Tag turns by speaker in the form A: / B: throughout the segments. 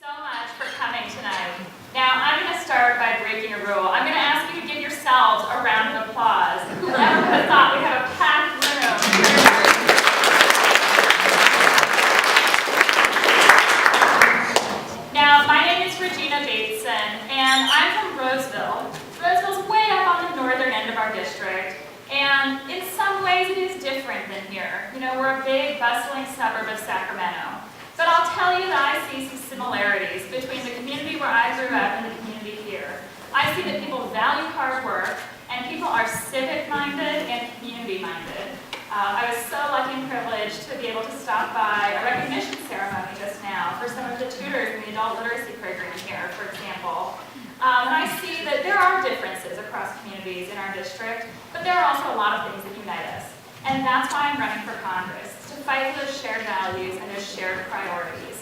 A: so much for coming tonight. Now, I'm going to start by breaking a rule. I'm going to ask you to give yourselves a round of applause. Whoever would have thought we'd have a packed room. Now, my name is Regina Bateson, and I'm from Roseville. Roseville's way up on the northern end of our district, and in some ways it is different than here. You know, we're a big, bustling suburb of Sacramento. But I'll tell you that I see some similarities between the community where I grew up and the community here. I see that people value hard work, and people are civic-minded and community-minded. I was so lucky and privileged to be able to stop by a recognition ceremony just now for some of the tutors in the adult literacy program here, for example. And I see that there are differences across communities in our district, but there are also a lot of things that unite us. And that's why I'm running for Congress, to fight for those shared values and those shared priorities.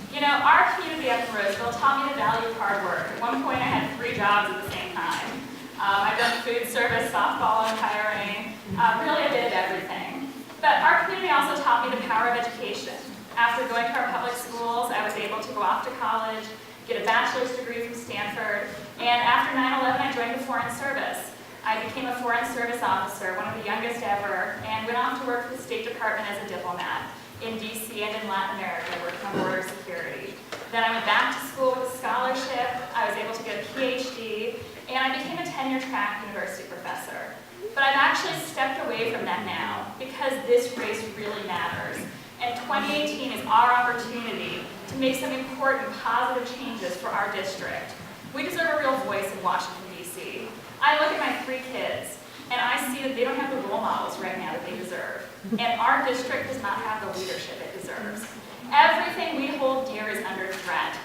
A: You know, our community up in Roseville taught me to value hard work. At one point I had 3 jobs at the same time. I've done food service, softball, and hiring. Really I did everything. But our community also taught me the power of education. After going to our public schools, I was able to go off to college, get a bachelor's degree from Stanford, and after 9/11 I joined the Foreign Service. I became a Foreign Service officer, one of the youngest ever, and went off to work for the State Department as a diplomat in DC and in Latin America, working on border security. Then I went back to school with a scholarship, I was able to get a PhD, and I became a tenure-track university professor. But I've actually stepped away from that now, because this race really matters. And 2018 is our opportunity to make some important positive changes for our district. We deserve a real voice in Washington, D.C. I look at my 3 kids, and I see that they don't have the role models right now that they deserve. And our district does not have the leadership it deserves. Everything we hold dear is under threat.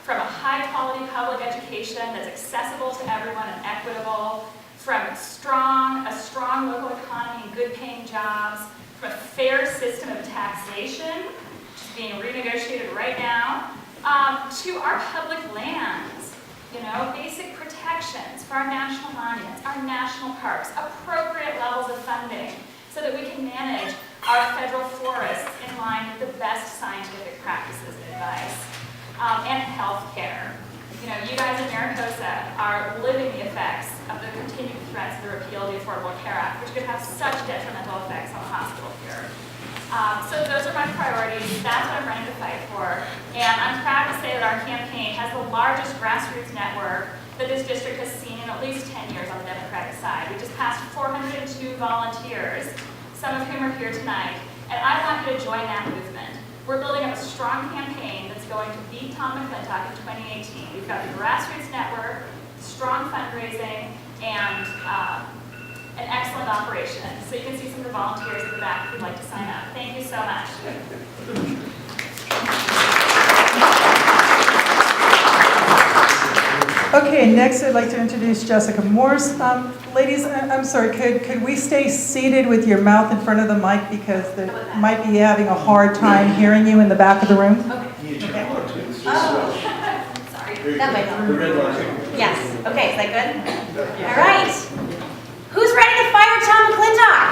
A: From a high-quality public education that's accessible to everyone and equitable, from a strong local economy and good-paying jobs, from a fair system of taxation, which is being renegotiated right now, to our public lands. You know, basic protections for our national monuments, our national parks, appropriate levels of funding so that we can manage our federal forests in line with the best scientific practices and advice, and health care. You know, you guys in Mariposa are living the effects of the continued threats of the repeal of the Affordable Care Act, which could have such detrimental effects on the hospital here. So those are my priorities. That's what I'm running to fight for. And I'm proud to say that our campaign has the largest grassroots network that this district has seen in at least 10 years on the Democratic side. We just passed 402 volunteers, some of whom are here tonight. And I want you to join that movement. We're building up a strong campaign that's going to beat Tom McClintock in 2018. We've got the grassroots network, strong fundraising, and an excellent operation. So you can see some of the volunteers at the back if you'd like to sign up. Thank you so much.
B: Okay, next I'd like to introduce Jessica Morse. Ladies, I'm sorry, could we stay seated with your mouth in front of the mic because they might be having a hard time hearing you in the back of the room?
C: Okay.
D: Oh, sorry. That might help. Yes. Okay, is that good? All right. Who's ready to fire Tom McClintock?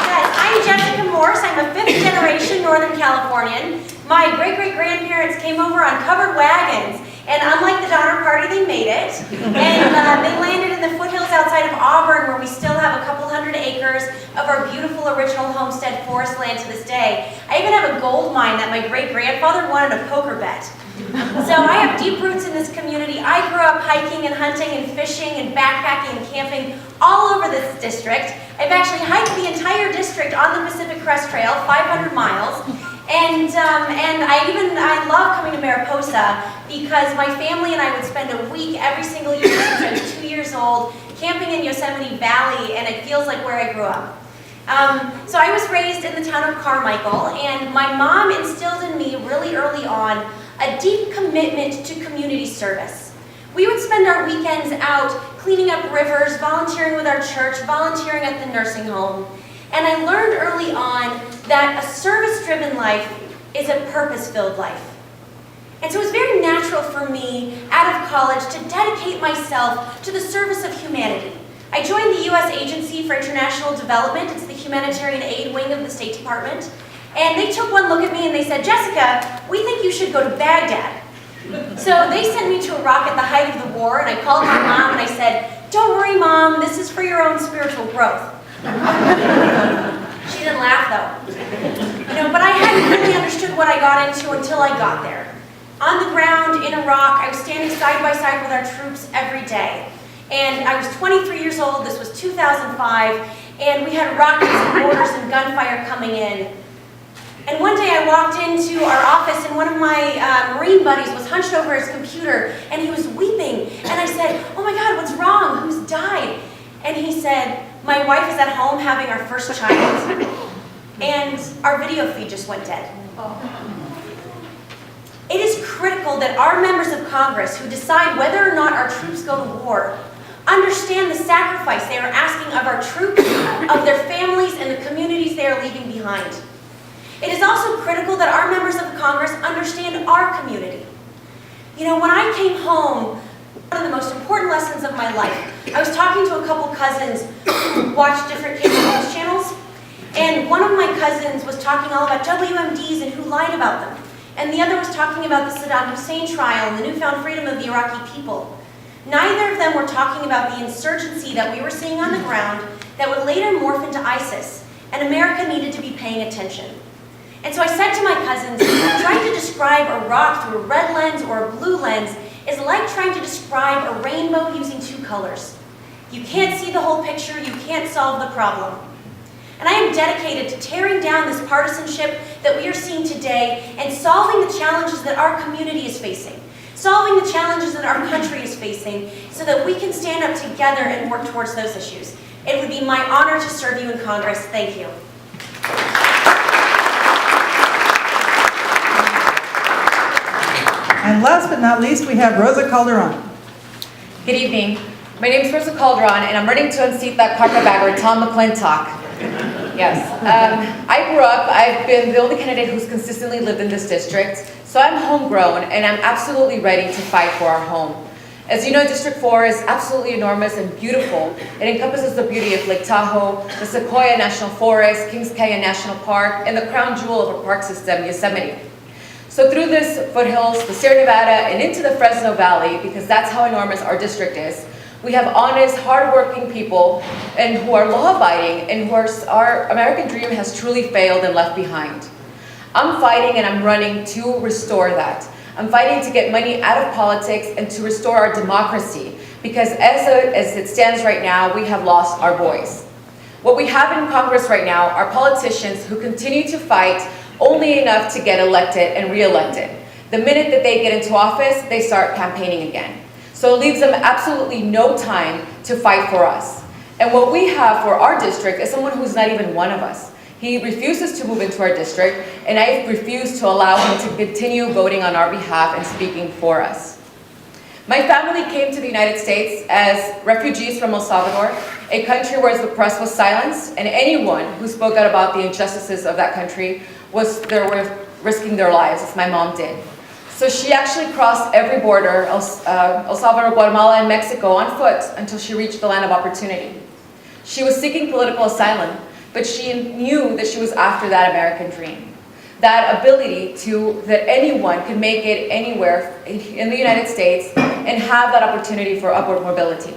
D: Yes, I'm Jessica Morse. I'm a 5th generation Northern Californian. My great-great-grandparents came over on covered wagons, and unlike the Donner Party, they made it. And they landed in the foothills outside of Auburn, where we still have a couple hundred acres of our beautiful original homestead forest land to this day. I even have a gold mine that my great-grandfather won in a poker bet. So I have deep roots in this community. I grew up hiking and hunting and fishing and backpacking and camping all over this district. I've actually hiked the entire district on the Pacific Crest Trail, 500 miles. And I love coming to Mariposa because my family and I would spend a week every single year since I was 2 years old camping in Yosemite Valley, and it feels like where I grew up. So I was raised in the town of Carmichael, and my mom instilled in me really early on a deep commitment to community service. We would spend our weekends out cleaning up rivers, volunteering with our church, volunteering at the nursing home. And I learned early on that a service-driven life is a purpose-filled life. And so it was very natural for me, out of college, to dedicate myself to the service of humanity. I joined the U.S. Agency for International Development. It's the humanitarian aid wing of the State Department. And they took one look at me and they said, Jessica, we think you should go to Baghdad. So they sent me to Iraq at the height of the war, and I called my mom and I said, don't worry, Mom, this is for your own spiritual growth. She didn't laugh though. But I hadn't really understood what I got into until I got there. On the ground in Iraq, I was standing side by side with our troops every day. And I was 23 years old, this was 2005, and we had rockets and mortars and gunfire coming in. And one day I walked into our office and one of my Marine buddies was hunched over his computer and he was weeping. And I said, oh my God, what's wrong? Who's died? And he said, my wife is at home having our first child and our video feed just went dead. It is critical that our members of Congress who decide whether or not our troops go to war understand the sacrifice they are asking of our troops, of their families, and the communities they are leaving behind. It is also critical that our members of Congress understand our community. When I came home, one of the most important lessons of my life, I was talking to a couple cousins who watch different cable news channels, and one of my cousins was talking all about WMDs and who lied about them, and the other was talking about the Saddam Hussein trial and the newfound freedom of the Iraqi people. Neither of them were talking about the insurgency that we were seeing on the ground that would later morph into ISIS, and America needed to be paying attention. And so I said to my cousins, trying to describe a rock through a red lens or a blue lens is like trying to describe a rainbow using two colors. You can't see the whole picture, you can't solve the problem. And I am dedicated to tearing down this partisanship that we are seeing today and solving the challenges that our community is facing, solving the challenges that our country is facing so that we can stand up together and work towards those issues. It would be my honor to serve you in Congress. Thank you.
B: And last but not least, we have Roza Calderon.
C: Good evening. My name is Roza Calderon, and I'm running to unseat that carpetbagger, Tom McClintock. Yes. I grew up, I've been the only candidate who's consistently lived in this district, so I'm homegrown, and I'm absolutely ready to fight for our home. As you know, District 4 is absolutely enormous and beautiful. It encompasses the beauty of Lake Tahoe, the Sequoia National Forest, Kings Canyon National Park, and the crown jewel of our park system, Yosemite. So through this foothills, the Sierra Nevada, and into the Fresno Valley, because that's how enormous our district is, we have honest, hardworking people and who are law-abiding and who our American dream has truly failed and left behind. I'm fighting and I'm running to restore that. I'm fighting to get money out of politics and to restore our democracy, because as it stands right now, we have lost our voice. What we have in Congress right now are politicians who continue to fight only enough to get elected and re-elected. The minute that they get into office, they start campaigning again. So it leaves them absolutely no time to fight for us. And what we have for our district is someone who's not even one of us. He refuses to move into our district, and I refuse to allow him to continue voting on our behalf and speaking for us. My family came to the United States as refugees from El Salvador, a country where the press was silenced, and anyone who spoke out about the injustices of that country was risking their lives, as my mom did. So she actually crossed every border, El Salvador, Guatemala, and Mexico on foot until she reached the land of opportunity. She was seeking political asylum, but she knew that she was after that American dream. That ability that anyone could make it anywhere in the United States and have that opportunity for upward mobility.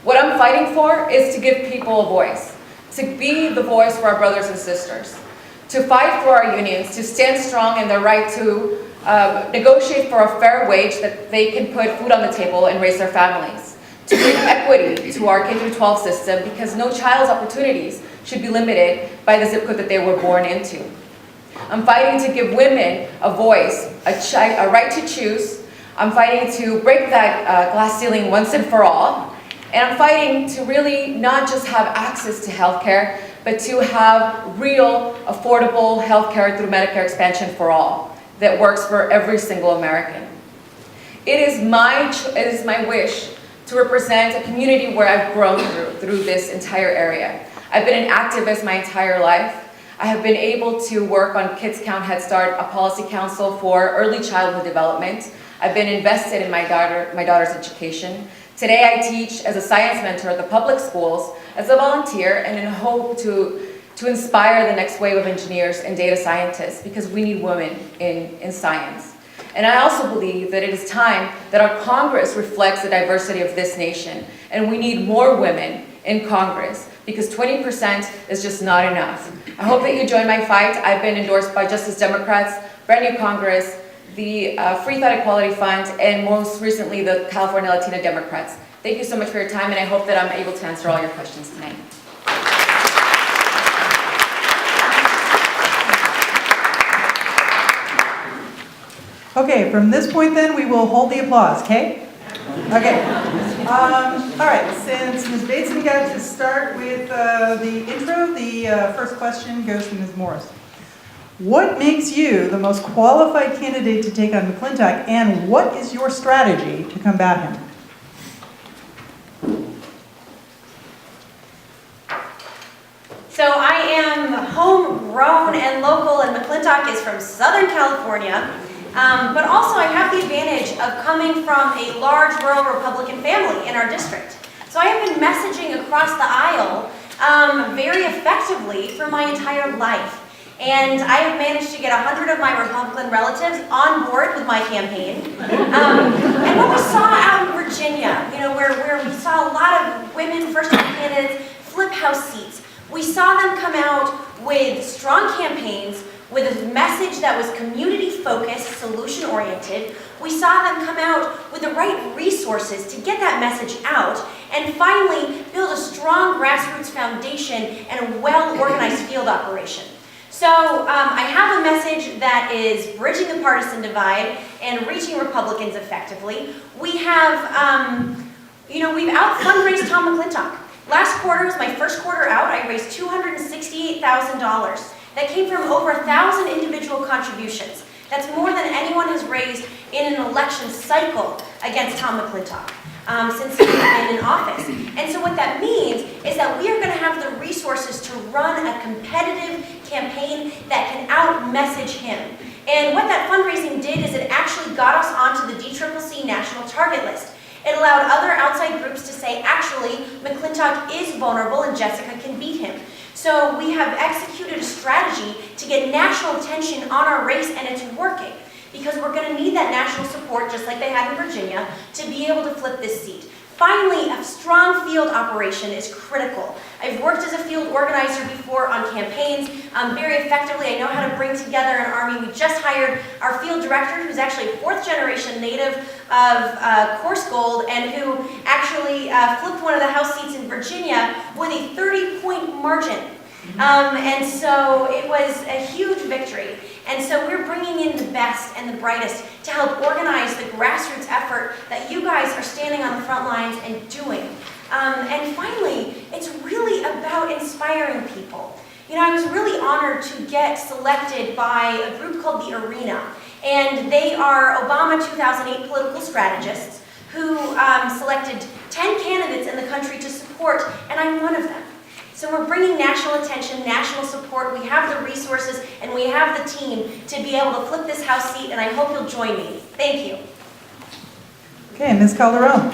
C: What I'm fighting for is to give people a voice, to be the voice for our brothers and sisters, to fight for our unions, to stand strong in their right to negotiate for a fair wage that they can put food on the table and raise their families, to bring equity to our K-12 system, because no child's opportunities should be limited by the zip code that they were born into. I'm fighting to give women a voice, a right to choose. I'm fighting to break that glass ceiling once and for all. And I'm fighting to really not just have access to healthcare, but to have real, affordable healthcare through Medicare expansion for all that works for every single American. It is my wish to represent a community where I've grown through this entire area. I've been an activist my entire life. I have been able to work on Kids Count Head Start, a policy council for early childhood development. I've been invested in my daughter's education. Today I teach as a science mentor at the public schools, as a volunteer, and in hope to to inspire the next wave of engineers and data scientists, because we need women in science. And I also believe that it is time that our Congress reflects the diversity of this nation, and we need more women in Congress, because 20% is just not enough. I hope that you join my fight. I've been endorsed by Justice Democrats, Brand New Congress, the Free Thought Equality Fund, and most recently the California Latina Democrats. Thank you so much for your time, and I hope that I'm able to answer all your questions tonight.
B: Okay, from this point then, we will hold the applause, okay? Okay. All right, since Ms. Bateson got to start with the intro, the first question goes to Ms. Morse. What makes you the most qualified candidate to take on McClintock, and what is your strategy to combat him?
D: So I am homegrown and local, and McClintock is from Southern California. But also I have the advantage of coming from a large rural Republican family in our district. So I have been messaging across the aisle very effectively for my entire life. And I have managed to get 100 of my Republican relatives on board with my campaign. And what we saw out in Virginia, where we saw a lot of women first-time candidates flip House seats, we saw them come out with strong campaigns, with a message that was community-focused, solution-oriented. We saw them come out with the right resources to get that message out, and finally build a strong grassroots foundation and a well-organized field operation. So I have a message that is bridging the partisan divide and reaching Republicans effectively. We have, we've out-fundraised Tom McClintock. Last quarter was my first quarter out. I raised $268,000. That came from over 1,000 individual contributions. That's more than anyone has raised in an election cycle against Tom McClintock since he's been in office. And so what that means is that we are going to have the resources to run a competitive campaign that can out-message him. And what that fundraising did is it actually got us onto the DCCC national target list. It allowed other outside groups to say, actually, McClintock is vulnerable and Jessica can beat him. So we have executed a strategy to get national attention on our race, and it's working, because we're going to need that national support, just like they had in Virginia, to be able to flip this seat. Finally, a strong field operation is critical. I've worked as a field organizer before on campaigns very effectively. I know how to bring together an army. We just hired our field director, who's actually a fourth-generation native of Coarse Gold, and who actually flipped one of the House seats in Virginia with a 30-point margin. And so it was a huge victory. And so we're bringing in the best and the brightest to help organize the grassroots effort that you guys are standing on the front lines and doing. And finally, it's really about inspiring people. I was really honored to get selected by a group called The Arena. And they are Obama 2008 political strategists who selected 10 candidates in the country to support, and I'm one of them. So we're bringing national attention, national support. We have the resources, and we have the team to be able to flip this House seat, and I hope you'll join me. Thank you.
B: Okay, Ms. Calderon.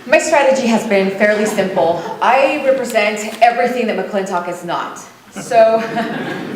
C: My strategy has been fairly simple. I represent everything that McClintock is not. So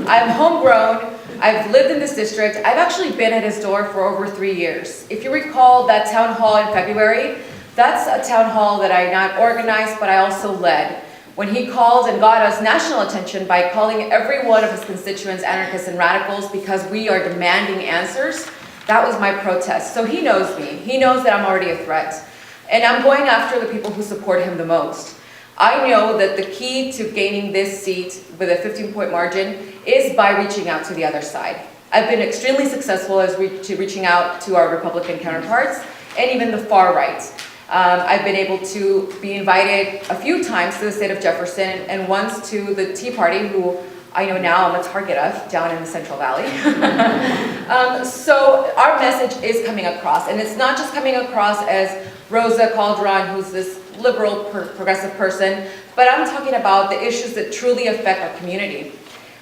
C: I'm homegrown. I've lived in this district. I've actually been at his door for over 3 years. If you recall that town hall in February, that's a town hall that I not organized, but I also led. When he called and got us national attention by calling every one of his constituents anarchists and radicals because we are demanding answers, that was my protest. So he knows me. He knows that I'm already a threat. And I'm going after the people who support him the most. I know that the key to gaining this seat with a 15-point margin is by reaching out to the other side. I've been extremely successful as reaching out to our Republican counterparts and even the far right. I've been able to be invited a few times to the state of Jefferson and once to the Tea Party, who I know now I'm a target of down in the Central Valley. So our message is coming across, and it's not just coming across as Roza Calderon, who's this liberal, progressive person, but I'm talking about the issues that truly affect our community.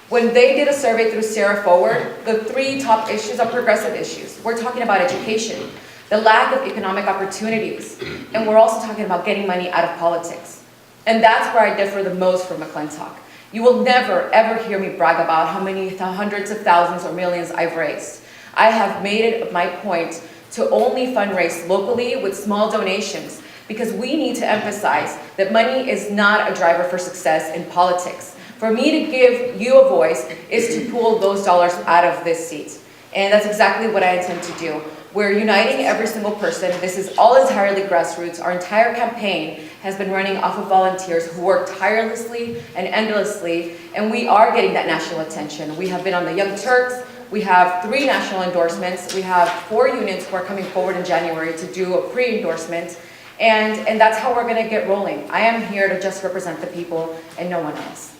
C: When they did a survey through Sierra Forward, the 3 top issues are progressive issues. We're talking about education, the lack of economic opportunities, and we're also talking about getting money out of politics. And that's where I differ the most from McClintock. You will never, ever hear me brag about how many hundreds of thousands or millions I've raised. I have made it my point to only fundraise locally with small donations because we need to emphasize that money is not a driver for success in politics. For me to give you a voice is to pull those dollars out of this seat. And that's exactly what I intend to do. We're uniting every single person. This is all entirely grassroots. Our entire campaign has been running off of volunteers who work tirelessly and endlessly, and we are getting that national attention. We have been on the Young Turks. We have 3 national endorsements. We have 4 unions who are coming forward in January to do a pre-endorsement, and that's how we're going to get rolling. I am here to just represent the people and no one else.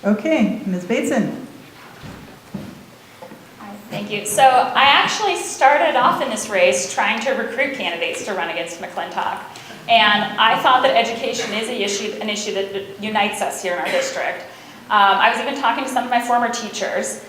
B: Okay, Ms. Bateson.
A: Thank you. So I actually started off in this race trying to recruit candidates to run against McClintock. And I thought that education is an issue that unites us here in our district. I was even talking to some of my former teachers.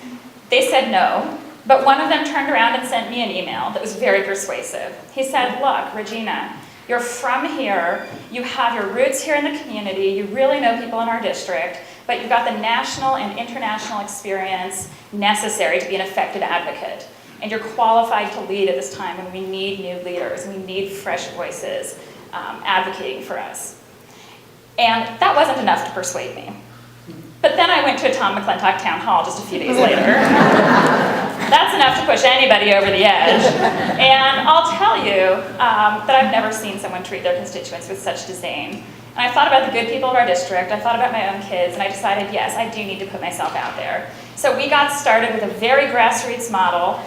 A: They said no, but one of them turned around and sent me an email that was very persuasive. He said, look, Regina, you're from here, you have your roots here in the community, you really know people in our district, but you've got the national and international experience necessary to be an effective advocate. And you're qualified to lead at this time when we need new leaders, we need fresh voices advocating for us. And that wasn't enough to persuade me. But then I went to a Tom McClintock town hall just a few days later. That's enough to push anybody over the edge. And I'll tell you that I've never seen someone treat their constituents with such disdain. And I thought about the good people of our district, I thought about my own kids, and I decided, yes, I do need to put myself out there. So we got started with a very grassroots model,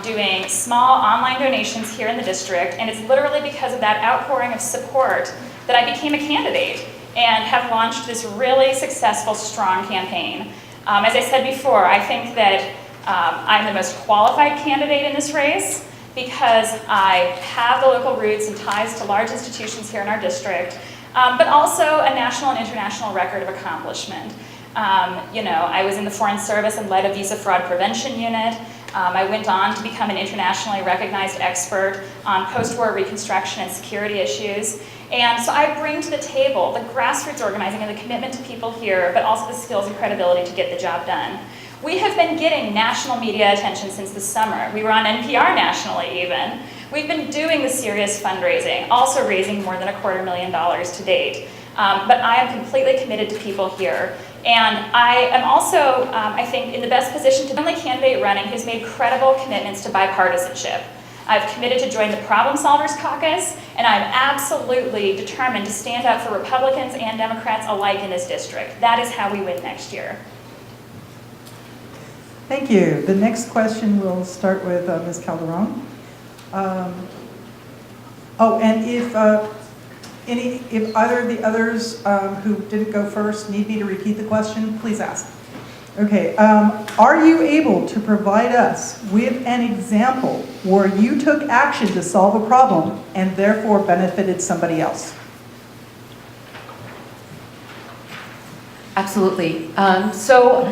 A: doing small online donations here in the district, and it's literally because of that outpouring of support that I became a candidate and have launched this really successful, strong campaign. As I said before, I think that I'm the most qualified candidate in this race because I have the local roots and ties to large institutions here in our district, but also a national and international record of accomplishment. I was in the Foreign Service and led a visa fraud prevention unit. I went on to become an internationally recognized expert on post-war reconstruction and security issues. And so I bring to the table the grassroots organizing and the commitment to people here, but also the skills and credibility to get the job done. We have been getting national media attention since the summer. We were on NPR nationally even. We've been doing the serious fundraising, also raising more than $250,000 to date. But I am completely committed to people here. And I am also, I think, in the best position to be the only candidate running who's made credible commitments to bipartisanship. I've committed to join the Problem Solvers Caucus, and I'm absolutely determined to stand up for Republicans and Democrats alike in this district. That is how we win next year.
B: Thank you. The next question will start with Ms. Calderon. And if either of the others who didn't go first need me to repeat the question, please ask. Okay, are you able to provide us with an example where you took action to solve a problem and therefore benefited somebody else?
C: Absolutely. So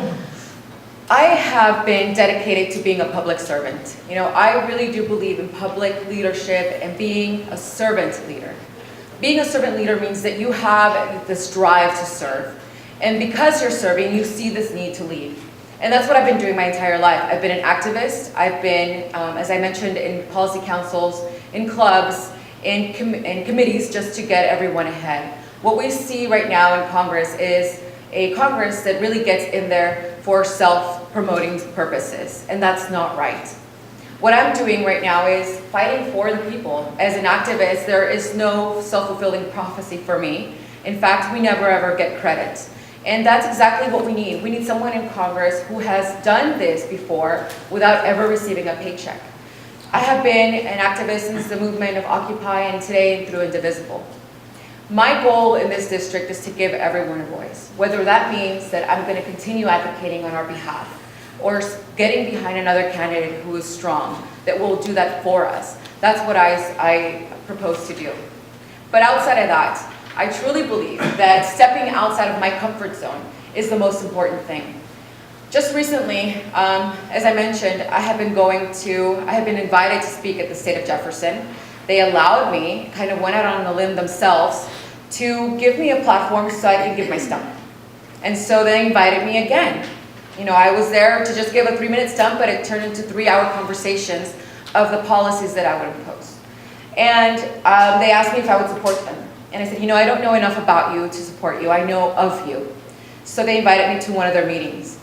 C: I have been dedicated to being a public servant. I really do believe in public leadership and being a servant leader. Being a servant leader means that you have this drive to serve. And because you're serving, you see this need to lead. And that's what I've been doing my entire life. I've been an activist. I've been, as I mentioned, in policy councils, in clubs, in committees just to get everyone ahead. What we see right now in Congress is a Congress that really gets in there for self-promoting purposes, and that's not right. What I'm doing right now is fighting for the people. As an activist, there is no self-fulfilling prophecy for me. In fact, we never ever get credit. And that's exactly what we need. We need someone in Congress who has done this before without ever receiving a paycheck. I have been an activist since the movement of Occupy and today through Indivisible. My goal in this district is to give everyone a voice, whether that means that I'm going to continue advocating on our behalf or getting behind another candidate who is strong, that will do that for us. That's what I propose to do. But outside of that, I truly believe that stepping outside of my comfort zone is the most important thing. Just recently, as I mentioned, I have been invited to speak at the state of Jefferson. They allowed me, kind of went out on a limb themselves, to give me a platform so I could give my stump. And so they invited me again. You know, I was there to just give a 3-minute stump, but it turned into 3-hour conversations of the policies that I would impose. And they asked me if I would support them. And I said, you know, I don't know enough about you to support you. I know of you. So they invited me to one of their meetings.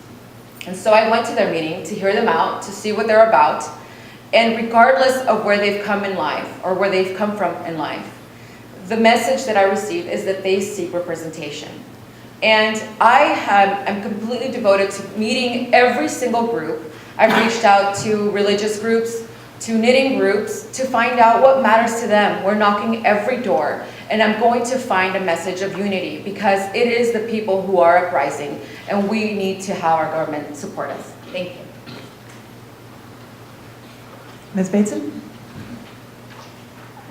C: And so I went to their meeting to hear them out, to see what they're about. And regardless of where they've come in life or where they've come from in life, the message that I received is that they seek representation. And I am completely devoted to meeting every single group. I've reached out to religious groups, to knitting groups, to find out what matters to them. We're knocking every door, and I'm going to find a message of unity because it is the people who are uprising, and we need to have our government support us. Thank you.
B: Ms. Bateson?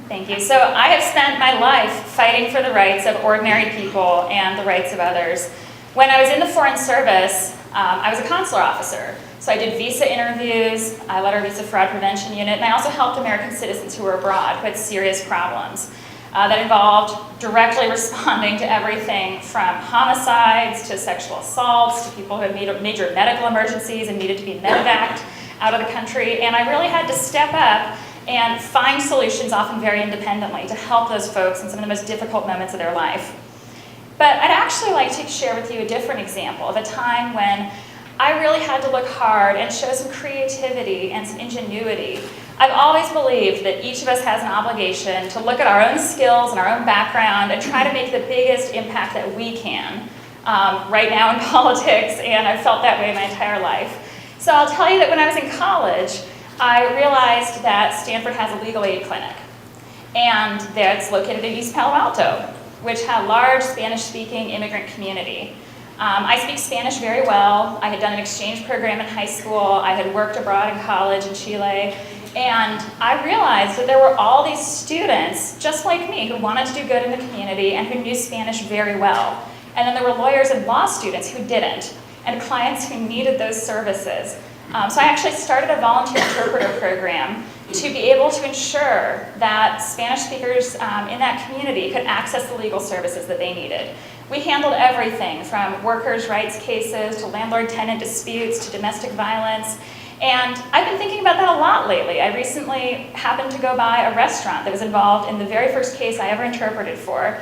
A: Thank you. So I have spent my life fighting for the rights of ordinary people and the rights of others. When I was in the Foreign Service, I was a consular officer. So I did visa interviews, I led our visa fraud prevention unit, and I also helped American citizens who were abroad who had serious problems. That involved directly responding to everything from homicides to sexual assaults to people who had major medical emergencies and needed to be medevaced out of the country. And I really had to step up and find solutions, often very independently, to help those folks in some of the most difficult moments of their life. But I'd actually like to share with you a different example of a time when I really had to look hard and show some creativity and some ingenuity. I've always believed that each of us has an obligation to look at our own skills and our own background and try to make the biggest impact that we can right now in politics, and I've felt that way my entire life. So I'll tell you that when I was in college, I realized that Stanford has a legal aid clinic, and that's located in East Palo Alto, which had a large Spanish-speaking immigrant community. I speak Spanish very well. I had done an exchange program in high school. I had worked abroad in college in Chile, and I realized that there were all these students, just like me, who wanted to do good in the community and who knew Spanish very well. And then there were lawyers and law students who didn't, and clients who needed those services. So I actually started a volunteer interpreter program to be able to ensure that Spanish speakers in that community could access the legal services that they needed. We handled everything from workers' rights cases to landlord-tenant disputes to domestic violence. And I've been thinking about that a lot lately. I recently happened to go by a restaurant that was involved in the very first case I ever interpreted for.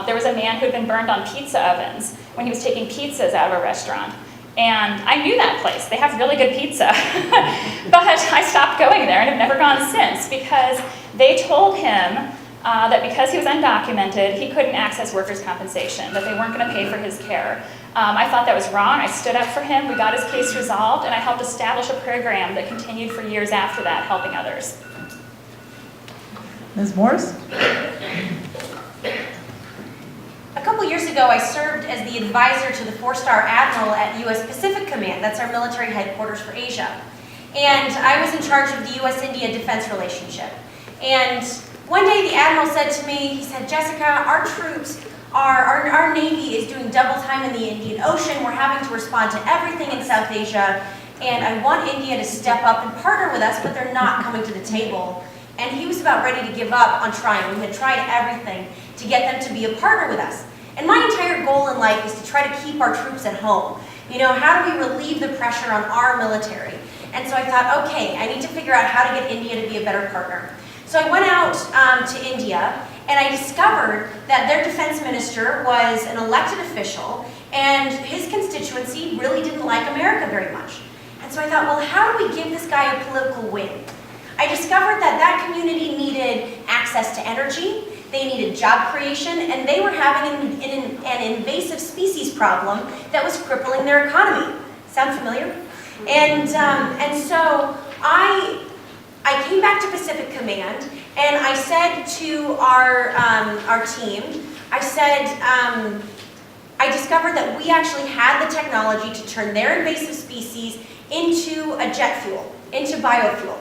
A: There was a man who had been burned on pizza ovens when he was taking pizzas out of a restaurant. And I knew that place. They have really good pizza. But I stopped going there and have never gone since because they told him that because he was undocumented, he couldn't access workers' compensation, that they weren't going to pay for his care. I thought that was wrong. I stood up for him. We got his case resolved, and I helped establish a program that continued for years after that, helping others.
B: Ms. Morse?
D: A couple years ago, I served as the advisor to the 4-star admiral at U.S. Pacific Command. That's our military headquarters for Asia. And I was in charge of the U.S.-India defense relationship. And one day the admiral said to me, he said, Jessica, our troops, our Navy is doing double time in the Indian Ocean. We're having to respond to everything in South Asia. And I want India to step up and partner with us, but they're not coming to the table. And he was about ready to give up on trying. We had tried everything to get them to be a partner with us. And my entire goal in life is to try to keep our troops at home. You know, how do we relieve the pressure on our military? And so I thought, okay, I need to figure out how to get India to be a better partner. So I went out to India, and I discovered that their defense minister was an elected official, and his constituency really didn't like America very much. And so I thought, well, how do we give this guy a political win? I discovered that that community needed access to energy, they needed job creation, and they were having an invasive species problem that was crippling their economy. Sound familiar? And so I came back to Pacific Command, and I said to our team, I said, I discovered that we actually had the technology to turn their invasive species into a jet fuel, into biofuel.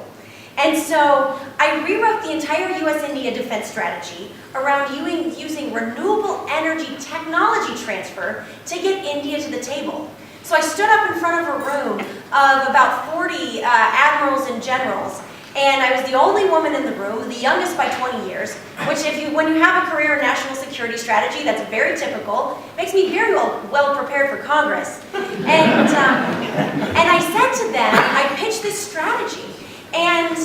D: And so I rewrote the entire U.S.-India defense strategy around using renewable energy technology transfer to get India to the table. So I stood up in front of a room of about 40 admirals and generals, And I was the only woman in the room, the youngest by 20 years, which when you have a career in national security strategy, that's very typical. Makes me very well prepared for Congress. And I said to them, I pitched this strategy, and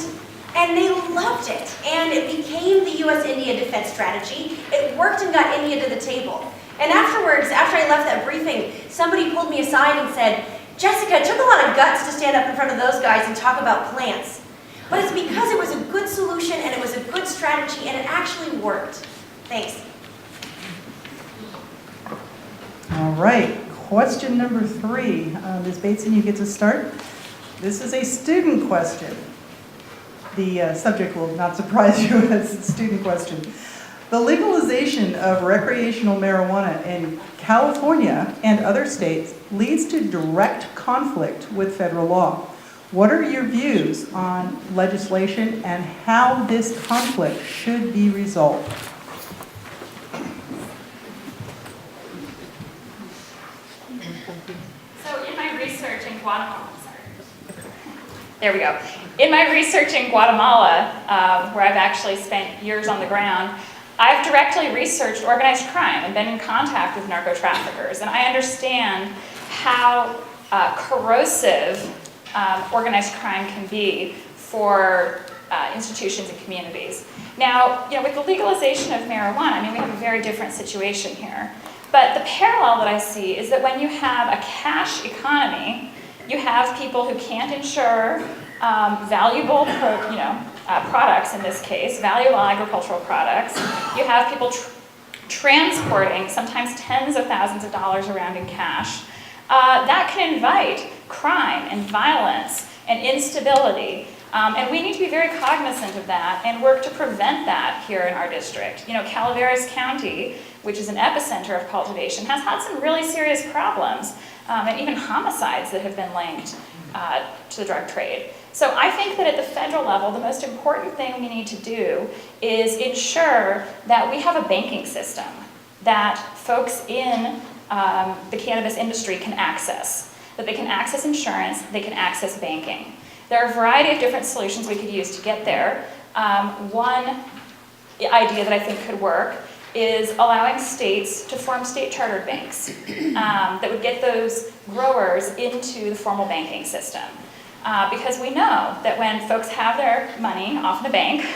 D: they loved it. And it became the U.S.-India defense strategy. It worked and got India to the table. And afterwards, after I left that briefing, somebody pulled me aside and said, Jessica, it took a lot of guts to stand up in front of those guys and talk about plants. But it's because it was a good solution and it was a good strategy and it actually worked. Thanks.
B: All right, question number 3. Ms. Bateson, you get to start. This is a student question. The subject will not surprise you as a student question. The legalization of recreational marijuana in California and other states leads to direct conflict with federal law. What are your views on legislation and how this conflict should be resolved?
A: So in my research in Guatemala, there we go. In my research in Guatemala, where I've actually spent years on the ground, I've directly researched organized crime and been in contact with narco traffickers, and I understand how corrosive organized crime can be for institutions and communities. Now, with the legalization of marijuana, we have a very different situation here. But the parallel that I see is that when you have a cash economy, you have people who can't insure valuable products, in this case, valuable agricultural products. You have people transporting sometimes tens of thousands of dollars around in cash. That can invite crime and violence and instability. And we need to be very cognizant of that and work to prevent that here in our district. Calaveras County, which is an epicenter of cultivation, has had some really serious problems and even homicides that have been linked to the drug trade. So I think that at the federal level, the most important thing we need to do is ensure that we have a banking system that folks in the cannabis industry can access, that they can access insurance, they can access banking. There are a variety of different solutions we could use to get there. One idea that I think could work is allowing states to form state-chartered banks that would get those growers into the formal banking system. Because we know that when folks have their money off in a bank,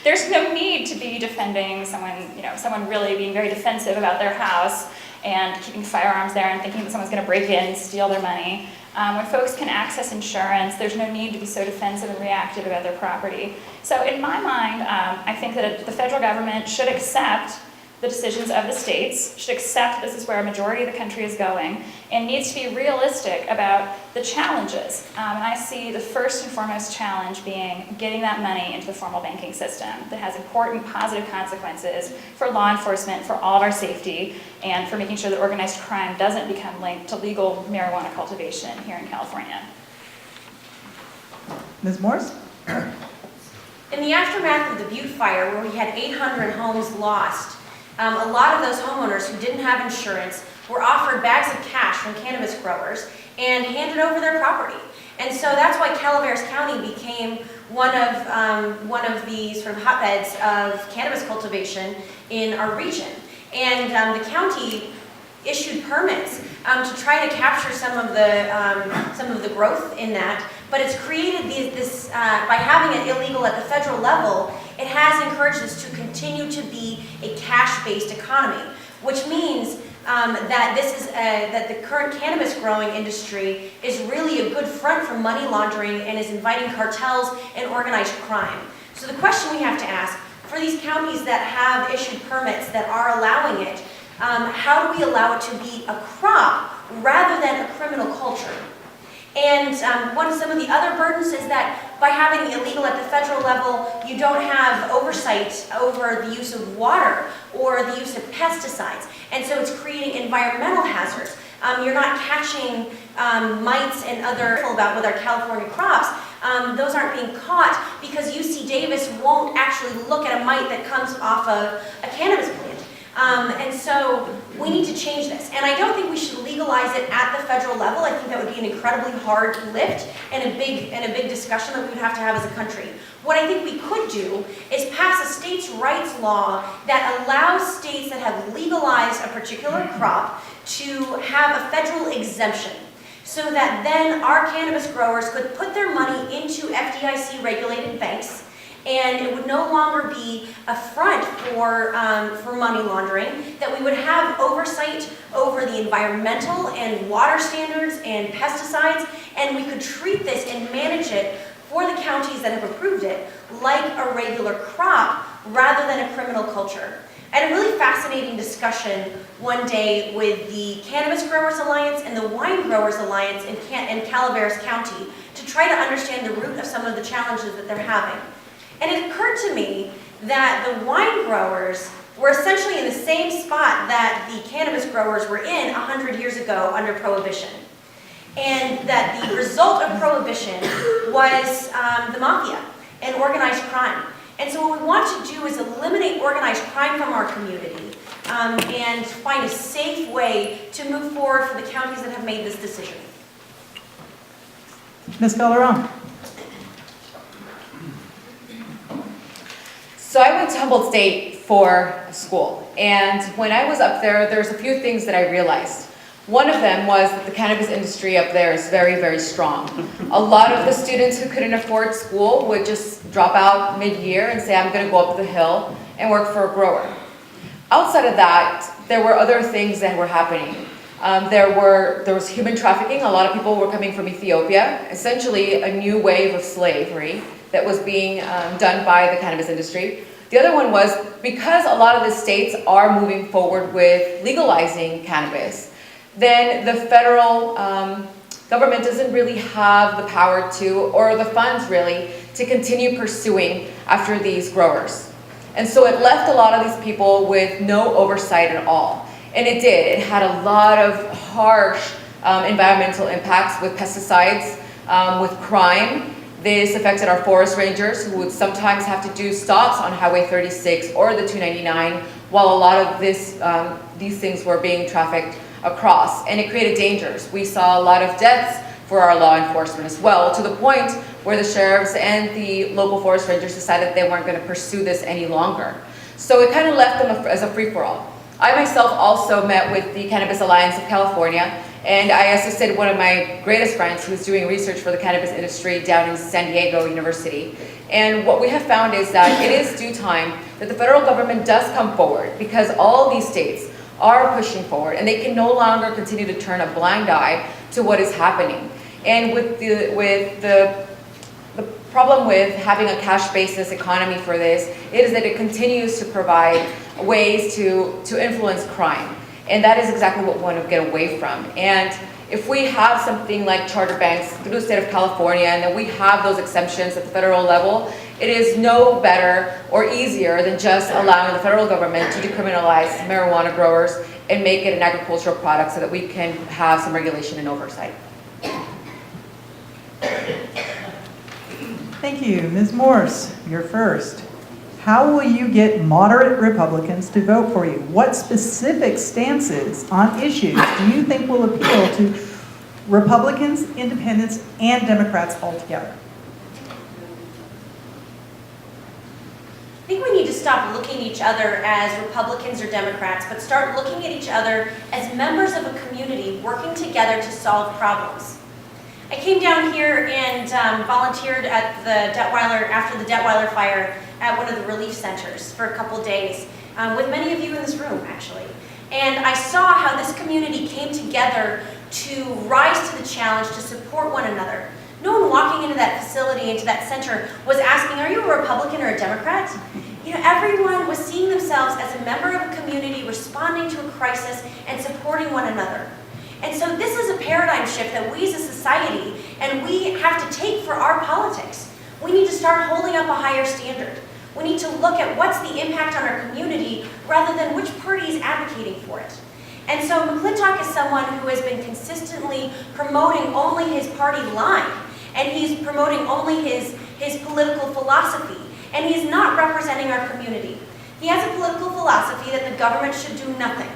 A: there's no need to be defending someone really being very defensive about their house and keeping firearms there and thinking that someone's going to break in and steal their money. When folks can access insurance, there's no need to be so defensive and reactive about their property. So in my mind, I think that the federal government should accept the decisions of the states, should accept this is where a majority of the country is going, and needs to be realistic about the challenges. And I see the first and foremost challenge being getting that money into the formal banking system that has important positive consequences for law enforcement, for all of our safety, and for making sure that organized crime doesn't become linked to legal marijuana cultivation here in California.
B: Ms. Morse?
D: In the aftermath of the Butte fire, where we had 800 homes lost, a lot of those homeowners who didn't have insurance were offered bags of cash from cannabis growers and handed over their property. And so that's why Calaveras County became one of the sort of hotbeds of cannabis cultivation in our region. And the county issued permits to try to capture some of the growth in that. But it's created this by having it illegal at the federal level, it has encouraged us to continue to be a cash-based economy, which means that the current cannabis growing industry is really a good front for money laundering and is inviting cartels and organized crime. So the question we have to ask, for these counties that have issued permits that are allowing it, how do we allow it to be a crop rather than a criminal culture? And some of the other burdens is that by having it illegal at the federal level, you don't have oversight over the use of water or the use of pesticides. And so it's creating environmental hazards. You're not catching mites and other about with our California crops. Those aren't being caught because UC Davis won't actually look at a mite that comes off of a cannabis plant. And so we need to change this. And I don't think we should legalize it at the federal level. I think that would be an incredibly hard lift and a big discussion that we would have to have as a country. What I think we could do is pass a states' rights law that allows states that have legalized a particular crop to have a federal exemption, so that then our cannabis growers could put their money into FDIC-regulated banks, and it would no longer be a front for money laundering, that we would have oversight over the environmental and water standards and pesticides, and we could treat this and manage it for the counties that have approved it like a regular crop rather than a criminal culture. I had a really fascinating discussion one day with the Cannabis Growers Alliance and the Wine Growers Alliance in Calaveras County to try to understand the root of some of the challenges that they're having. And it occurred to me that the wine growers were essentially in the same spot that the cannabis growers were in 100 years ago under Prohibition. And that the result of Prohibition was the mafia and organized crime. And so what we want to do is eliminate organized crime from our community and find a safe way to move forward for the counties that have made this decision.
B: Ms. Calderon.
C: So I went to Humboldt State for school, and when I was up there's a few things that I realized. One of them was that the cannabis industry up there is very, very strong. A lot of the students who couldn't afford school would just drop out mid-year and say, I'm going to go up the hill and work for a grower. Outside of that, there were other things that were happening. There was human trafficking. A lot of people were coming from Ethiopia, essentially a new wave of slavery that was being done by the cannabis industry. The other one was because a lot of the states are moving forward with legalizing cannabis, then the federal government doesn't really have the power to, or the funds really, to continue pursuing after these growers. And so it left a lot of these people with no oversight at all. And it did. It had a lot of harsh environmental impacts with pesticides, with crime. This affected our forest rangers, who would sometimes have to do stops on Highway 36 or the 299 while a lot of these things were being trafficked across, and it created dangers. We saw a lot of deaths for our law enforcement as well, to the point where the sheriffs and the local forest rangers decided they weren't going to pursue this any longer. So it kind of left them as a free-for-all. I myself also met with the Cannabis Alliance of California, and I assisted one of my greatest friends who's doing research for the cannabis industry down in San Diego University. And what we have found is that it is due time that the federal government does come forward, because all these states are pushing forward, and they can no longer continue to turn a blind eye to what is happening. And with the problem with having a cash basis economy for this, it is that it continues to provide ways to influence crime. And that is exactly what we want to get away from. And if we have something like charter banks through the state of California, and then we have those exemptions at the federal level, it is no better or easier than just allowing the federal government to decriminalize marijuana growers and make it an agricultural product so that we can have some regulation and oversight.
B: Thank you. Ms. Morse, you're first. How will you get moderate Republicans to vote for you? What specific stances on issues do you think will appeal to Republicans, independents, and Democrats altogether?
D: I think we need to stop looking at each other as Republicans or Democrats, but start looking at each other as members of a community working together to solve problems. I came down here and volunteered at the Detweiler, after the Detweiler fire, at one of the relief centers for a couple days, with many of you in this room, actually. And I saw how this community came together to rise to the challenge to support one another. No one walking into that facility, into that center, was asking, are you a Republican or a Democrat? You know, everyone was seeing themselves as a member of a community responding to a crisis and supporting one another. And so this is a paradigm shift that we as a society, and we have to take for our politics. We need to start holding up a higher standard. We need to look at what's the impact on our community rather than which party is advocating for it. And so McClintock is someone who has been consistently promoting only his party line, and he's promoting only his political philosophy, and he's not representing our community. He has a political philosophy that the government should do nothing.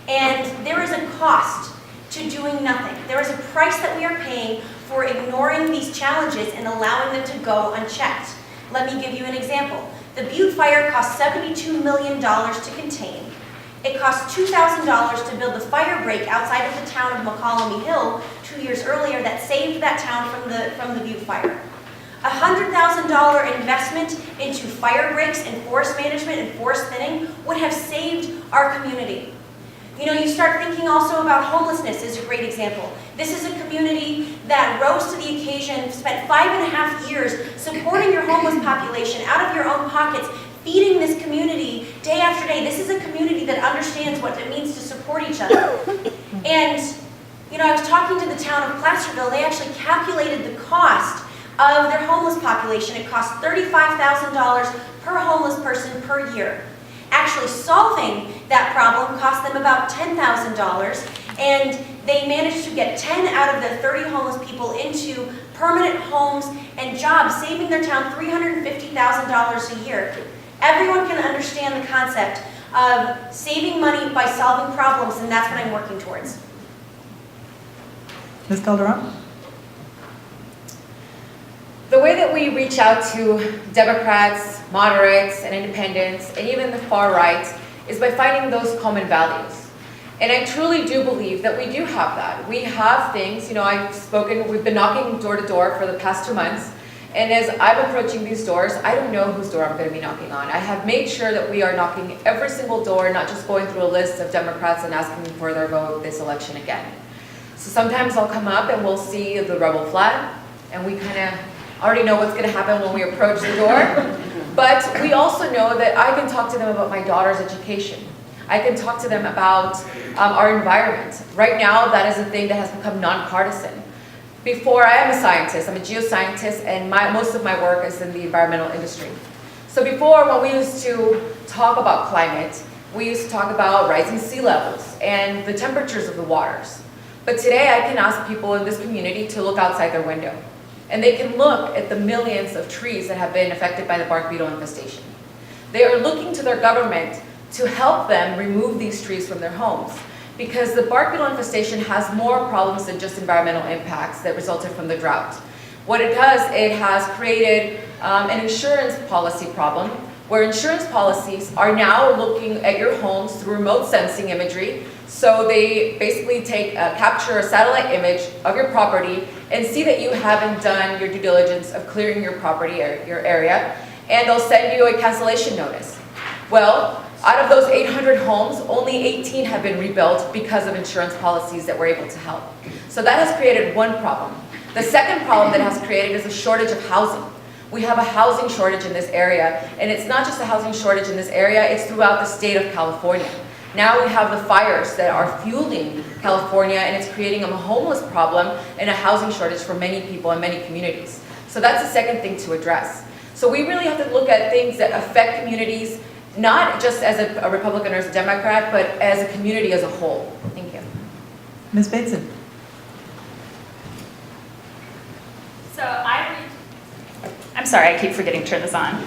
D: And there is a cost to doing nothing. There is a price that we are paying for ignoring these challenges and allowing them to go unchecked. Let me give you an example. The Butte fire cost $72 million to contain. It cost $2,000 to build the fire break outside of the town of McCollum Hill 2 years earlier that saved that town from the Butte fire. A $100,000 investment into fire breaks and forest management and forest thinning would have saved our community. You know, you start thinking also about homelessness is a great example. This is a community that rose to the occasion, spent 5.5 years supporting your homeless population out of your own pockets, feeding this community day after day. This is a community that understands what it means to support each other. And, you know, I was talking to the town of Placerville. They actually calculated the cost of their homeless population. It costs $35,000 per homeless person per year. Actually solving that problem cost them about $10,000, and they managed to get 10 out of the 30 homeless people into permanent homes and jobs, saving their town $350,000 a year. Everyone can understand the concept of saving money by solving problems, and that's what I'm working towards.
B: Ms. Calderon?
C: The way that we reach out to Democrats, moderates, and independents, and even the far right, is by finding those common values. And I truly do believe that we do have that. We have things, you know, we've been knocking door to door for the past 2 months, and as I'm approaching these doors, I don't know whose door I'm going to be knocking on. I have made sure that we are knocking every single door, not just going through a list of Democrats and asking for their vote this election again. So sometimes I'll come up and we'll see the rebel flag, and we kind of already know what's going to happen when we approach the door. But we also know that I can talk to them about my daughter's education. I can talk to them about our environment. Right now, that is a thing that has become nonpartisan. Before, I am a scientist. I'm a geoscientist, and most of my work is in the environmental industry. So before, when we used to talk about climate, we used to talk about rising sea levels and the temperatures of the waters. But today, I can ask people in this community to look outside their window. And they can look at the millions of trees that have been affected by the bark beetle infestation. They are looking to their government to help them remove these trees from their homes, because the bark beetle infestation has more problems than just environmental impacts that resulted from the drought. What it does, it has created an insurance policy problem, where insurance policies are now looking at your homes through remote sensing imagery. So they basically capture a satellite image of your property and see that you haven't done your due diligence of clearing your property or your area, and they'll send you a cancellation notice. Well, out of those 800 homes, only 18 have been rebuilt because of insurance policies that were able to help. So that has created one problem. The second problem that has created is a shortage of housing. We have a housing shortage in this area, and it's not just a housing shortage in this area, it's throughout the state of California. Now we have the fires that are fueling California, and it's creating a homeless problem and a housing shortage for many people in many communities. So that's the second thing to address. So we really have to look at things that affect communities, not just as a Republican or as a Democrat, but as a community as a whole. Thank you.
B: Ms. Bateson?
A: So I'm sorry, I keep forgetting to turn this on.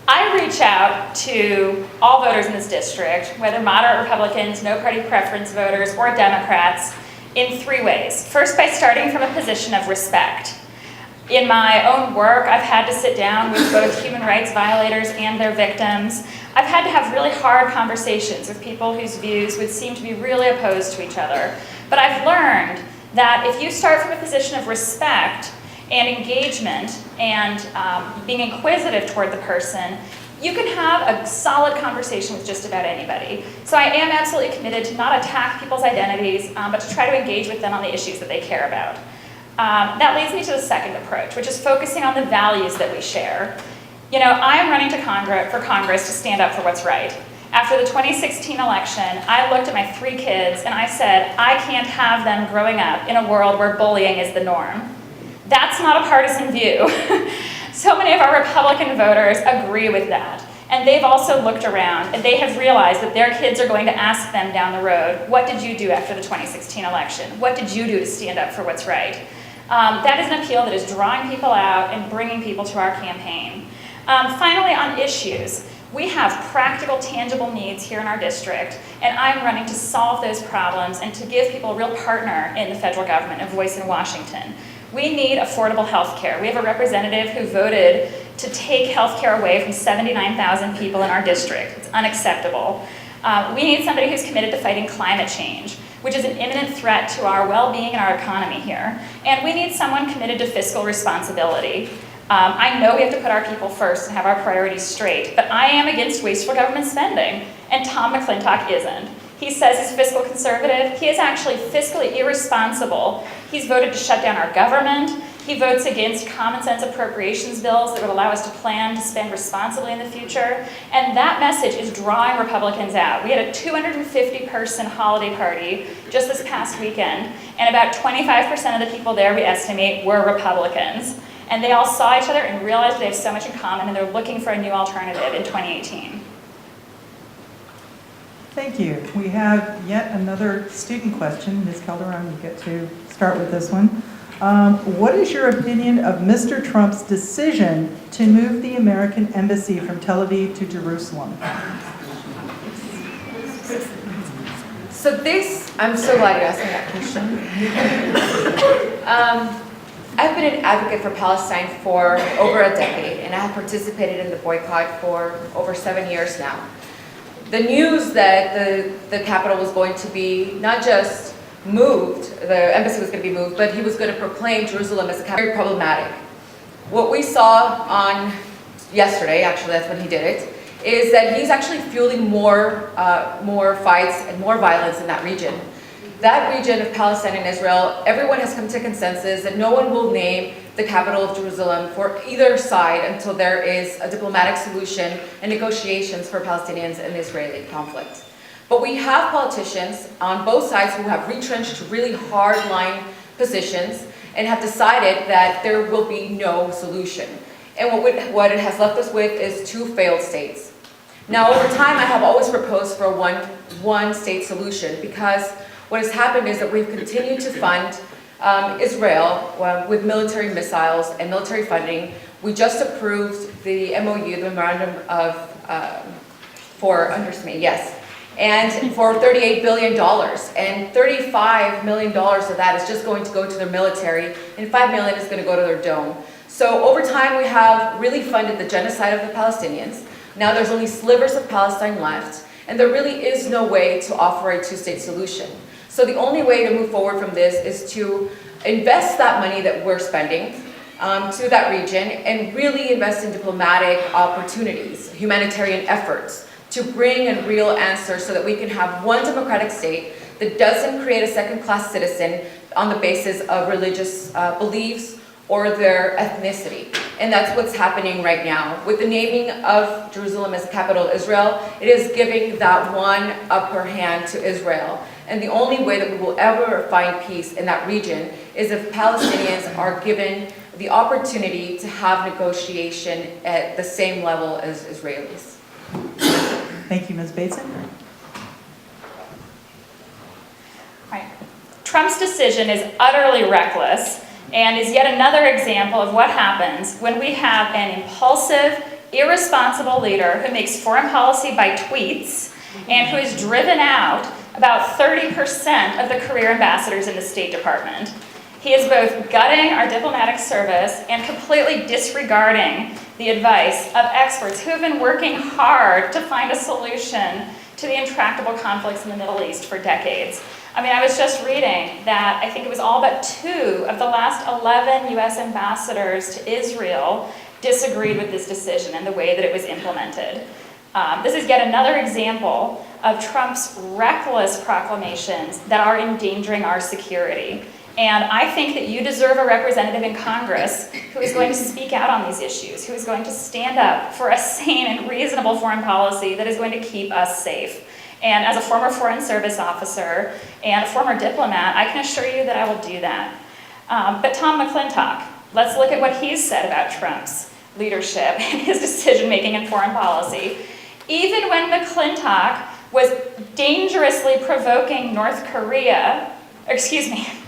A: I reach out to all voters in this district, whether moderate Republicans, no party preference voters, or Democrats, in 3 ways. First, by starting from a position of respect. In my own work, I've had to sit down with both human rights violators and their victims. I've had to have really hard conversations with people whose views would seem to be really opposed to each other. But I've learned that if you start from a position of respect and engagement and being inquisitive toward the person, you can have a solid conversation with just about anybody. So I am absolutely committed to not attack people's identities, but to try to engage with them on the issues that they care about. That leads me to the second approach, which is focusing on the values that we share. You know, I am running for Congress to stand up for what's right. After the 2016 election, I looked at my 3 kids and I said, I can't have them growing up in a world where bullying is the norm. That's not a partisan view. So many of our Republican voters agree with that. And they've also looked around and they have realized that their kids are going to ask them down the road, what did you do after the 2016 election? What did you do to stand up for what's right? That is an appeal that is drawing people out and bringing people to our campaign. Finally, on issues, We have practical, tangible needs here in our district, and I'm running to solve those problems and to give people a real partner in the federal government, a voice in Washington. We need affordable health care. We have a representative who voted to take health care away from 79,000 people in our district. It's unacceptable. We need somebody who's committed to fighting climate change, which is an imminent threat to our well-being and our economy here. And we need someone committed to fiscal responsibility. I know we have to put our people first and have our priorities straight, but I am against wasteful government spending, and Tom McClintock isn't. He says he's fiscal conservative. He is actually fiscally irresponsible. He's voted to shut down our government. He votes against common sense appropriations bills that would allow us to plan to spend responsibly in the future. And that message is drawing Republicans out. We had a 250-person holiday party just this past weekend, and about 25% of the people there, we estimate, were Republicans. And they all saw each other and realized they have so much in common, and they're looking for a new alternative in 2018.
B: Thank you. We have yet another student question. Ms. Calderon, you get to start with this one. What is your opinion of Mr. Trump's decision to move the American embassy from Tel Aviv to Jerusalem?
C: So I'm so glad you asked me that question. I've been an advocate for Palestine for over a decade, and I have participated in the boycott for over 7 years now. The news that the capital was going to be not just moved, the embassy was going to be moved, but he was going to proclaim Jerusalem as a capital, very problematic. What we saw on yesterday, actually that's when he did it, is that he's actually fueling more fights and more violence in that region. That region of Palestine and Israel, everyone has come to consensus that no one will name the capital of Jerusalem for either side until there is a diplomatic solution and negotiations for Palestinians and the Israeli conflict. But we have politicians on both sides who have retrenched to really hard-line positions and have decided that there will be no solution. And what it has left us with is two failed states. Now, over time, I have always proposed for a one-state solution, because what has happened is that we've continued to fund Israel with military missiles and military funding. We just approved the MOU, the Memorandum of for Understanding, yes, and for $38 billion, and $35 million of that is just going to go to their military, and $5 million is going to go to their dome. So over time, we have really funded the genocide of the Palestinians. Now there's only slivers of Palestine left, and there really is no way to offer a two-state solution. So the only way to move forward from this is to invest that money that we're spending to that region and really invest in diplomatic opportunities, humanitarian efforts, to bring in real answers so that we can have one democratic state that doesn't create a second-class citizen on the basis of religious beliefs or their ethnicity. And that's what's happening right now. With the naming of Jerusalem as the capital of Israel, it is giving that one upper hand to Israel. And the only way that we will ever find peace in that region is if Palestinians are given the opportunity to have negotiation at the same level as Israelis.
B: Thank you, Ms. Bateson.
A: Right. Trump's decision is utterly reckless and is yet another example of what happens when we have an impulsive, irresponsible leader who makes foreign policy by tweets and who has driven out about 30% of the career ambassadors in the State Department. He is both gutting our diplomatic service and completely disregarding the advice of experts who have been working hard to find a solution to the intractable conflicts in the Middle East for decades. I mean, I was just reading that I think it was all but 2 of the last 11 US ambassadors to Israel disagreed with this decision and the way that it was implemented. This is yet another example of Trump's reckless proclamations that are endangering our security. And I think that you deserve a representative in Congress who is going to speak out on these issues, who is going to stand up for a sane and reasonable foreign policy that is going to keep us safe. And as a former Foreign Service officer and a former diplomat, I can assure you that I will do that. But Tom McClintock, let's look at what he's said about Trump's leadership and his decision-making in foreign policy. Even when McClintock was dangerously provoking North Korea,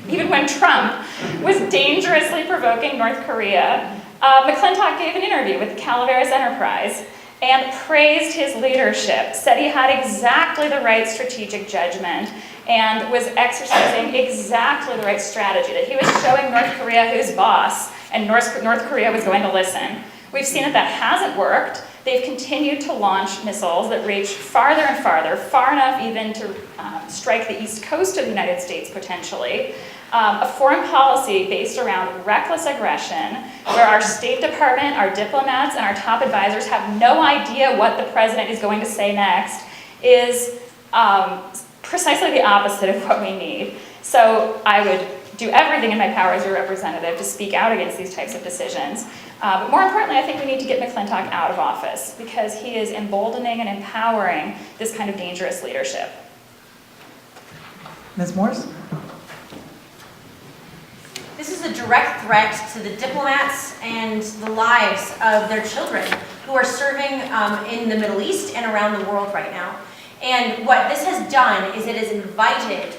A: even when Trump was dangerously provoking North Korea, McClintock gave an interview with the Calaveras Enterprise, and praised his leadership, said he had exactly the right strategic judgment and was exercising exactly the right strategy, that he was showing North Korea who's boss, and North Korea was going to listen. We've seen that that hasn't worked. They've continued to launch missiles that reach farther and farther, far enough even to strike the east coast of the United States potentially. A foreign policy based around reckless aggression, where our State Department, our diplomats, and our top advisors have no idea what the president is going to say next, is precisely the opposite of what we need. So I would do everything in my power as your representative to speak out against these types of decisions. But more importantly, I think we need to get McClintock out of office because he is emboldening and empowering this kind of dangerous leadership.
B: Ms. Morse?
D: This is a direct threat to the diplomats and the lives of their children who are serving in the Middle East and around the world right now. And what this has done is it has invited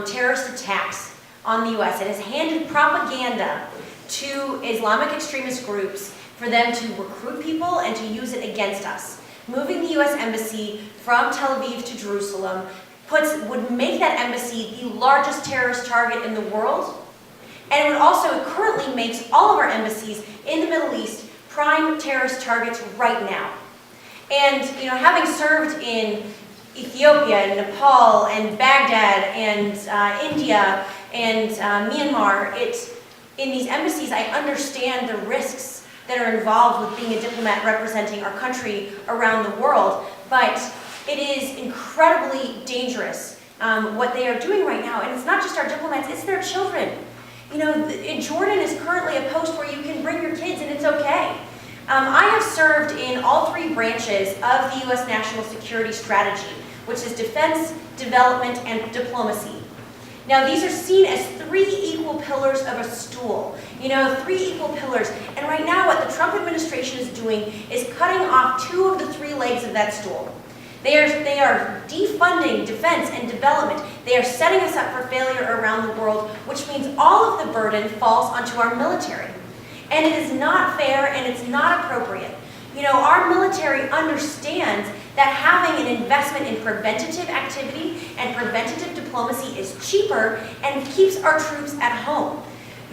D: terrorist attacks on the U.S. It has handed propaganda to Islamic extremist groups for them to recruit people and to use it against us. Moving the U.S. Embassy from Tel Aviv to Jerusalem would make that embassy the largest terrorist target in the world. And it would also, currently makes all of our embassies in the Middle East prime terrorist targets right now. And, you know, having served in Ethiopia and Nepal and Baghdad and India and Myanmar, in these embassies, I understand the risks that are involved with being a diplomat representing our country around the world, but it is incredibly dangerous what they are doing right now. And it's not just our diplomats, it's their children. You know, Jordan is currently a post where you can bring your kids and it's okay. I have served in all three branches of the U.S. national security strategy, which is defense, development, and diplomacy. Now, these are seen as three equal pillars of a stool. You know, three equal pillars. And right now, what the Trump administration is doing is cutting off two of the three legs of that stool. They are defunding defense and development. They are setting us up for failure around the world, which means all of the burden falls onto our military. And it is not fair and it's not appropriate. You know, our military understands that having an investment in preventative activity and preventative diplomacy is cheaper and keeps our troops at home.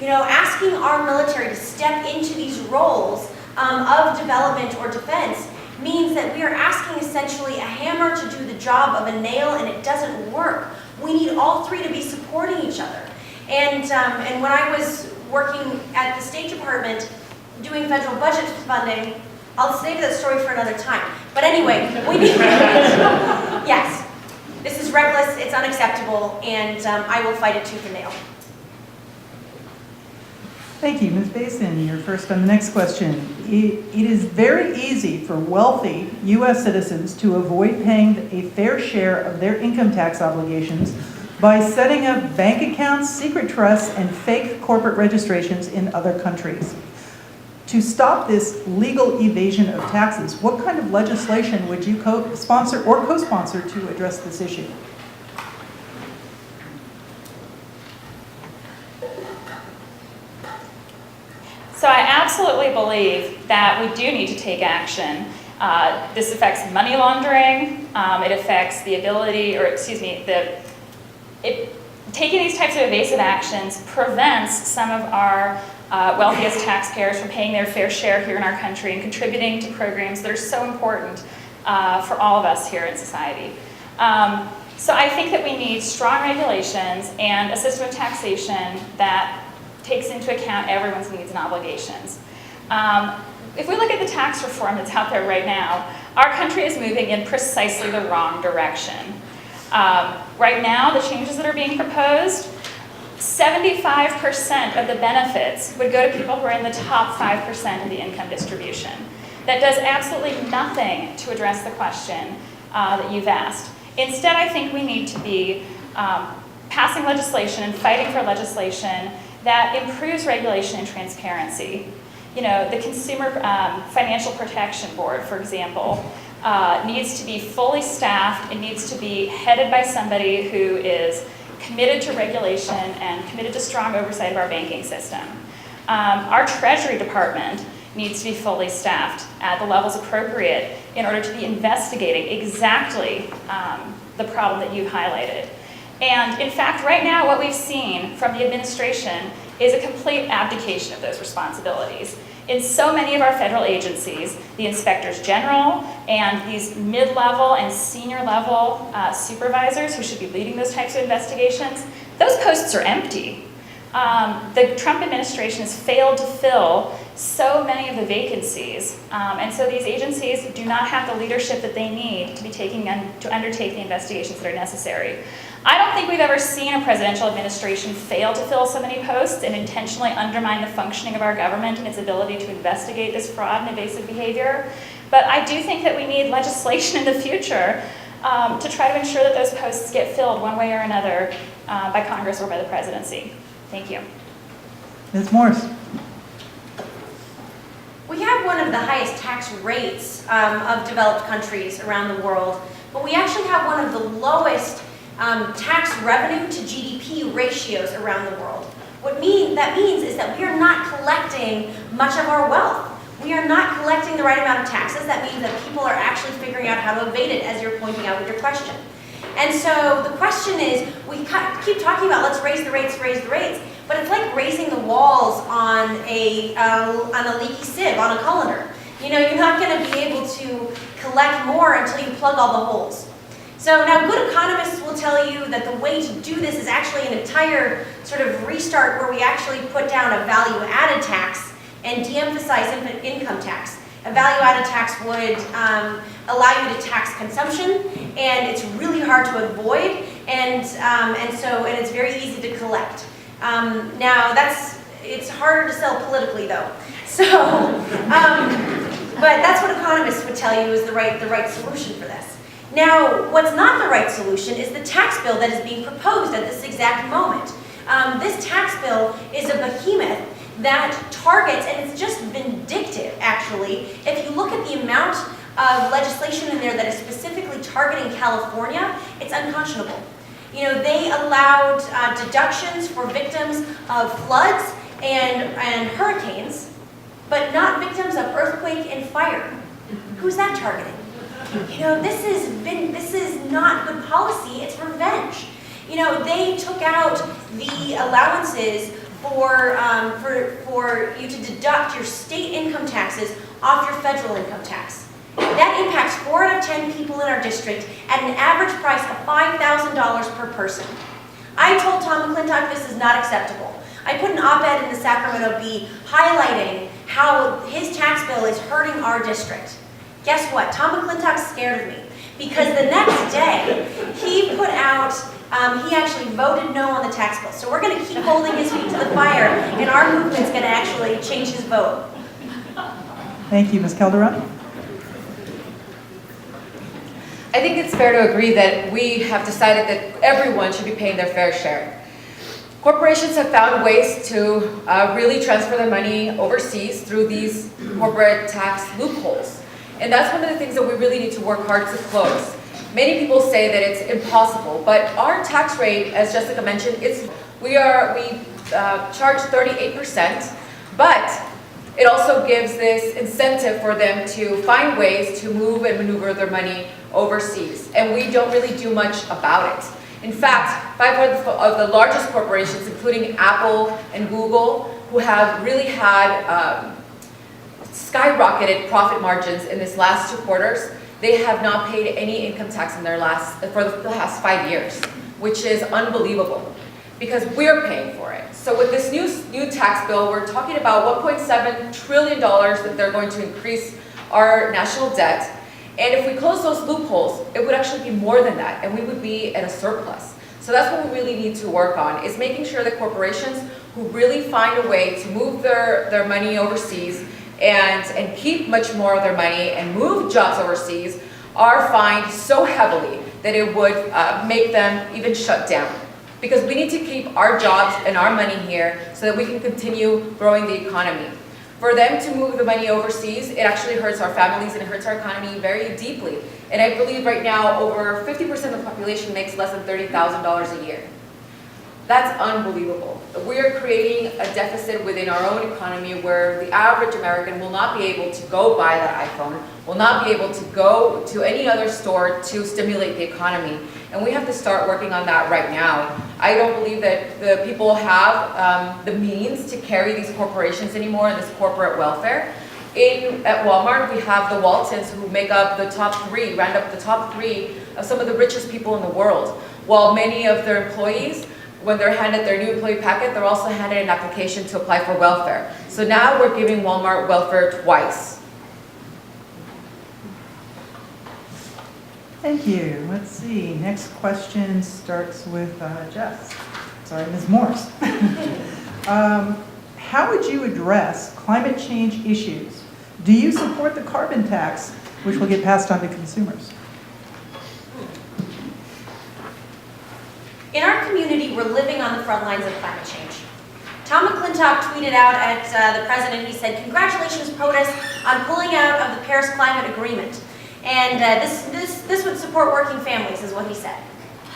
D: You know, asking our military to step into these roles of development or defense means that we are asking essentially a hammer to do the job of a nail, and it doesn't work. We need all three to be supporting each other. And when I was working at the State Department doing federal budget funding, I'll save that story for another time. But anyway, we need, yes, this is reckless, it's unacceptable, and I will fight it tooth and nail.
B: Thank you. Ms. Bateson, you're first on the next question. It is very easy for wealthy U.S. citizens to avoid paying a fair share of their income tax obligations by setting up bank accounts, secret trusts, and fake corporate registrations in other countries. To stop this legal evasion of taxes, what kind of legislation would you sponsor or co-sponsor to address this issue?
A: So I absolutely believe that we do need to take action. This affects money laundering. It affects the ability, or excuse me, taking these types of evasive actions prevents some of our wealthiest taxpayers from paying their fair share here in our country and contributing to programs that are so important for all of us here in society. So I think that we need strong regulations and a system of taxation that takes into account everyone's needs and obligations. If we look at the tax reform that's out there right now, our country is moving in precisely the wrong direction. Right now, the changes that are being proposed, 75% of the benefits would go to people who are in the top 5% of the income distribution. That does absolutely nothing to address the question that you've asked. Instead, I think we need to be passing legislation and fighting for legislation that improves regulation and transparency. You know, the Consumer Financial Protection Board, for example, needs to be fully staffed. It needs to be headed by somebody who is committed to regulation and committed to strong oversight of our banking system. Our Treasury Department needs to be fully staffed at the levels appropriate in order to be investigating exactly the problem that you've highlighted. And in fact, right now, what we've seen from the administration is a complete abdication of those responsibilities. In so many of our federal agencies, the inspectors general and these mid-level and senior level supervisors who should be leading those types of investigations, those posts are empty. The Trump administration has failed to fill so many of the vacancies, and so these agencies do not have the leadership that they need to be to undertake the investigations that are necessary. I don't think we've ever seen a presidential administration fail to fill so many posts and intentionally undermine the functioning of our government and its ability to investigate this fraud and evasive behavior. But I do think that we need legislation in the future to try to ensure that those posts get filled one way or another by Congress or by the presidency. Thank you.
B: Ms. Morse.
D: We have one of the highest tax rates of developed countries around the world, but we actually have one of the lowest tax revenue to GDP ratios around the world. What that means is that we are not collecting much of our wealth. We are not collecting the right amount of taxes. That means that people are actually figuring out how to evade it, as you're pointing out with your question. And so the question is, we keep talking about let's raise the rates, but it's like raising the walls on a leaky sieve, on a colander. You know, you're not going to be able to collect more until you plug all the holes. So now good economists will tell you that the way to do this is actually an entire sort of restart where we actually put down a value-added tax and de-emphasize income tax. A value-added tax would allow you to tax consumption, and it's really hard to avoid, and it's very easy to collect. Now it's harder to sell politically though. So, but that's what economists would tell you is the right solution for this. Now, what's not the right solution is the tax bill that is being proposed at this exact moment. This tax bill is a behemoth that targets, and it's just vindictive actually. If you look at the amount of legislation in there that is specifically targeting California, it's unconscionable. You know, they allowed deductions for victims of floods and hurricanes, but not victims of earthquake and fire. Who's that targeting? You know, this is not good policy, it's revenge. You know, they took out the allowances for you to deduct your state income taxes off your federal income tax. That impacts 4 out of 10 people in our district at an average price of $5,000 per person. I told Tom McClintock this is not acceptable. I put an op-ed in the Sacramento Bee highlighting how his tax bill is hurting our district. Guess what? Tom McClintock's scared of me because the next day he put out, he actually voted no on the tax bill. So we're going to keep holding his feet to the fire, and our movement's going to actually change his vote.
B: Thank you, Ms. Calderon.
C: I think it's fair to agree that we have decided that everyone should be paying their fair share. Corporations have found ways to really transfer their money overseas through these corporate tax loopholes. And that's one of the things that we really need to work hard to close. Many people say that it's impossible, but our tax rate, as Jessica mentioned, we charge 38%, but it also gives this incentive for them to find ways to move and maneuver their money overseas. And we don't really do much about it. In fact, 5 of the largest corporations, including Apple and Google, who have really had skyrocketed profit margins in this last 2 quarters, they have not paid any income tax in their for the last 5 years, which is unbelievable because we're paying for it. So with this new tax bill, we're talking about $1.7 trillion that they're going to increase our national debt. And if we close those loopholes, it would actually be more than that, and we would be at a surplus. So that's what we really need to work on, is making sure that corporations who really find a way to move their money overseas and keep much more of their money and move jobs overseas are fined so heavily that it would make them even shut down. Because we need to keep our jobs and our money here so that we can continue growing the economy. For them to move the money overseas, it actually hurts our families and it hurts our economy very deeply. And I believe right now over 50% of the population makes less than $30,000 a year. That's unbelievable. We are creating a deficit within our own economy where the average American will not be able to go buy that iPhone, will not be able to go to any other store to stimulate the economy. And we have to start working on that right now. I don't believe that the people have the means to carry these corporations anymore and this corporate welfare. At Walmart, we have the Waltons who make up the top three, round up the top three of some of the richest people in the world. While many of their employees, when they're handed their new employee packet, they're also handed an application to apply for welfare. So now we're giving Walmart welfare twice.
B: Thank you. Let's see. Next question starts with Jess. Sorry, Ms. Morse. How would you address climate change issues? Do you support the carbon tax, which will get passed on to consumers?
D: In our community, we're living on the front lines of climate change. Tom McClintock tweeted out at the president, he said, "Congratulations, POTUS, on pulling out of the Paris Climate Agreement." And this would support working families, is what he said.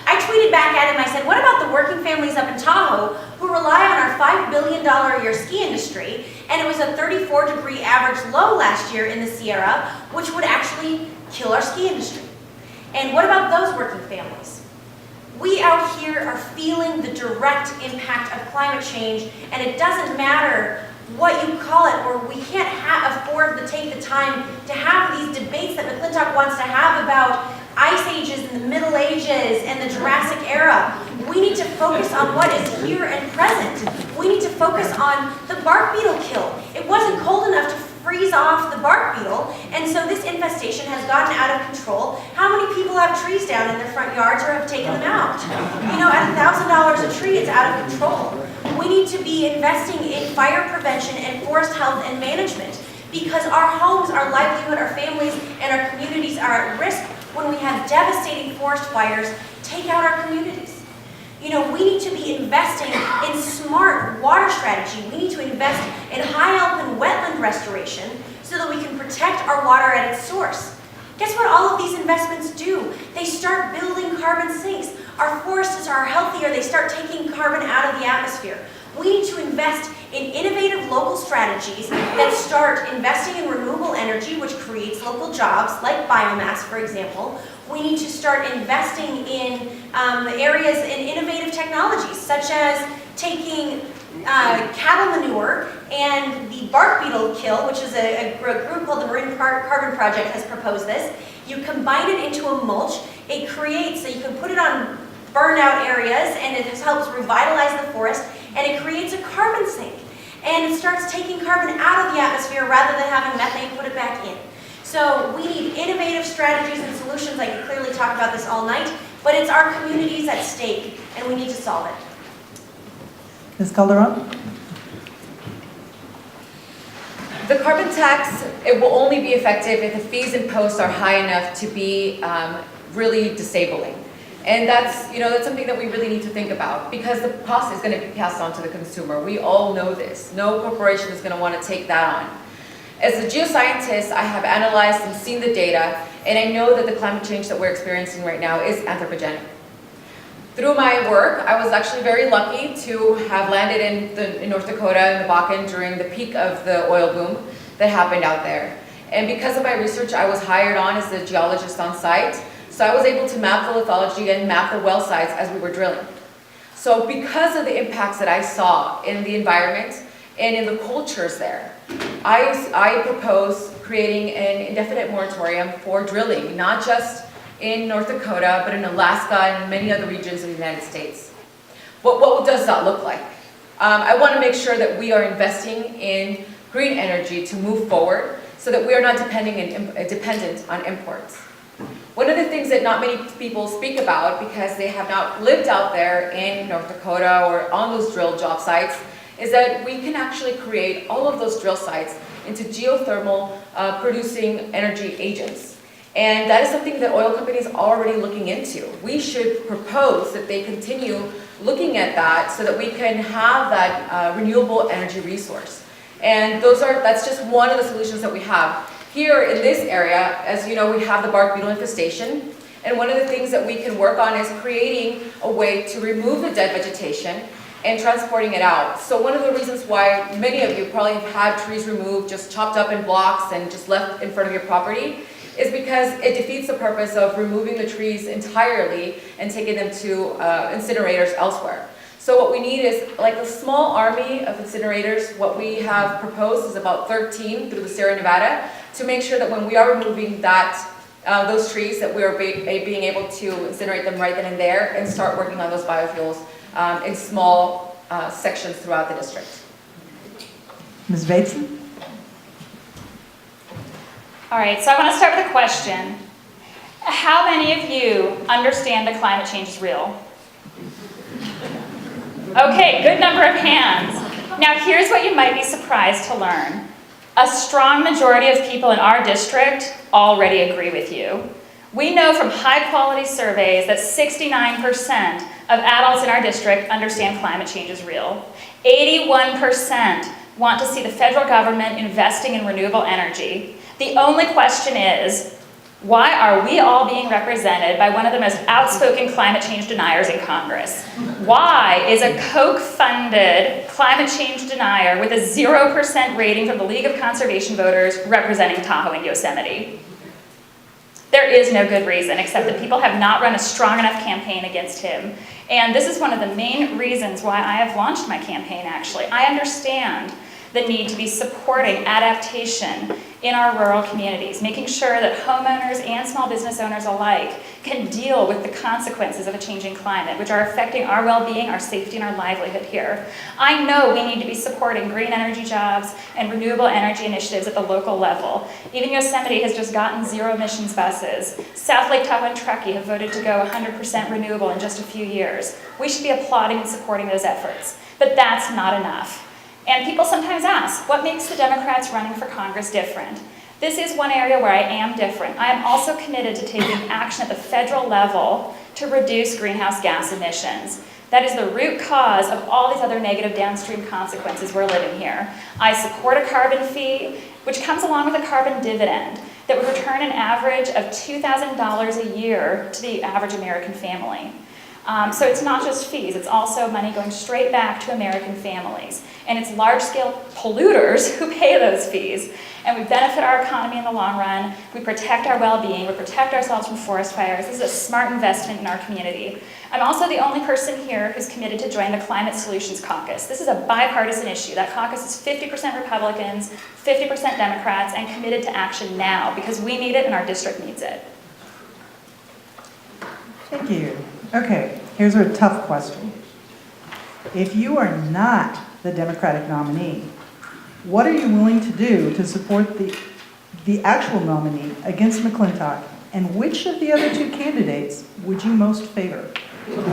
D: I tweeted back at him, I said, what about the working families up in Tahoe who rely on our $5 billion a year ski industry, and it was a 34-degree average low last year in the Sierra, which would actually kill our ski industry. And what about those working families? We out here are feeling the direct impact of climate change, and it doesn't matter what you call it, or we can't afford to take the time to have these debates that McClintock wants to have about ice ages and the Middle Ages and the Jurassic era. We need to focus on what is here and present. We need to focus on the bark beetle kill. It wasn't cold enough to freeze off the bark beetle, and so this infestation has gotten out of control. How many people have trees down in their front yards or have taken them out? You know, at $1,000 a tree, it's out of control. We need to be investing in fire prevention and forest health and management, because our homes, our livelihood, our families, and our communities are at risk when we have devastating forest fires take out our communities. You know, we need to be investing in smart water strategy. We need to invest in high alpine wetland restoration so that we can protect our water at its source. Guess what all of these investments do? They start building carbon sinks. Our forests are healthier. They start taking carbon out of the atmosphere. We need to invest in innovative local strategies that start investing in renewable energy, which creates local jobs, like biomass, for example. We need to start investing in areas in innovative technologies, such as taking cattle manure and the bark beetle kill, which is a group called the Marine Carbon Project has proposed this. You combine it into a mulch. It creates, so you can put it on burnout areas, and it helps revitalize the forest, and it creates a carbon sink. And it starts taking carbon out of the atmosphere rather than having methane put it back in. So we need innovative strategies and solutions. I could clearly talk about this all night, but it's our communities at stake, and we need to solve it.
B: Ms. Calderon?
C: The carbon tax, it will only be effective if the fees imposed are high enough to be really disabling. And that's, that's something that we really need to think about, because the cost is going to be passed on to the consumer. We all know this. No corporation is going to want to take that on. As a geoscientist, I have analyzed and seen the data, and I know that the climate change that we're experiencing right now is anthropogenic. Through my work, I was actually very lucky to have landed in North Dakota in the Bakken during the peak of the oil boom that happened out there. And because of my research, I was hired on as the geologist on site. So I was able to map the lithology and map the well sites as we were drilling. So because of the impacts that I saw in the environment and in the cultures there, I propose creating an indefinite moratorium for drilling, not just in North Dakota, but in Alaska and in many other regions of the United States. What does that look like? I want to make sure that we are investing in green energy to move forward so that we are not dependent on imports. One of the things that not many people speak about, because they have not lived out there in North Dakota or on those drill job sites, is that we can actually create all of those drill sites into geothermal producing energy agents. And that is something that oil companies are already looking into. We should propose that they continue looking at that so that we can have that renewable energy resource. And that's just one of the solutions that we have. Here in this area, as you know, we have the bark beetle infestation. And one of the things that we can work on is creating a way to remove the dead vegetation and transporting it out. So one of the reasons why many of you probably have had trees removed, just chopped up in blocks and just left in front of your property, is because it defeats the purpose of removing the trees entirely and taking them to incinerators elsewhere. So what we need is like a small army of incinerators. What we have proposed is about 13 through the Sierra Nevada to make sure that when we are removing those trees, that we are being able to incinerate them right then and there and start working on those biofuels in small sections throughout the district.
B: Ms. Bateson?
A: All right, so I want to start with a question. How many of you understand that climate change is real? Okay, good number of hands. Now here's what you might be surprised to learn. A strong majority of people in our district already agree with you. We know from high-quality surveys that 69% of adults in our district understand climate change is real. 81% want to see the federal government investing in renewable energy. The only question is, why are we all being represented by one of the most outspoken climate change deniers in Congress? Why is a Koch-funded climate change denier with a 0% rating from the League of Conservation Voters representing Tahoe and Yosemite? There is no good reason, except that people have not run a strong enough campaign against him. And this is one of the main reasons why I have launched my campaign, actually. I understand the need to be supporting adaptation in our rural communities, making sure that homeowners and small business owners alike can deal with the consequences of a changing climate, which are affecting our well-being, our safety, and our livelihood here. I know we need to be supporting green energy jobs and renewable energy initiatives at the local level. Even Yosemite has just gotten zero emissions buses. South Lake Tahoe and Truckee have voted to go 100% renewable in just a few years. We should be applauding and supporting those efforts, but that's not enough. And people sometimes ask, what makes the Democrats running for Congress different? This is one area where I am different. I am also committed to taking action at the federal level to reduce greenhouse gas emissions. That is the root cause of all these other negative downstream consequences we're living here. I support a carbon fee, which comes along with a carbon dividend that would return an average of $2,000 a year to the average American family. So it's not just fees, it's also money going straight back to American families. And it's large-scale polluters who pay those fees. And we benefit our economy in the long run, we protect our well-being, we protect ourselves from forest fires. This is a smart investment in our community. I'm also the only person here who's committed to join the Climate Solutions Caucus. This is a bipartisan issue. That caucus is 50% Republicans, 50% Democrats, and committed to action now because we need it and our district needs it.
B: Thank you. Okay, here's a tough question. If you are not the Democratic nominee, what are you willing to do to support the actual nominee against McClintock, and which of the other two candidates would you most favor?
E: Not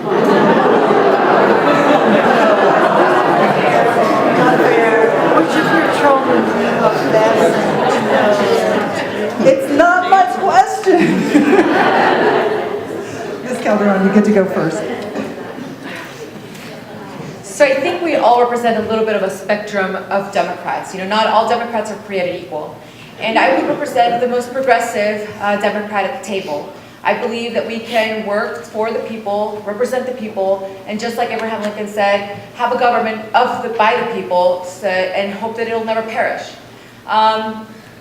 E: fair. Which of your children do you love best?
B: It's not my question. Ms. Calderon, you get to go first.
C: So I think we all represent a little bit of a spectrum of Democrats. You know, not all Democrats are created equal. And I would represent the most progressive Democrat at the table. I believe that we can work for the people, represent the people, and just like Abraham Lincoln said, have a government by the people and hope that it'll never perish.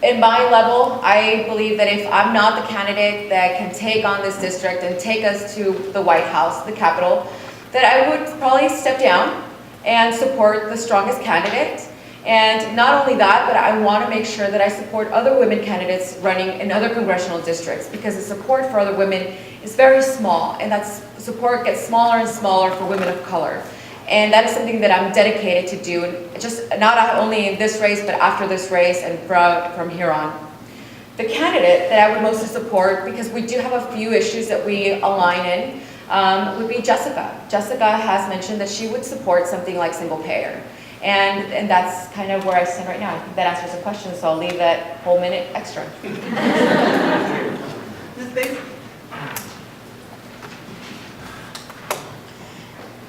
C: In my level, I believe that if I'm not the candidate that can take on this district and take us to the White House, the Capitol, that I would probably step down and support the strongest candidate. And not only that, but I want to make sure that I support other women candidates running in other congressional districts, because the support for other women is very small, and that support gets smaller and smaller for women of color. And that is something that I'm dedicated to do, just not only in this race, but after this race and from here on. The candidate that I would mostly support, because we do have a few issues that we align in, would be Jessica. Jessica has mentioned that she would support something like single payer. And that's kind of where I stand right now. I think that answers the question, so I'll leave that whole minute extra.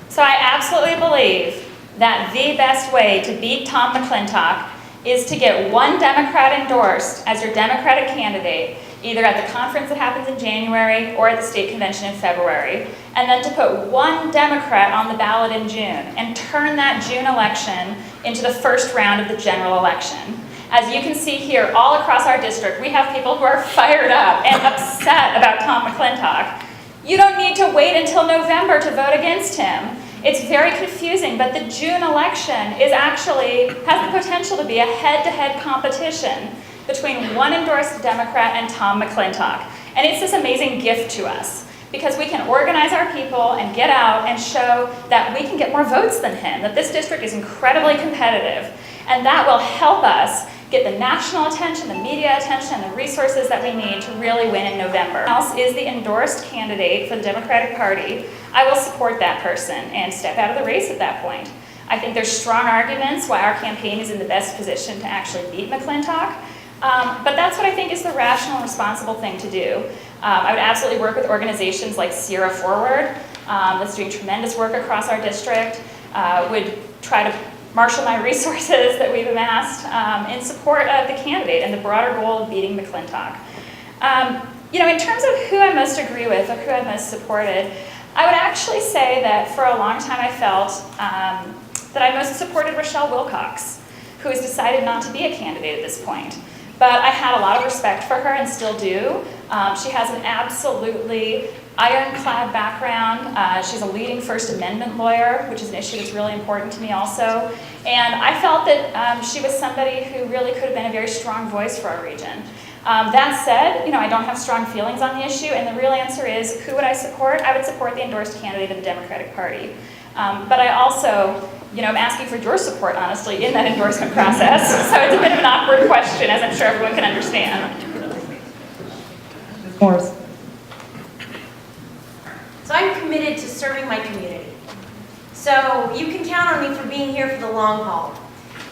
A: So I absolutely believe that the best way to beat Tom McClintock is to get one Democrat endorsed as your Democratic candidate either at the conference that happens in January or at the state convention in February, and then to put one Democrat on the ballot in June and turn that June election into the first round of the general election. As you can see here, all across our district, we have people who are fired up and upset about Tom McClintock. You don't need to wait until November to vote against him. It's very confusing, but the June election has the potential to be a head-to-head competition between one endorsed Democrat and Tom McClintock. And it's this amazing gift to us, because we can organize our people and get out and show that we can get more votes than him, that this district is incredibly competitive, and that will help us get the national attention, the media attention, and the resources that we need to really win in November. Else is the endorsed candidate for the Democratic Party, I will support that person and step out of the race at that point. I think there's strong arguments why our campaign is in the best position to actually beat McClintock, but that's what I think is the rational and responsible thing to do. I would absolutely work with organizations like Sierra Forward, that's doing tremendous work across our district, would try to marshal my resources that we've amassed in support of the candidate and the broader goal of beating McClintock. In terms of who I most agree with or who I most supported, I would actually say that for a long time I felt that I most supported Rochelle Wilcox, who has decided not to be a candidate at this point. But I had a lot of respect for her and still do. She has an absolutely ironclad background. She's a leading First Amendment lawyer, which is an issue that's really important to me also. And I felt that she was somebody who really could have been a very strong voice for our region. That said, I don't have strong feelings on the issue, and the real answer is, who would I support? I would support the endorsed candidate of the Democratic Party. But I also, I'm asking for your support, honestly, in that endorsement process. So it's a bit of an awkward question, as I'm sure everyone can understand.
B: Morse.
D: So I'm committed to serving my community. So you can count on me for being here for the long haul.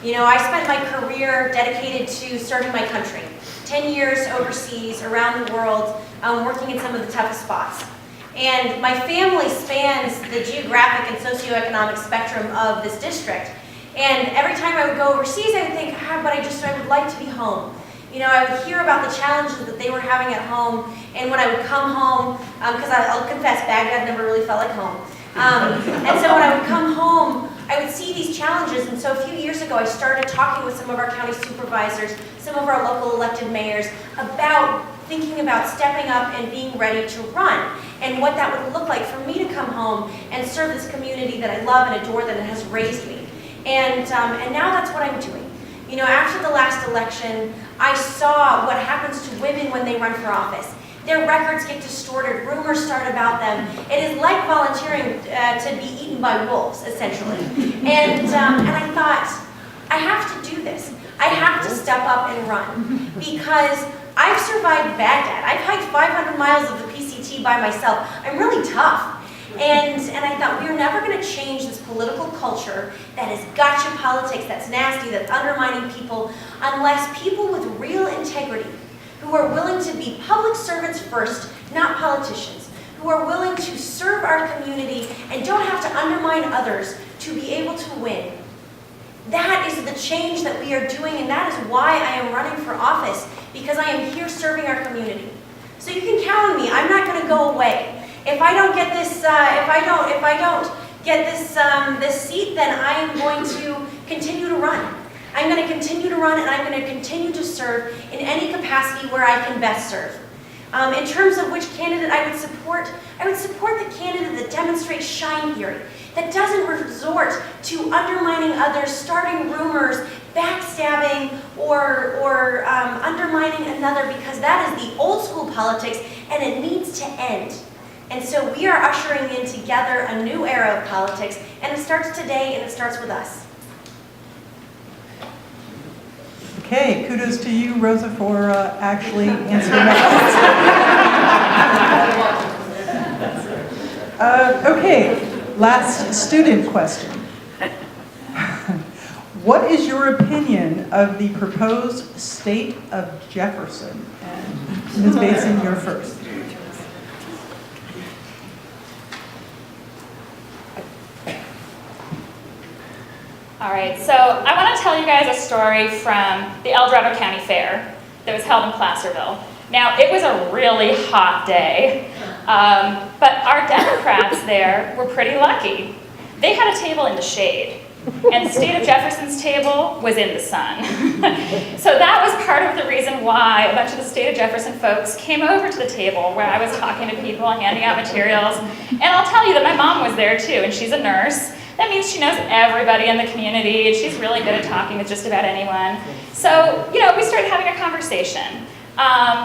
D: I spent my career dedicated to serving my country. 10 years overseas, around the world, working in some of the toughest spots. And my family spans the geographic and socioeconomic spectrum of this district. And every time I would go overseas, I would think, but I would like to be home. I would hear about the challenges that they were having at home, and when I would come home, because I'll confess, Baghdad never really felt like home. And so when I would come home, I would see these challenges, and so a few years ago I started talking with some of our county supervisors, some of our local elected mayors, about thinking about stepping up and being ready to run, and what that would look like for me to come home and serve this community that I love and adore, that it has raised me. And now that's what I'm doing. After the last election, I saw what happens to women when they run for office. Their records get distorted, rumors start about them. It is like volunteering to be eaten by wolves, essentially. And I thought, I have to do this. I have to step up and run, because I've survived Baghdad. I've hiked 500 miles of the PCT by myself. I'm really tough. And I thought, we're never going to change this political culture that is gotcha politics, that's nasty, that's undermining people, unless people with real integrity, who are willing to be public servants first, not politicians, who are willing to serve our community and don't have to undermine others to be able to win. That is the change that we are doing, and that is why I am running for office, because I am here serving our community. So you can count on me. I'm not going to go away. If I don't get this, if I don't get this seat, then I am going to continue to run. I'm going to continue to run, and I'm going to continue to serve in any capacity where I can best serve. In terms of which candidate I would support the candidate that demonstrates shine theory, that doesn't resort to undermining others, starting rumors, backstabbing, or undermining another, because that is the old school politics, and it needs to end. And so we are ushering in together a new era of politics, and it starts today, and it starts with us.
B: Okay, kudos to you, Rosa, for actually answering that. Okay, last student question. What is your opinion of the proposed state of Jefferson? And Ms. Bateson, you're first.
A: All right, so I want to tell you guys a story from the El Dorado County Fair that was held in Placerville. Now, it was a really hot day, but our Democrats there were pretty lucky. They had a table in the shade, and the state of Jefferson's table was in the sun. So that was part of the reason why a bunch of the state of Jefferson folks came over to the table where I was talking to people, handing out materials. And I'll tell you that my mom was there too, and she's a nurse. That means she knows everybody in the community, and she's really good at talking with just about anyone. So, we started having a conversation,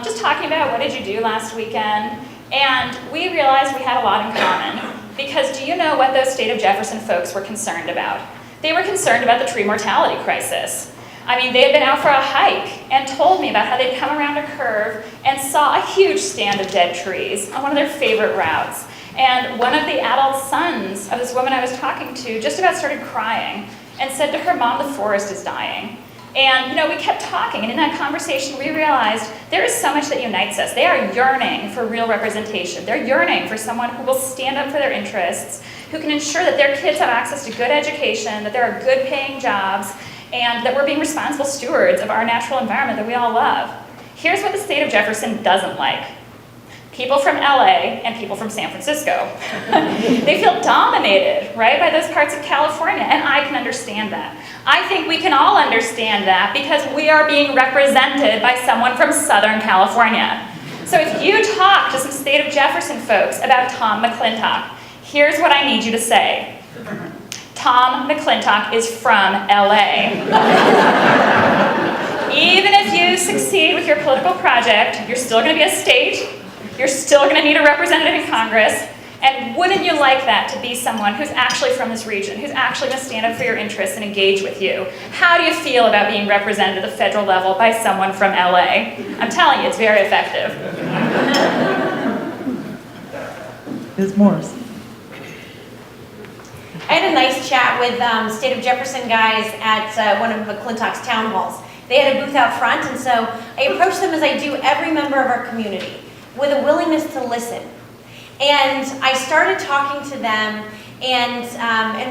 A: just talking about what did you do last weekend, and we realized we had a lot in common. Because do you know what those state of Jefferson folks were concerned about? They were concerned about the tree mortality crisis. I mean, they had been out for a hike and told me about how they'd come around a curve and saw a huge stand of dead trees on one of their favorite routes. And one of the adult sons of this woman I was talking to just about started crying and said to her mom, the forest is dying. And we kept talking, and in that conversation we realized there is so much that unites us. They are yearning for real representation. They're yearning for someone who will stand up for their interests, who can ensure that their kids have access to good education, that there are good paying jobs, and that we're being responsible stewards of our natural environment that we all love. Here's what the state of Jefferson doesn't like. People from LA and people from San Francisco. They feel dominated, right, by those parts of California, and I can understand that. I think we can all understand that because we are being represented by someone from Southern California. So if you talk to some state of Jefferson folks about Tom McClintock, here's what I need you to say. Tom McClintock is from LA. Even if you succeed with your political project, you're still going to be a state. You're still going to need a representative in Congress, and wouldn't you like that to be someone who's actually from this region, who's actually going to stand up for your interests and engage with you? How do you feel about being represented at the federal level by someone from LA? I'm telling you, it's very effective.
B: Ms. Morse.
D: I had a nice chat with state of Jefferson guys at one of McClintock's town halls. They had a booth out front, and so I approached them as I do every member of our community, with a willingness to listen. And I started talking to them, and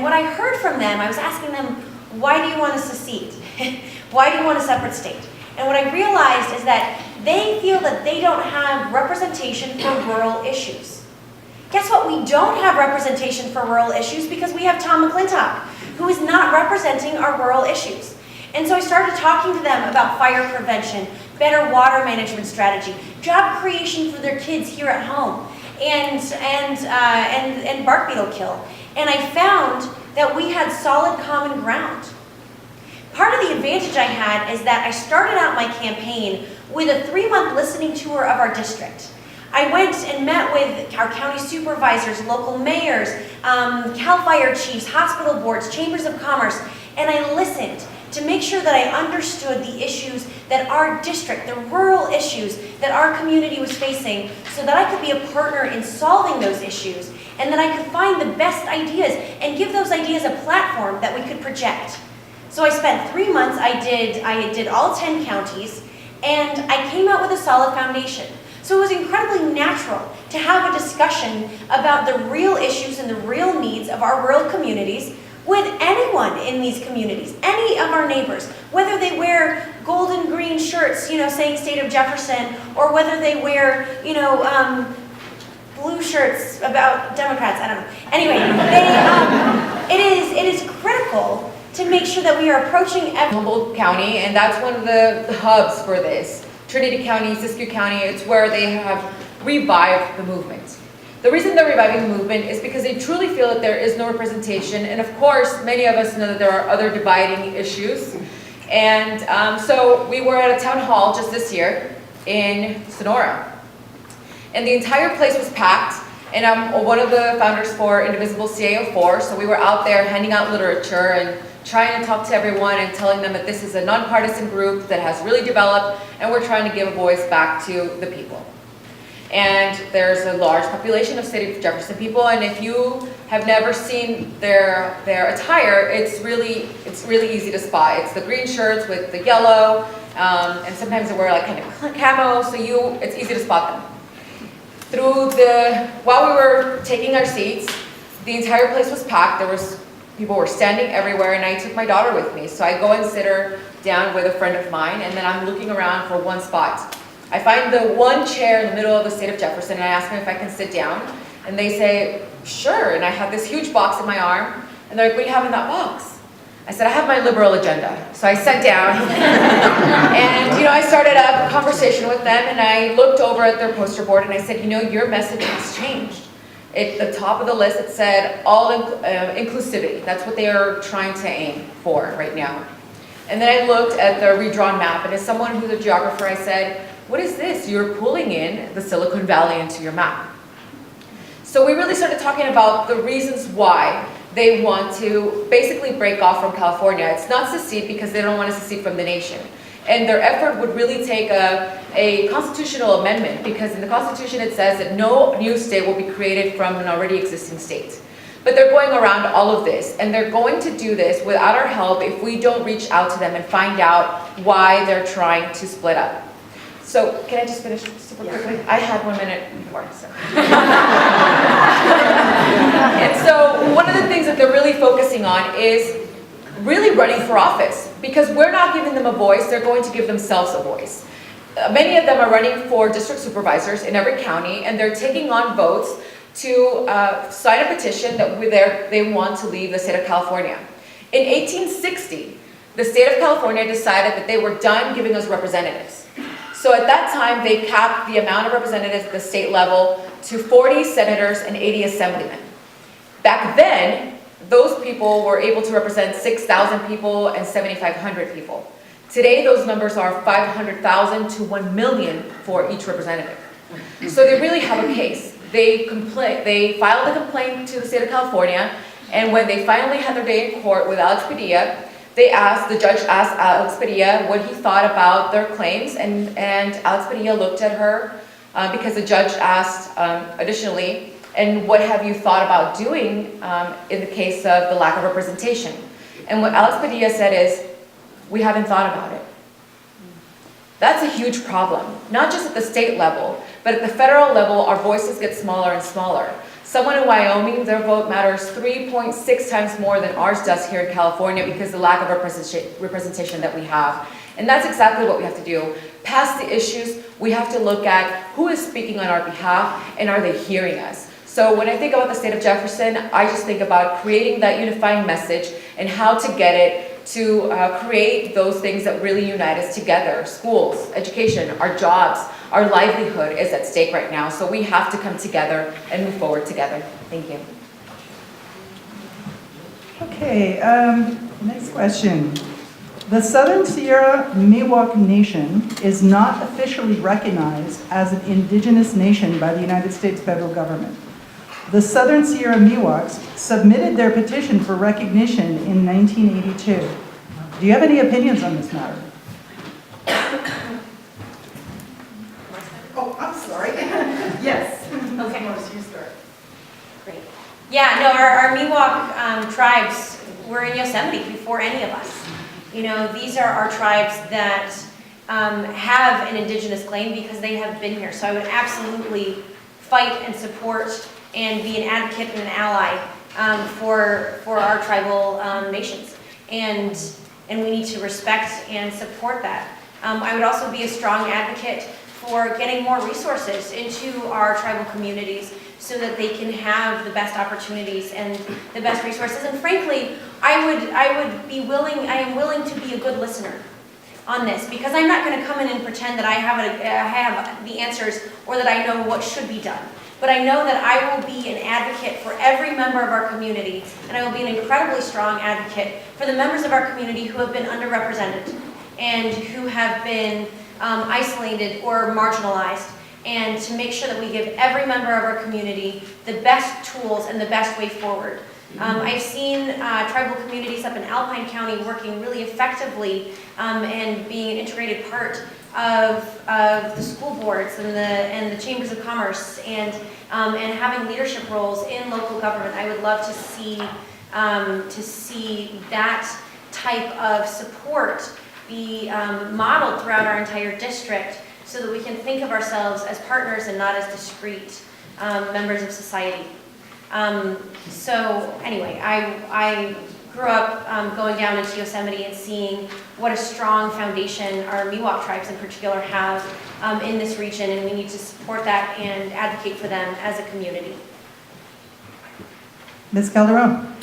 D: what I heard from them, I was asking them, why do you want to secede? Why do you want a separate state? And what I realized is that they feel that they don't have representation for rural issues. Guess what? We don't have representation for rural issues because we have Tom McClintock, who is not representing our rural issues. And so I started talking to them about fire prevention, better water management strategy, job creation for their kids here at home, and bark beetle kill. And I found that we had solid common ground. Part of the advantage I had is that I started out my campaign with a 3-month listening tour of our district. I went and met with our county supervisors, local mayors, CAL FIRE chiefs, hospital boards, chambers of commerce, and I listened to make sure that I understood the issues that our district, the rural issues that our community was facing, so that I could be a partner in solving those issues, and that I could find the best ideas and give those ideas a platform that we could project. So I spent 3 months, I did all 10 counties, and I came out with a solid foundation. So it was incredibly natural to have a discussion about the real issues and the real needs of our rural communities with anyone in these communities, any of our neighbors, whether they wear gold and green shirts, saying State of Jefferson, or whether they wear, blue shirts about Democrats, I don't know. Anyway, it is critical to make sure that we are approaching
C: Humboldt County, and that's one of the hubs for this. Trinity County, Siskiyou County, it's where they have revived the movement. The reason they're reviving the movement is because they truly feel that there is no representation, and of course, many of us know that there are other dividing issues. And so we were at a town hall just this year in Sonora, and the entire place was packed, and I'm one of the founders for Indivisible CAO4, so we were out there handing out literature and trying to talk to everyone and telling them that this is a nonpartisan group that has really developed, and we're trying to give a voice back to the people. And there's a large population of State of Jefferson people, and if you have never seen their attire, it's really easy to spot. It's the green shirts with the yellow, and sometimes they wear like kind of camo, so it's easy to spot them. While we were taking our seats, the entire place was packed. People were standing everywhere, and I took my daughter with me. So I go and sit her down with a friend of mine, and then I'm looking around for one spot. I find the one chair in the middle of the state of Jefferson, and I ask them if I can sit down, and they say, sure, and I have this huge box in my arm, and they're like, what do you have in that box? I said, I have my liberal agenda. So I sat down, and I started a conversation with them, and I looked over at their poster board, and I said, your message has changed. At the top of the list, it said inclusivity. That's what they are trying to aim for right now. And then I looked at the redrawn map, and as someone who's a geographer, I said, what is this? You're pulling in the Silicon Valley into your map. So we really started talking about the reasons why they want to basically break off from California. It's not secede because they don't want to secede from the nation. And their effort would really take a constitutional amendment, because in the Constitution it says that no new state will be created from an already existing state. But they're going around all of this, and they're going to do this without our help if we don't reach out to them and find out why they're trying to split up. So, can I just finish super quickly? I had 1 minute before, so. And so, one of the things that they're really focusing on is really running for office. Because we're not giving them a voice, they're going to give themselves a voice. Many of them are running for district supervisors in every county, and they're taking on votes to sign a petition that they want to leave the state of California. In 1860, the state of California decided that they were done giving us representatives. So at that time, they capped the amount of representatives at the state level to 40 senators and 80 assemblymen. Back then, those people were able to represent 6,000 people and 7,500 people. Today, those numbers are 500,000 to 1 million for each representative. So they really have a case. They filed a complaint to the state of California, and when they finally had their day in court with Alex Padilla, the judge asked Alex Padilla what he thought about their claims, and Alex Padilla looked at her because the judge asked additionally, and what have you thought about doing in the case of the lack of representation? And what Alex Padilla said is, we haven't thought about it. That's a huge problem, not just at the state level, but at the federal level, our voices get smaller and smaller. Someone in Wyoming, their vote matters 3.6 times more than ours does here in California because of the lack of representation that we have. And that's exactly what we have to do. Past the issues, we have to look at who is speaking on our behalf and are they hearing us. So when I think about the state of Jefferson, I just think about creating that unifying message and how to get it to create those things that really unite us together. Schools, education, our jobs, our livelihood is at stake right now. So we have to come together and move forward together. Thank you.
B: Okay, next question. The Southern Sierra Miwok Nation is not officially recognized as an indigenous nation by the United States federal government. The Southern Sierra Miwoks submitted their petition for recognition in 1982. Do you have any opinions on this matter? Oh, I'm sorry. Yes.
D: Okay.
B: Morse, you start.
D: Great. Yeah, no, our Miwok tribes were in Yosemite before any of us. These are our tribes that have an indigenous claim because they have been here. So I would absolutely fight and support and be an advocate and an ally for our tribal nations. And we need to respect and support that. I would also be a strong advocate for getting more resources into our tribal communities so that they can have the best opportunities and the best resources. And frankly, I am willing to be a good listener on this, because I'm not going to come in and pretend that I have the answers or that I know what should be done. But I know that I will be an advocate for every member of our community, and I will be an incredibly strong advocate for the members of our community who have been underrepresented and who have been isolated or marginalized, and to make sure that we give every member of our community the best tools and the best way forward. I've seen tribal communities up in Alpine County working really effectively and being an integrated part of the school boards and the chambers of commerce and having leadership roles in local government. I would love to see that type of support be modeled throughout our entire district, so that we can think of ourselves as partners and not as discrete members of society. So anyway, I grew up going down into Yosemite and seeing what a strong foundation our Miwok tribes in particular have in this region, and we need to support that and advocate for them as a community.
B: Ms. Calderon.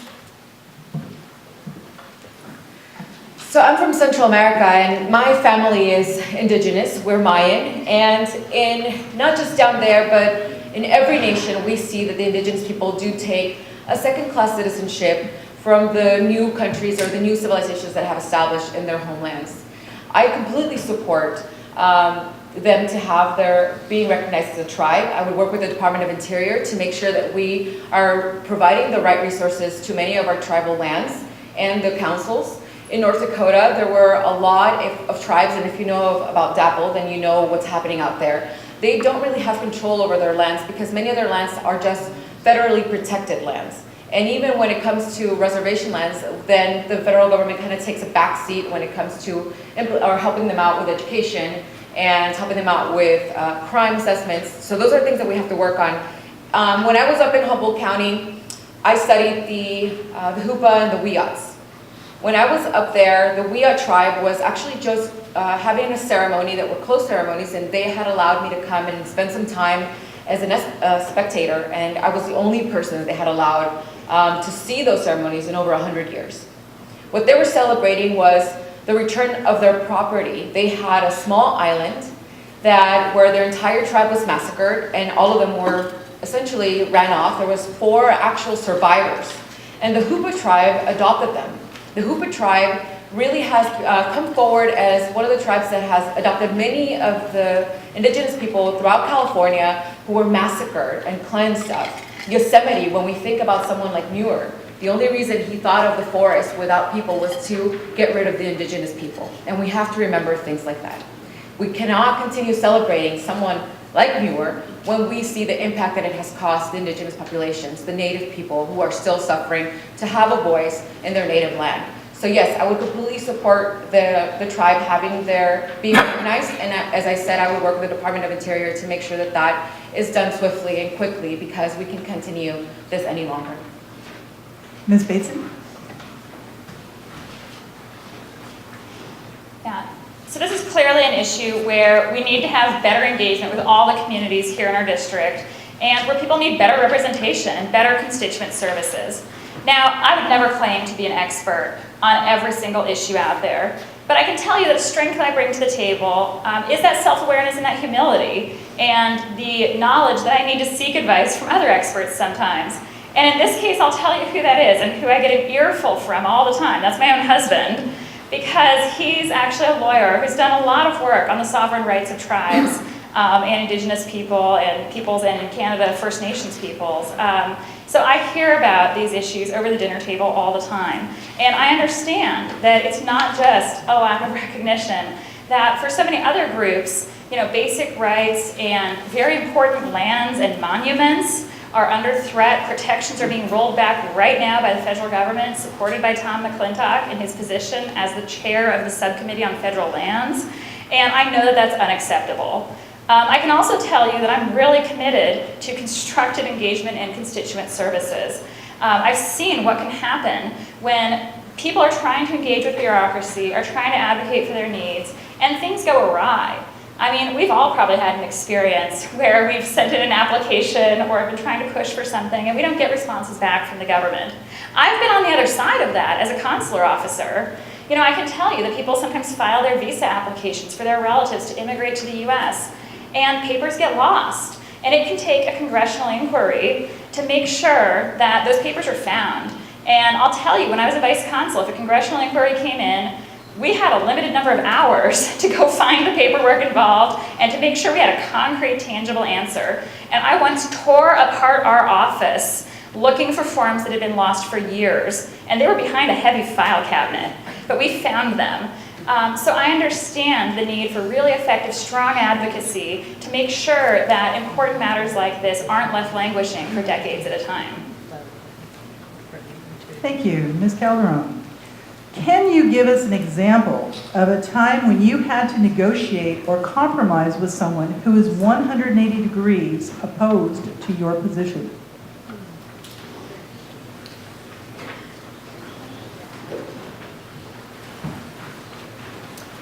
C: So I'm from Central America, and my family is indigenous. We're Mayan, and in not just down there, but in every nation, we see that the indigenous people do take a second-class citizenship from the new countries or the new civilizations that have established in their homelands. I completely support them to have their being recognized as a tribe. I would work with the Department of Interior to make sure that we are providing the right resources to many of our tribal lands and the councils. In North Dakota, there were a lot of tribes, and if you know about DAPL, then you know what's happening out there. They don't really have control over their lands because many of their lands are just federally protected lands. And even when it comes to reservation lands, then the federal government kind of takes a back seat when it comes to helping them out with education and helping them out with crime assessments. So those are things that we have to work on. When I was up in Humboldt County, I studied the Hupa and the Wiyats. When I was up there, the Wiyat tribe was actually just having a ceremony that were closed ceremonies, and they had allowed me to come and spend some time as a spectator, and I was the only person that they had allowed to see those ceremonies in over 100 years. What they were celebrating was the return of their property. They had a small island where their entire tribe was massacred, and all of them were essentially ran off. There was 4 actual survivors, and the Hupa tribe adopted them. The Hupa tribe really has come forward as one of the tribes that has adopted many of the indigenous people throughout California who were massacred and cleansed of. Yosemite, when we think about someone like Muir, the only reason he thought of the forest without people was to get rid of the indigenous people. And we have to remember things like that. We cannot continue celebrating someone like Muir when we see the impact that it has cost the indigenous populations, the native people who are still suffering to have a voice in their native land. So yes, I would completely support the tribe being recognized, and as I said, I would work with the Department of Interior to make sure that that is done swiftly and quickly, because we can continue this any longer.
B: Ms. Bateson.
A: Yeah. So this is clearly an issue where we need to have better engagement with all the communities here in our district, and where people need better representation and better constituent services. Now, I would never claim to be an expert on every single issue out there, but I can tell you that the strength that I bring to the table is that self-awareness and that humility, and the knowledge that I need to seek advice from other experts sometimes. And in this case, I'll tell you who that is and who I get an earful from all the time. That's my own husband, because he's actually a lawyer who's done a lot of work on the sovereign rights of tribes and indigenous people and peoples, and in Canada, First Nations peoples. So I hear about these issues over the dinner table all the time. And I understand that it's not just a lack of recognition, that for so many other groups, basic rights and very important lands and monuments are under threat. Protections are being rolled back right now by the federal government, supported by Tom McClintock in his position as the chair of the Subcommittee on Federal Lands. And I know that that's unacceptable. I can also tell you that I'm really committed to constructive engagement in constituent services. I've seen what can happen when people are trying to engage with bureaucracy, are trying to advocate for their needs, and things go awry. I mean, we've all probably had an experience where we've sent in an application or have been trying to push for something and we don't get responses back from the government. I've been on the other side of that as a consular officer. I can tell you that people sometimes file their visa applications for their relatives to immigrate to the US, and papers get lost. And it can take a congressional inquiry to make sure that those papers are found. And I'll tell you, when I was a vice consul, if a congressional inquiry came in, we had a limited number of hours to go find the paperwork involved and to make sure we had a concrete, tangible answer. And I once tore apart our office looking for forms that had been lost for years, and they were behind a heavy file cabinet, but we found them. So I understand the need for really effective, strong advocacy to make sure that important matters like this aren't left languishing for decades at a time.
B: Thank you. Ms. Calderon. Can you give us an example of a time when you had to negotiate or compromise with someone who is 180 degrees opposed to your position?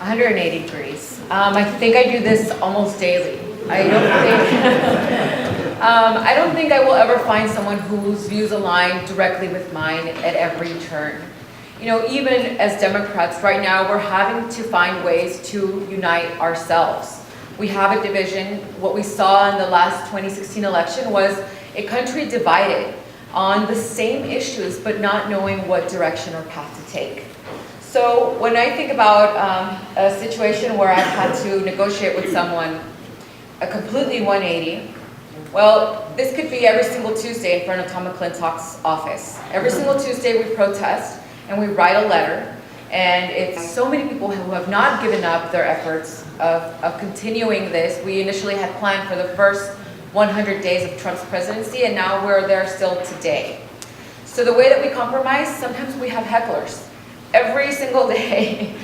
C: 180 degrees. I think I do this almost daily. I don't think I will ever find someone whose views align directly with mine at every turn. You know, even as Democrats right now, we're having to find ways to unite ourselves. We have a division. What we saw in the last 2016 election was a country divided on the same issues, but not knowing what direction or path to take. So when I think about a situation where I've had to negotiate with someone a completely 180, well, this could be every single Tuesday in front of Tom McClintock's office. Every single Tuesday we protest and we write a letter, and it's so many people who have not given up their efforts of continuing this. We initially had planned for the first 100 days of Trump's presidency, and now we're there still today. So the way that we compromise, sometimes we have hecklers. Every single day,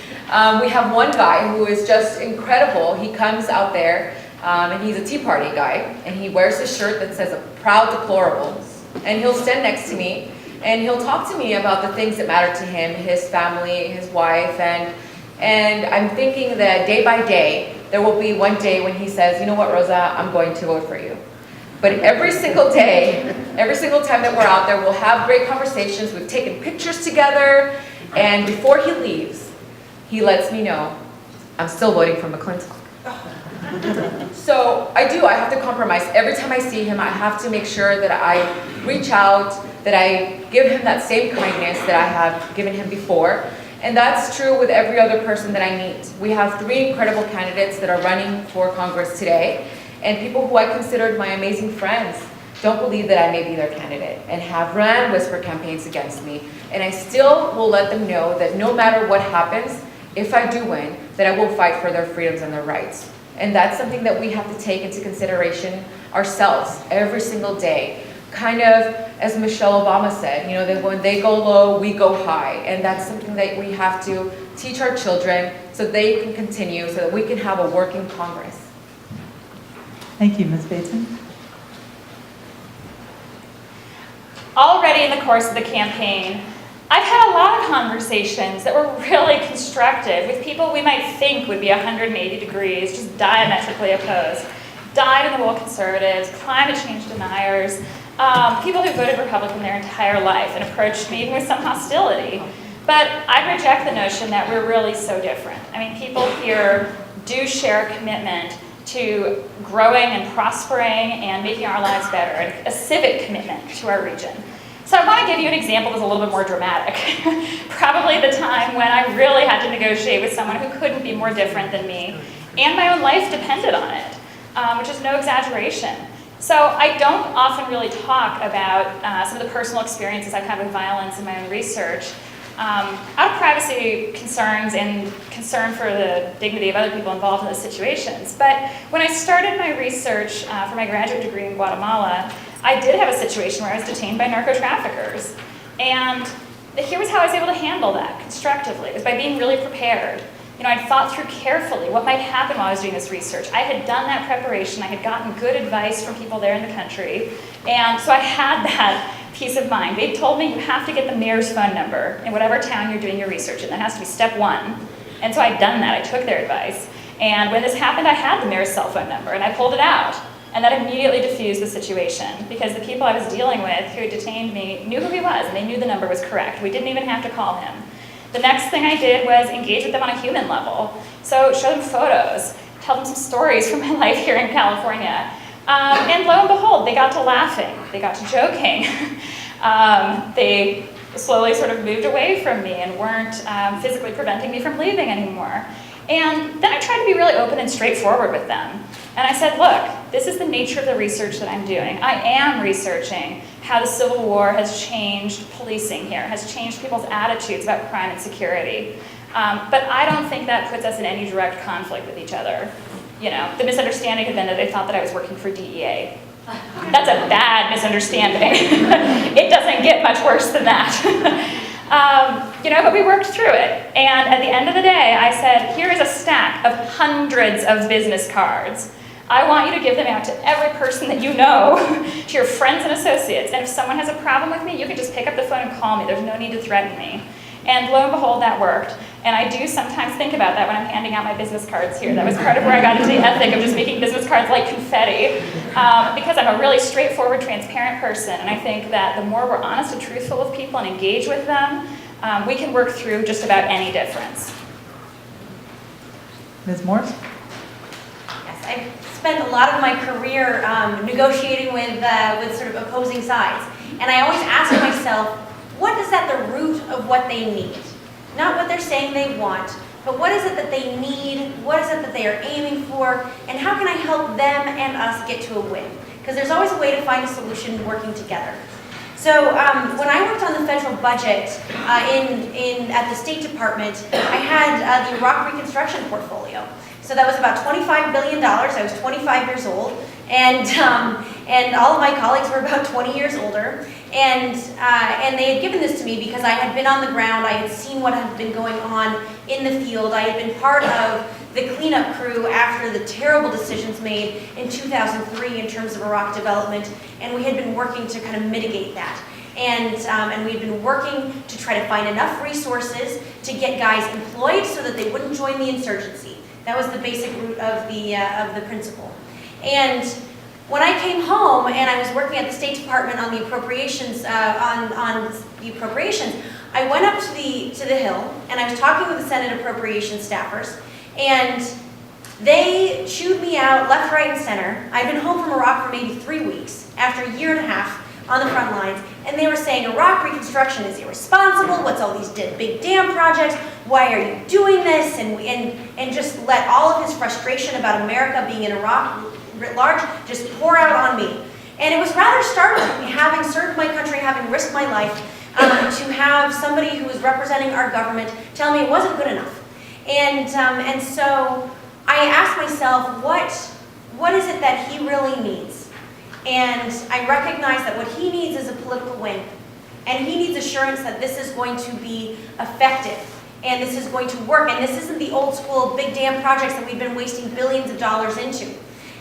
C: we have one guy who is just incredible. He comes out there, and he's a Tea Party guy, and he wears a shirt that says a proud deplorable, and he'll stand next to me, and he'll talk to me about the things that matter to him, his family, his wife, and I'm thinking that day by day, there will be one day when he says, you know what, Rosa, I'm going to vote for you. But every single day, every single time that we're out there, we'll have great conversations. We've taken pictures together, and before he leaves, he lets me know, I'm still voting for McClintock. So I have to compromise. Every time I see him, I have to make sure that I reach out, that I give him that same kindness that I have given him before. And that's true with every other person that I meet. We have 3 incredible candidates that are running for Congress today, and people who I considered my amazing friends don't believe that I may be their candidate and have ran whisper campaigns against me. And I still will let them know that no matter what happens, if I do win, that I will fight for their freedoms and their rights. And that's something that we have to take into consideration ourselves every single day. Kind of as Michelle Obama said, you know, that when they go low, we go high. And that's something that we have to teach our children so they can continue, so that we can have a working Congress.
B: Thank you, Ms. Bateson.
A: Already in the course of the campaign, I've had a lot of conversations that were really constructive with people we might think would be 180 degrees, just diametrically opposed. Dyed-in-the-wool conservatives, climate change deniers, people who voted Republican their entire life and approached me even with some hostility. But I reject the notion that we're really so different. I mean, people here do share a commitment to growing and prospering and making our lives better, and a civic commitment to our region. So I want to give you an example that's a little bit more dramatic. Probably the time when I really had to negotiate with someone who couldn't be more different than me, and my own life depended on it, which is no exaggeration. So I don't often really talk about some of the personal experiences I've had with violence in my own research, out of privacy concerns and concern for the dignity of other people involved in those situations. But when I started my research for my graduate degree in Guatemala, I did have a situation where I was detained by narco-traffickers. And here was how I was able to handle that constructively. It was by being really prepared. You know, I'd thought through carefully what might happen while I was doing this research. I had done that preparation. I had gotten good advice from people there in the country. And so I had that peace of mind. They told me you have to get the mayor's phone number in whatever town you're doing your research in. That has to be step 1. And so I'd done that. I took their advice. And when this happened, I had the mayor's cell phone number, and I pulled it out. And that immediately diffused the situation, because the people I was dealing with who had detained me knew who he was, and they knew the number was correct. We didn't even have to call him. The next thing I did was engage with them on a human level. So show them photos, tell them some stories from my life here in California. And lo and behold, they got to laughing, they got to joking. They slowly sort of moved away from me and weren't physically preventing me from leaving anymore. And then I tried to be really open and straightforward with them. And I said, look, this is the nature of the research that I'm doing. I am researching how the Civil War has changed policing here, has changed people's attitudes about crime and security. But I don't think that puts us in any direct conflict with each other. You know, the misunderstanding had been that they thought that I was working for DEA. That's a bad misunderstanding. It doesn't get much worse than that. You know, but we worked through it. And at the end of the day, I said, here is a stack of hundreds of business cards. I want you to give them out to every person that you know, to your friends and associates. And if someone has a problem with me, you can just pick up the phone and call me. There's no need to threaten me. And lo and behold, that worked. And I do sometimes think about that when I'm handing out my business cards here. That was part of where I got into the ethic of just making business cards like confetti, because I'm a really straightforward, transparent person. And I think that the more we're honest and truthful with people and engage with them, we can work through just about any difference.
B: Ms. Morse?
D: Yes, I've spent a lot of my career negotiating with sort of opposing sides. And I always ask myself, what is at the root of what they need? Not what they're saying they want, but what is it that they need? What is it that they are aiming for? And how can I help them and us get to a win? Because there's always a way to find a solution working together. So when I worked on the federal budget at the State Department, I had the Iraq Reconstruction portfolio. So that was about $25 billion. I was 25 years old, and all of my colleagues were about 20 years older. And they had given this to me because I had been on the ground. I had seen what had been going on in the field. I had been part of the cleanup crew after the terrible decisions made in 2003 in terms of Iraq development, and we had been working to kind of mitigate that. And we had been working to try to find enough resources to get guys employed so that they wouldn't join the insurgency. That was the basic root of the principle. And when I came home and I was working at the State Department on the appropriations, I went up to the Hill and I was talking with the Senate appropriations staffers, and they chewed me out left, right, and center. I'd been home from Iraq for maybe 3 weeks after a year and a half on the front lines, and they were saying Iraq reconstruction is irresponsible. What's all these big dam projects? Why are you doing this? And just let all of his frustration about America being in Iraq writ large just pour out on me. And it was rather startling, having served my country, having risked my life, to have somebody who was representing our government tell me it wasn't good enough. And so I asked myself, what is it that he really needs? And I recognize that what he needs is a political win. And he needs assurance that this is going to be effective. And this is going to work. And this isn't the old school big dam projects that we've been wasting billions of dollars into.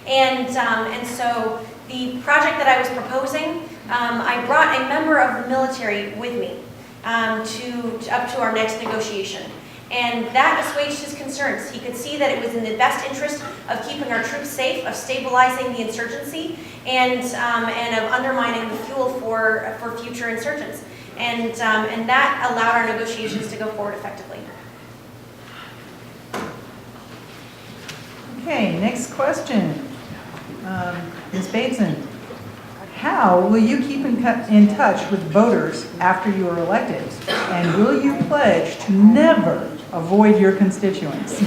D: And so the project that I was proposing, I brought a member of the military with me up to our next negotiation. And that assuaged his concerns. He could see that it was in the best interest of keeping our troops safe, of stabilizing the insurgency, and of undermining the fuel for future insurgents. And that allowed our negotiations to go forward effectively.
B: Okay, next question. Ms. Bateson, how will you keep in touch with voters after you are elected? And will you pledge to never avoid your constituents?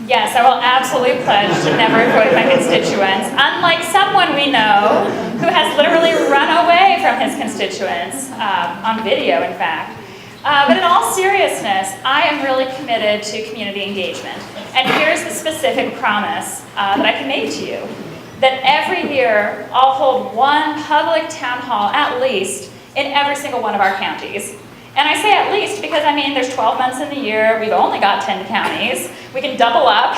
A: Yes, I will absolutely pledge to never avoid my constituents, unlike someone we know who has literally run away from his constituents, on video, in fact. But in all seriousness, I am really committed to community engagement. And here's the specific promise that I can make to you. That every year, I'll hold one public town hall, at least, in every single one of our counties. And I say at least because, I mean, there's 12 months in the year, we've only got 10 counties. We can double up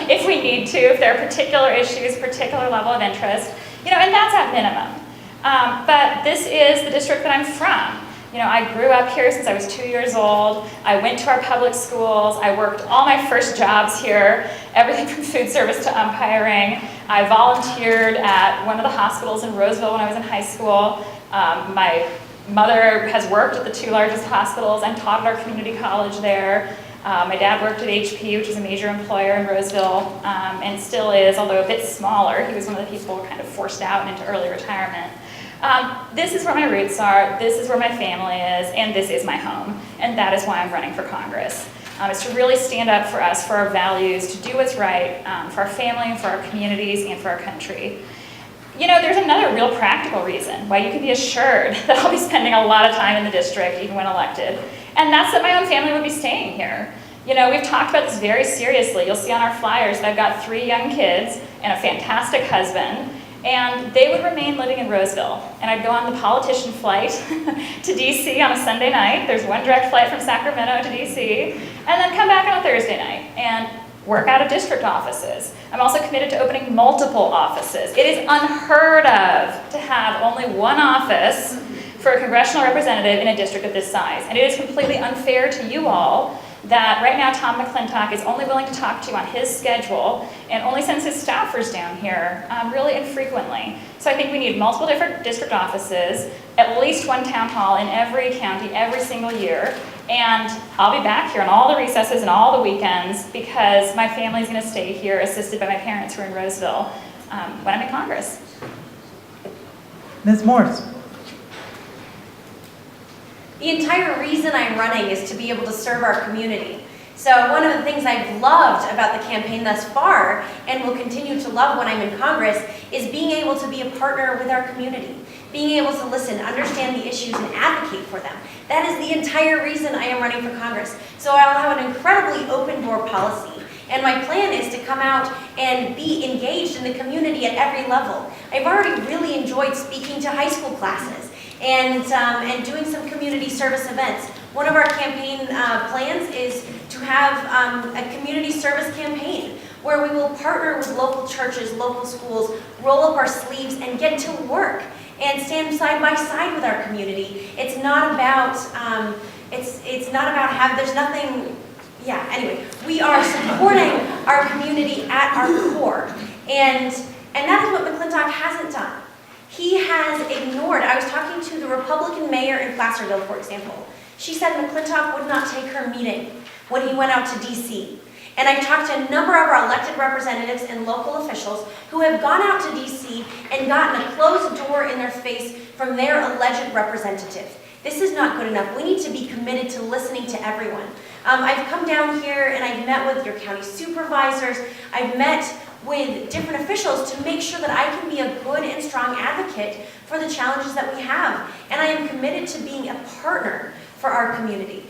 A: if we need to, if there are particular issues, particular level of interest, and that's at minimum. But this is the district that I'm from. I grew up here since I was 2 years old. I went to our public schools. I worked all my first jobs here, everything from food service to umpiring. I volunteered at one of the hospitals in Roseville when I was in high school. My mother has worked at the 2 largest hospitals and taught at our community college there. My dad worked at HP, which is a major employer in Roseville, and still is, although a bit smaller. He was one of the people kind of forced out into early retirement. This is where my roots are, this is where my family is, and this is my home. And that is why I'm running for Congress. Is to really stand up for us, for our values, to do what's right, for our family, and for our communities, and for our country. There's another real practical reason why you can be assured that I'll be spending a lot of time in the district, even when elected. And that's that my own family would be staying here. We've talked about this very seriously. You'll see on our flyers that I've got 3 young kids and a fantastic husband. And they would remain living in Roseville. And I'd go on the politician flight to DC on a Sunday night. There's one direct flight from Sacramento to DC. And then come back on a Thursday night and work out of district offices. I'm also committed to opening multiple offices. It is unheard of to have only one office for a congressional representative in a district of this size. And it is completely unfair to you all that right now Tom McClintock is only willing to talk to you on his schedule and only sends his staffers down here really infrequently. So I think we need multiple different district offices, at least one town hall in every county every single year. And I'll be back here on all the recesses and all the weekends because my family's going to stay here assisted by my parents who are in Roseville when I'm in Congress.
B: Ms. Morse.
D: The entire reason I'm running is to be able to serve our community. So one of the things I've loved about the campaign thus far, and will continue to love when I'm in Congress, is being able to be a partner with our community. Being able to listen, understand the issues, and advocate for them. That is the entire reason I am running for Congress. So I will have an incredibly open door policy. And my plan is to come out and be engaged in the community at every level. I've already really enjoyed speaking to high school classes and doing some community service events. One of our campaign plans is to have a community service campaign where we will partner with local churches, local schools, roll up our sleeves and get to work and stand side by side with our community. It's not about, it's not about there's nothing, yeah, anyway, we are supporting our community at our core. And that is what McClintock hasn't done. He has ignored, I was talking to the Republican mayor in Placerville, for example. She said McClintock would not take her meeting when he went out to DC. And I've talked to a number of our elected representatives and local officials who have gone out to DC and gotten a closed door in their face from their alleged representative. This is not good enough. We need to be committed to listening to everyone. I've come down here and I've met with your county supervisors. I've met with different officials to make sure that I can be a good and strong advocate for the challenges that we have. And I am committed to being a partner for our community.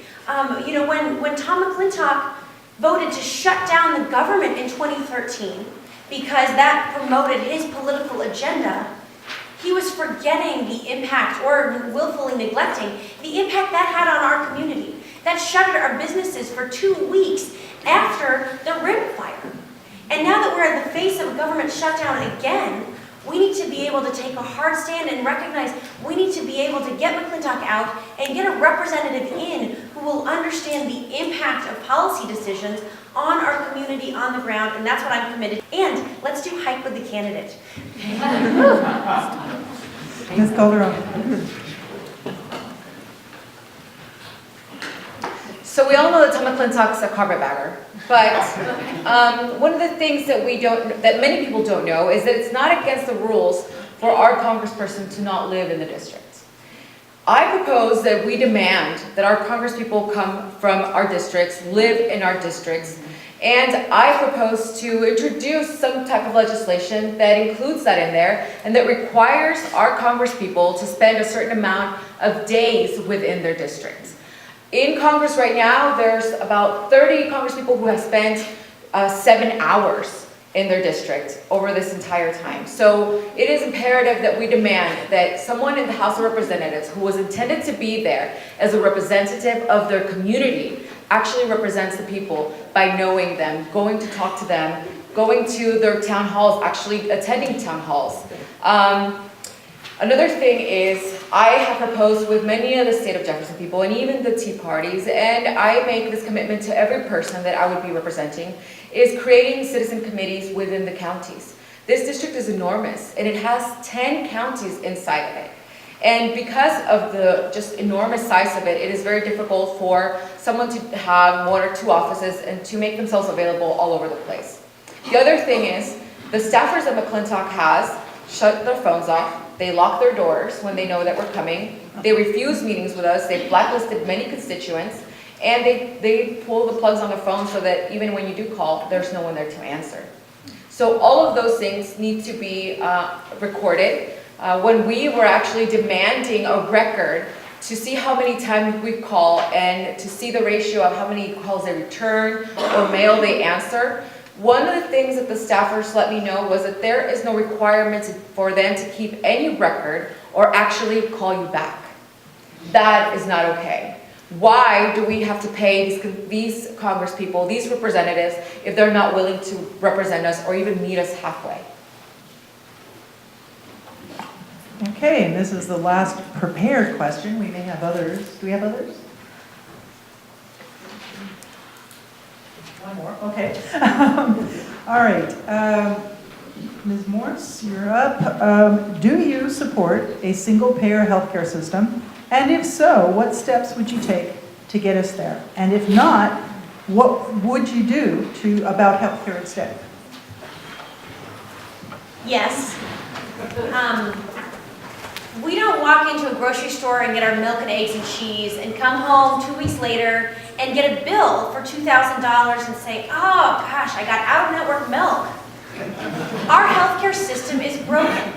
D: You know, when Tom McClintock voted to shut down the government in 2013 because that promoted his political agenda, he was forgetting the impact, or willfully neglecting, the impact that had on our community. That shuttered our businesses for 2 weeks after the Rim fire. And now that we're at the face of a government shutdown again, we need to be able to take a hard stand and recognize we need to be able to get McClintock out and get a representative in who will understand the impact of policy decisions on our community on the ground, and that's what I'm committed. And let's do hype with the candidate.
B: Ms. Calderon.
C: So we all know that Tom McClintock's a carpetbagger, but one of the things that that many people don't know is that it's not against the rules for our congressperson to not live in the district. I propose that we demand that our congresspeople come from our districts, live in our districts, and I propose to introduce some type of legislation that includes that in there and that requires our congresspeople to spend a certain amount of days within their districts. In Congress right now, there's about 30 congresspeople who have spent 7 hours in their district over this entire time. So it is imperative that we demand that someone in the House of Representatives who was intended to be there as a representative of their community actually represents the people by knowing them, going to talk to them, going to their town halls, actually attending town halls. Another thing is, I have proposed with many of the state of Jefferson people and even the Tea Parties, and I make this commitment to every person that I would be representing, is creating citizen committees within the counties. This district is enormous, and it has 10 counties inside of it. And because of the just enormous size of it, it is very difficult for someone to have 1 or 2 offices and to make themselves available all over the place. The other thing is, the staffers that McClintock has shut their phones off. They lock their doors when they know that we're coming. They refuse meetings with us. They've blacklisted many constituents. And they pull the plugs on their phone so that even when you do call, there's no one there to answer. So all of those things need to be recorded. When we were actually demanding a record to see how many times we call and to see the ratio of how many calls they return or mail they answer, one of the things that the staffers let me know was that there is no requirement for them to keep any record or actually call you back. That is not okay. Why do we have to pay these congresspeople, these representatives, if they're not willing to represent us or even meet us halfway?
B: Okay, and this is the last prepared question. We may have others. Do we have others? One more, okay. All right, Ms. Morse, you're up. Do you support a single-payer healthcare system? And if so, what steps would you take to get us there? And if not, what would you do about healthcare instead?
D: Yes. We don't walk into a grocery store and get our milk and eggs and cheese and come home 2 weeks later and get a bill for $2,000 and say, oh gosh, I got out-of-network milk. Our healthcare system is broken.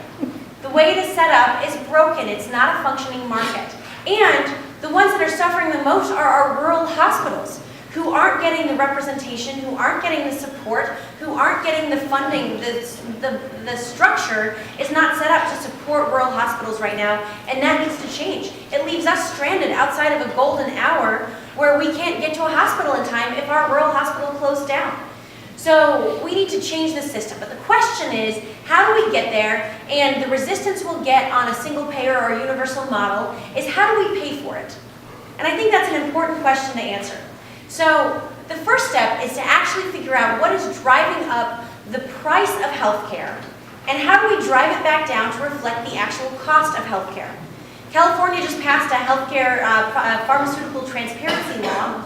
D: The way it is set up is broken. It's not a functioning market. And the ones that are suffering the most are our rural hospitals, who aren't getting the representation, who aren't getting the support, who aren't getting the funding. The structure is not set up to support rural hospitals right now, and that needs to change. It leaves us stranded outside of a golden hour where we can't get to a hospital in time if our rural hospital closed down. So we need to change the system. But the question is, how do we get there? And the resistance we'll get on a single payer or universal model is, how do we pay for it? And I think that's an important question to answer. So the first step is to actually figure out what is driving up the price of healthcare, and how do we drive it back down to reflect the actual cost of healthcare. California just passed a healthcare pharmaceutical transparency law,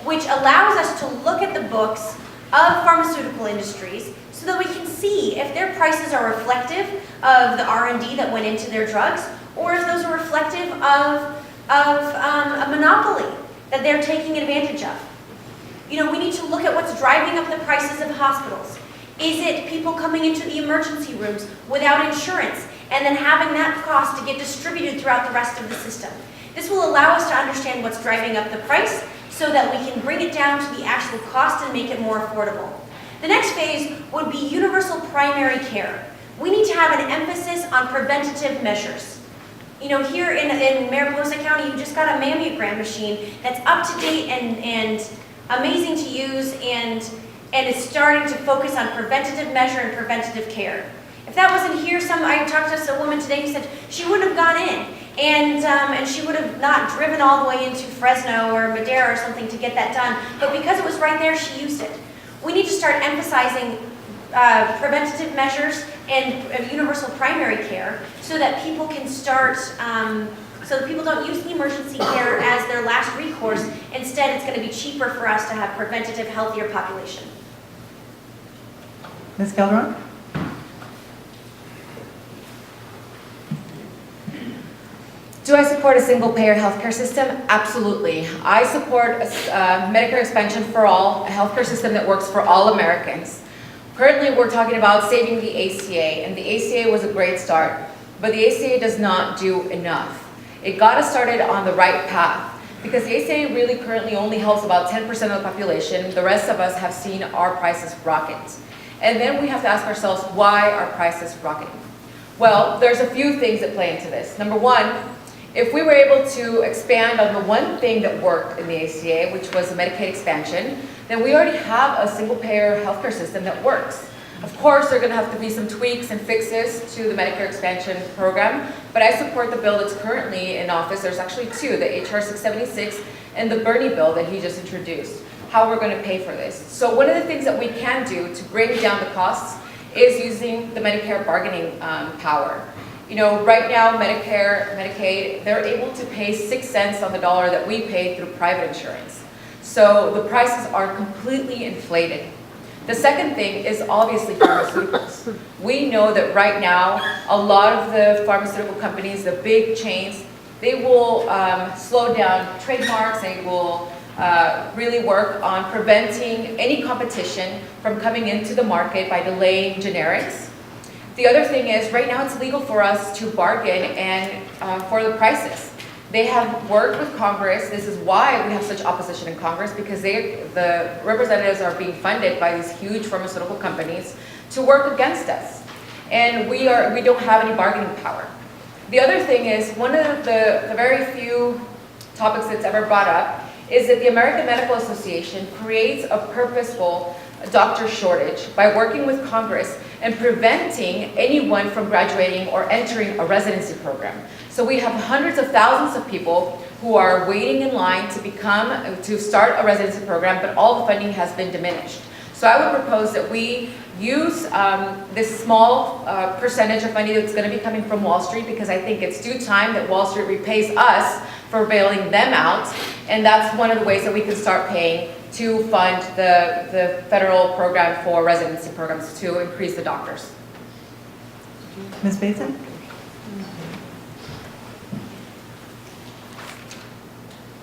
D: which allows us to look at the books of pharmaceutical industries so that we can see if their prices are reflective of the R&D that went into their drugs, or if those are reflective of a monopoly that they're taking advantage of. You know, we need to look at what's driving up the prices of hospitals. Is it people coming into the emergency rooms without insurance and then having that cost to get distributed throughout the rest of the system? This will allow us to understand what's driving up the price so that we can bring it down to the actual cost and make it more affordable. The next phase would be universal primary care. We need to have an emphasis on preventative measures. You know, here in Mariposa County, you just got a mammogram machine that's up to date and amazing to use, and is starting to focus on preventative measure and preventative care. If that wasn't here, I talked to a woman today who said she wouldn't have gone in, and she would have not driven all the way into Fresno or Madera or something to get that done, but because it was right there, she used it. We need to start emphasizing preventative measures and universal primary care so that people can start, so that people don't use emergency care as their last recourse. Instead, it's going to be cheaper for us to have preventative, healthier population.
B: Ms. Calderon?
C: Do I support a single-payer healthcare system? Absolutely. I support a Medicare expansion for all, a healthcare system that works for all Americans. Currently, we're talking about saving the ACA, and the ACA was a great start, but the ACA does not do enough. It got us started on the right path, because the ACA really currently only helps about 10% of the population. The rest of us have seen our prices rocket. And then we have to ask ourselves, why are prices rocketing? Well, there's a few things that play into this. Number one, if we were able to expand on the one thing that worked in the ACA, which was the Medicaid expansion, then we already have a single-payer healthcare system that works. Of course, there are going to have to be some tweaks and fixes to the Medicare expansion program, but I support the bill that's currently in office. There's actually two, the HR 676 and the Bernie bill that he just introduced, how we're going to pay for this. So one of the things that we can do to bring down the costs is using the Medicare bargaining power. You know, right now, Medicare, Medicaid, they're able to pay 6 cents on the dollar that we pay through private insurance. So the prices are completely inflated. The second thing is obviously pharmaceuticals. We know that right now, a lot of the pharmaceutical companies, the big chains, they will slow down trademarks, they will really work on preventing any competition from coming into the market by delaying generics. The other thing is, right now it's legal for us to bargain and for the prices. They have worked with Congress. This is why we have such opposition in Congress, because the representatives are being funded by these huge pharmaceutical companies to work against us. And we don't have any bargaining power. The other thing is, one of the very few topics that's ever brought up is that the American Medical Association creates a purposeful doctor shortage by working with Congress and preventing anyone from graduating or entering a residency program. So we have hundreds of thousands of people who are waiting in line to start a residency program, but all the funding has been diminished. So I would propose that we use this small percentage of money that's going to be coming from Wall Street, because I think it's due time that Wall Street repays us for bailing them out, and that's one of the ways that we can start paying to fund the federal program for residency programs to increase the doctors.
B: Ms. Bateson?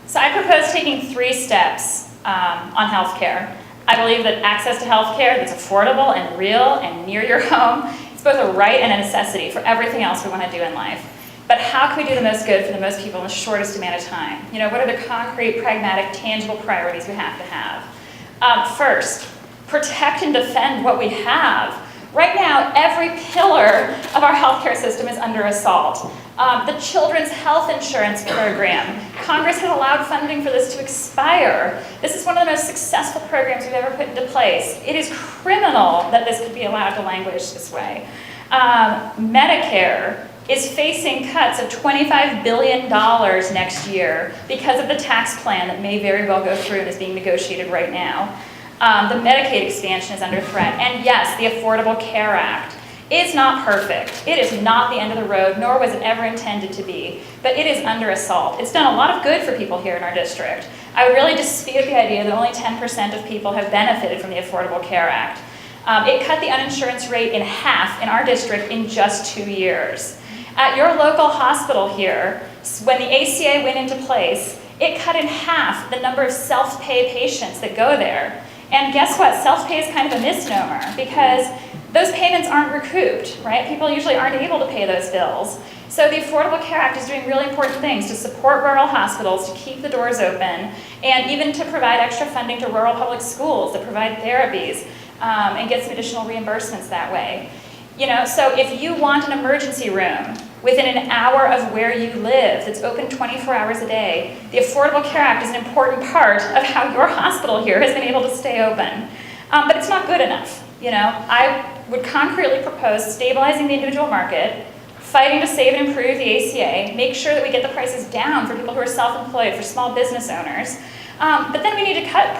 A: So I propose taking 3 steps on healthcare. I believe that access to healthcare that's affordable and real and near your home, it's both a right and a necessity for everything else we want to do in life. But how can we do the most good for the most people in the shortest amount of time? You know, what are the concrete, pragmatic, tangible priorities we have to have? First, protect and defend what we have. Right now, every pillar of our healthcare system is under assault. The Children's Health Insurance Program, Congress has allowed funding for this to expire. This is one of the most successful programs we've ever put into place. It is criminal that this could be allowed to languish this way. Medicare is facing cuts of $25 billion next year because of the tax plan that may very well go through and is being negotiated right now. The Medicaid expansion is under threat. And yes, the Affordable Care Act is not perfect. It is not the end of the road, nor was it ever intended to be. But it is under assault. It's done a lot of good for people here in our district. I would really dispute the idea that only 10% of people have benefited from the Affordable Care Act. It cut the uninsurance rate in half in our district in just 2 years. At your local hospital here, when the ACA went into place, it cut in half the number of self-pay patients that go there. And guess what? Self-pay is kind of a misnomer, because those payments aren't recouped, right? People usually aren't able to pay those bills. So the Affordable Care Act is doing really important things to support rural hospitals, to keep the doors open, and even to provide extra funding to rural public schools that provide therapies and get some additional reimbursements that way. You know, so if you want an emergency room within an hour of where you live that's open 24 hours a day, the Affordable Care Act is an important part of how your hospital here has been able to stay open. But it's not good enough. You know, I would concretely propose stabilizing the individual market, fighting to save and improve the ACA, make sure that we get the prices down for people who are self-employed, for small business owners. But then we need to cut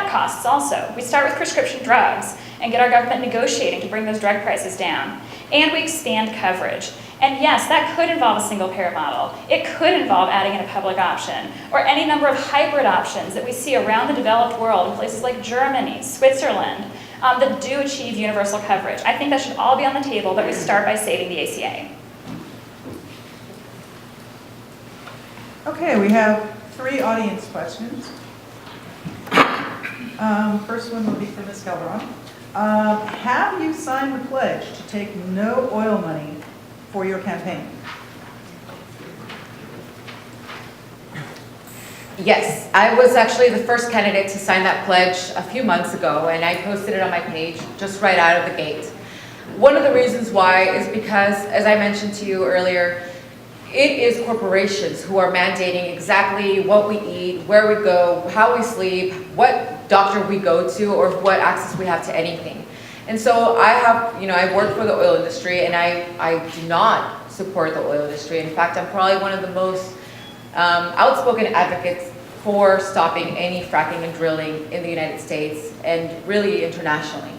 A: costs also. We start with prescription drugs and get our government negotiating to bring those drug prices down. And we expand coverage. And yes, that could involve a single payer model. It could involve adding in a public option, or any number of hybrid options that we see around the developed world in places like Germany, Switzerland, that do achieve universal coverage. I think that should all be on the table, but we start by saving the ACA.
B: Okay, we have 3 audience questions. First one will be for Ms. Calderon. Have you signed the pledge to take no oil money for your campaign?
C: Yes, I was actually the first candidate to sign that pledge a few months ago, and I posted it on my page just right out of the gate. One of the reasons why is because, as I mentioned to you earlier, it is corporations who are mandating exactly what we eat, where we go, how we sleep, what doctor we go to, or what access we have to anything. And so I work for the oil industry, and I do not support the oil industry. In fact, I'm probably one of the most outspoken advocates for stopping any fracking and drilling in the United States and really internationally.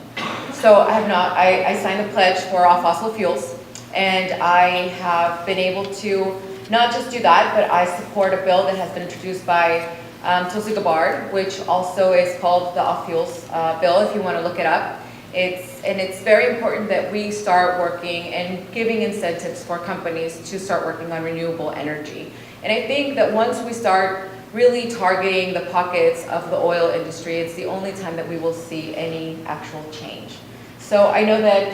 C: So I signed a pledge for all fossil fuels, and I have been able to not just do that, but I support a bill that has been introduced by Tulsi Gabbard, which also is called the Off Fuels bill, if you want to look it up. It's very important that we start working and giving incentives for companies to start working on renewable energy. And I think that once we start really targeting the pockets of the oil industry, it's the only time that we will see any actual change. So I know that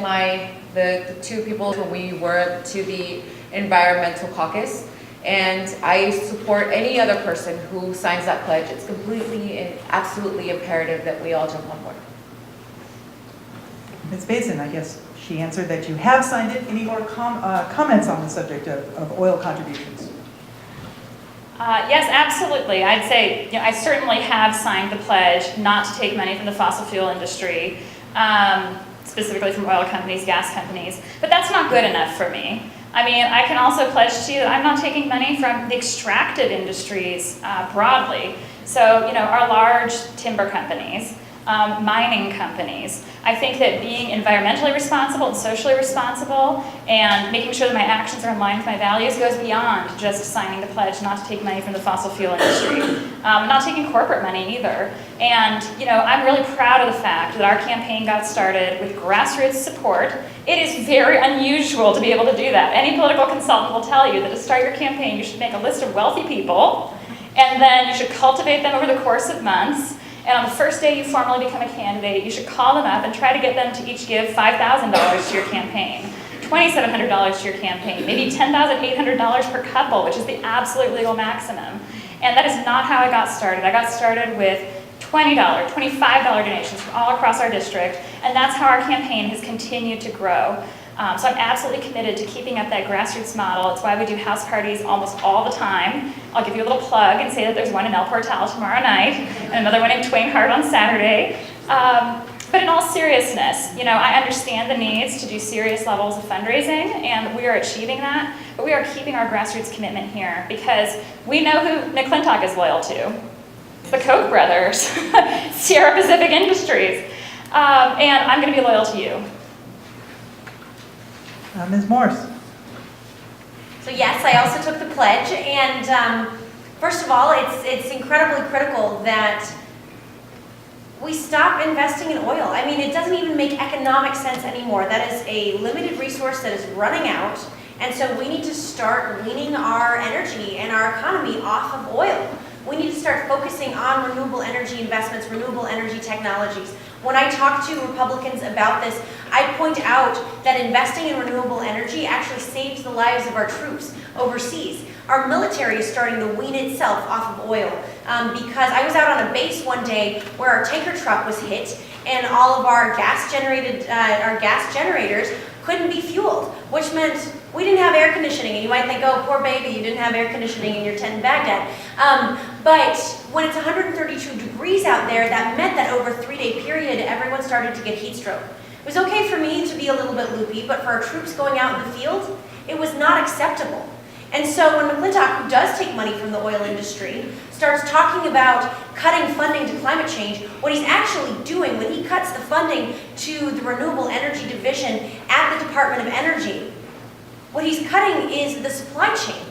C: the 2 people, we were to the environmental caucus, and I support any other person who signs that pledge. It's completely and absolutely imperative that we all jump on board.
B: Ms. Bateson, I guess she answered that you have signed it. Any more comments on the subject of oil contributions?
A: Yes, absolutely. I'd say I certainly have signed the pledge not to take money from the fossil fuel industry. It's specifically from oil companies, gas companies, but that's not good enough for me. I mean, I can also pledge to you that I'm not taking money from the extractive industries broadly. So, you know, our large timber companies, mining companies. I think that being environmentally responsible and socially responsible and making sure that my actions are in line with my values goes beyond just signing the pledge not to take money from the fossil fuel industry. Not taking corporate money either. And, you know, I'm really proud of the fact that our campaign got started with grassroots support. It is very unusual to be able to do that. Any political consultant will tell you that to start your campaign, you should make a list of wealthy people, and then you should cultivate them over the course of months. And on the first day you formally become a candidate, you should call them up and try to get them to each give $5,000 to your campaign, $2,700 to your campaign, maybe $10,800 per couple, which is the absolute legal maximum. And that is not how I got started. I got started with $20, $25 donations from all across our district, and that's how our campaign has continued to grow. So I'm absolutely committed to keeping up that grassroots model. It's why we do house parties almost all the time. I'll give you a little plug and say that there's one in El Portal tomorrow night and another one in Twain Harte on Saturday. But in all seriousness, you know, I understand the needs to do serious levels of fundraising, and we are achieving that, but we are keeping our grassroots commitment here because we know who McClintock is loyal to. The Koch brothers, Sierra Pacific Industries, and I'm going to be loyal to you.
B: Ms. Morse.
D: So yes, I also took the pledge, and first of all, it's incredibly critical that we stop investing in oil. I mean, it doesn't even make economic sense anymore. That is a limited resource that is running out, and so we need to start weaning our energy and our economy off of oil. We need to start focusing on renewable energy investments, renewable energy technologies. When I talk to Republicans about this, I point out that investing in renewable energy actually saves the lives of our troops overseas. Our military is starting to wean itself off of oil because I was out on a base one day where our tanker truck was hit and all of our gas generators couldn't be fueled, which meant we didn't have air conditioning. And you might think, oh, poor baby, you didn't have air conditioning in your tent in Baghdad. But when it's 132 degrees out there, that meant that over a 3-day period, everyone started to get heat stroke. It was okay for me to be a little bit loopy, but for our troops going out in the field, it was not acceptable. And so when McClintock, who does take money from the oil industry, starts talking about cutting funding to climate change, what he's actually doing when he cuts the funding to the Renewable Energy Division at the Department of Energy, what he's cutting is the supply chain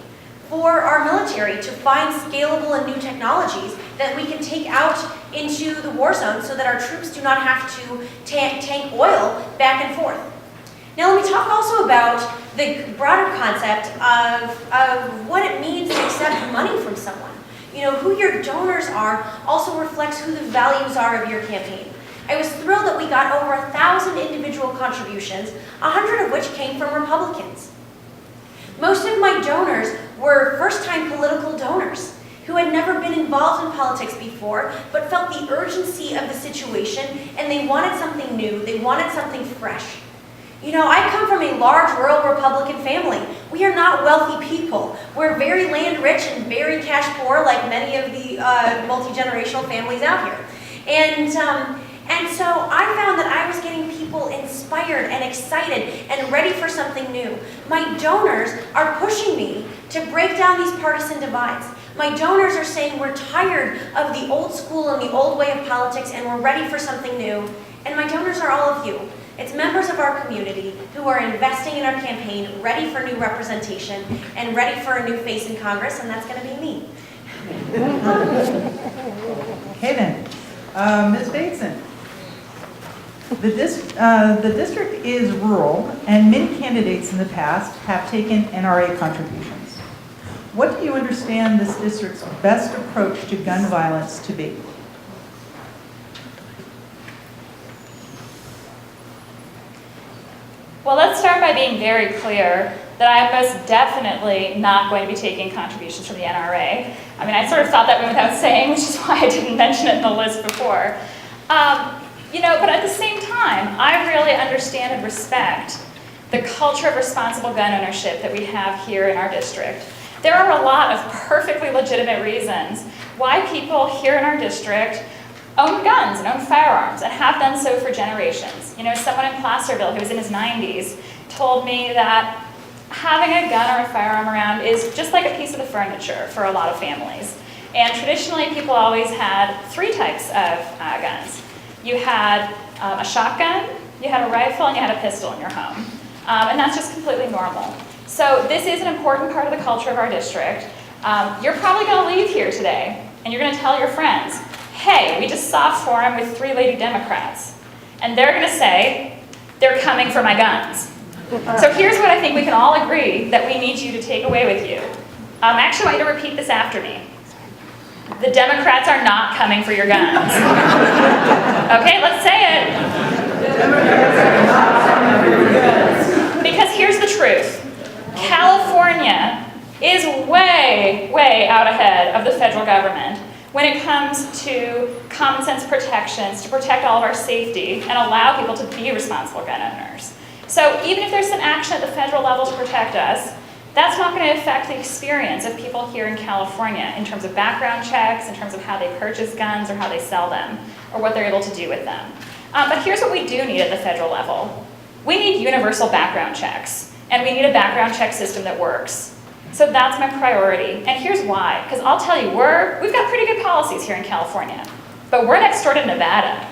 D: for our military to find scalable and new technologies that we can take out into the war zone so that our troops do not have to tank oil back and forth. Now let me talk also about the broader concept of what it means to accept money from someone. You know, who your donors are also reflects who the values are of your campaign. I was thrilled that we got over 1,000 individual contributions, 100 of which came from Republicans. Most of my donors were first-time political donors who had never been involved in politics before, but felt the urgency of the situation, and they wanted something new, they wanted something fresh. You know, I come from a large rural Republican family. We are not wealthy people. We're very land rich and very cash poor, like many of the multi-generational families out here. And so I found that I was getting people inspired and excited and ready for something new. My donors are pushing me to break down these partisan divides. My donors are saying we're tired of the old school and the old way of politics and we're ready for something new. And my donors are all of you. It's members of our community who are investing in our campaign, ready for new representation, and ready for a new face in Congress, and that's going to be me.
B: Okay then, Ms. Bateson. The district is rural, and many candidates in the past have taken NRA contributions. What do you understand this district's best approach to gun violence to be?
A: Well, let's start by being very clear that I am most definitely not going to be taking contributions from the NRA. I mean, I sort of thought that went without saying, which is why I didn't mention it in the list before. You know, but at the same time, I really understand and respect the culture of responsible gun ownership that we have here in our district. There are a lot of perfectly legitimate reasons why people here in our district own guns and own firearms and have done so for generations. You know, someone in Placerville who was in his 90s told me that having a gun or a firearm around is just like a piece of the furniture for a lot of families. And traditionally, people always had three types of guns. You had a shotgun, you had a rifle, and you had a pistol in your home. And that's just completely normal. So this is an important part of the culture of our district. You're probably going to leave here today, and you're going to tell your friends, hey, we just saw a forum with 3 lady Democrats. And they're going to say, they're coming for my guns. So here's what I think we can all agree that we need you to take away with you. Actually, I want you to repeat this after me. The Democrats are not coming for your guns. Okay, let's say it. The Democrats are not coming for your guns. Because here's the truth. California is way, way out ahead of the federal government when it comes to common sense protections to protect all of our safety and allow people to be responsible gun owners. So even if there's some action at the federal level to protect us, that's not going to affect the experience of people here in California in terms of background checks, in terms of how they purchase guns or how they sell them, or what they're able to do with them. But here's what we do need at the federal level. We need universal background checks, and we need a background check system that works. So that's my priority, and here's why. Because I'll tell you, we've got pretty good policies here in California, but we're next door to Nevada.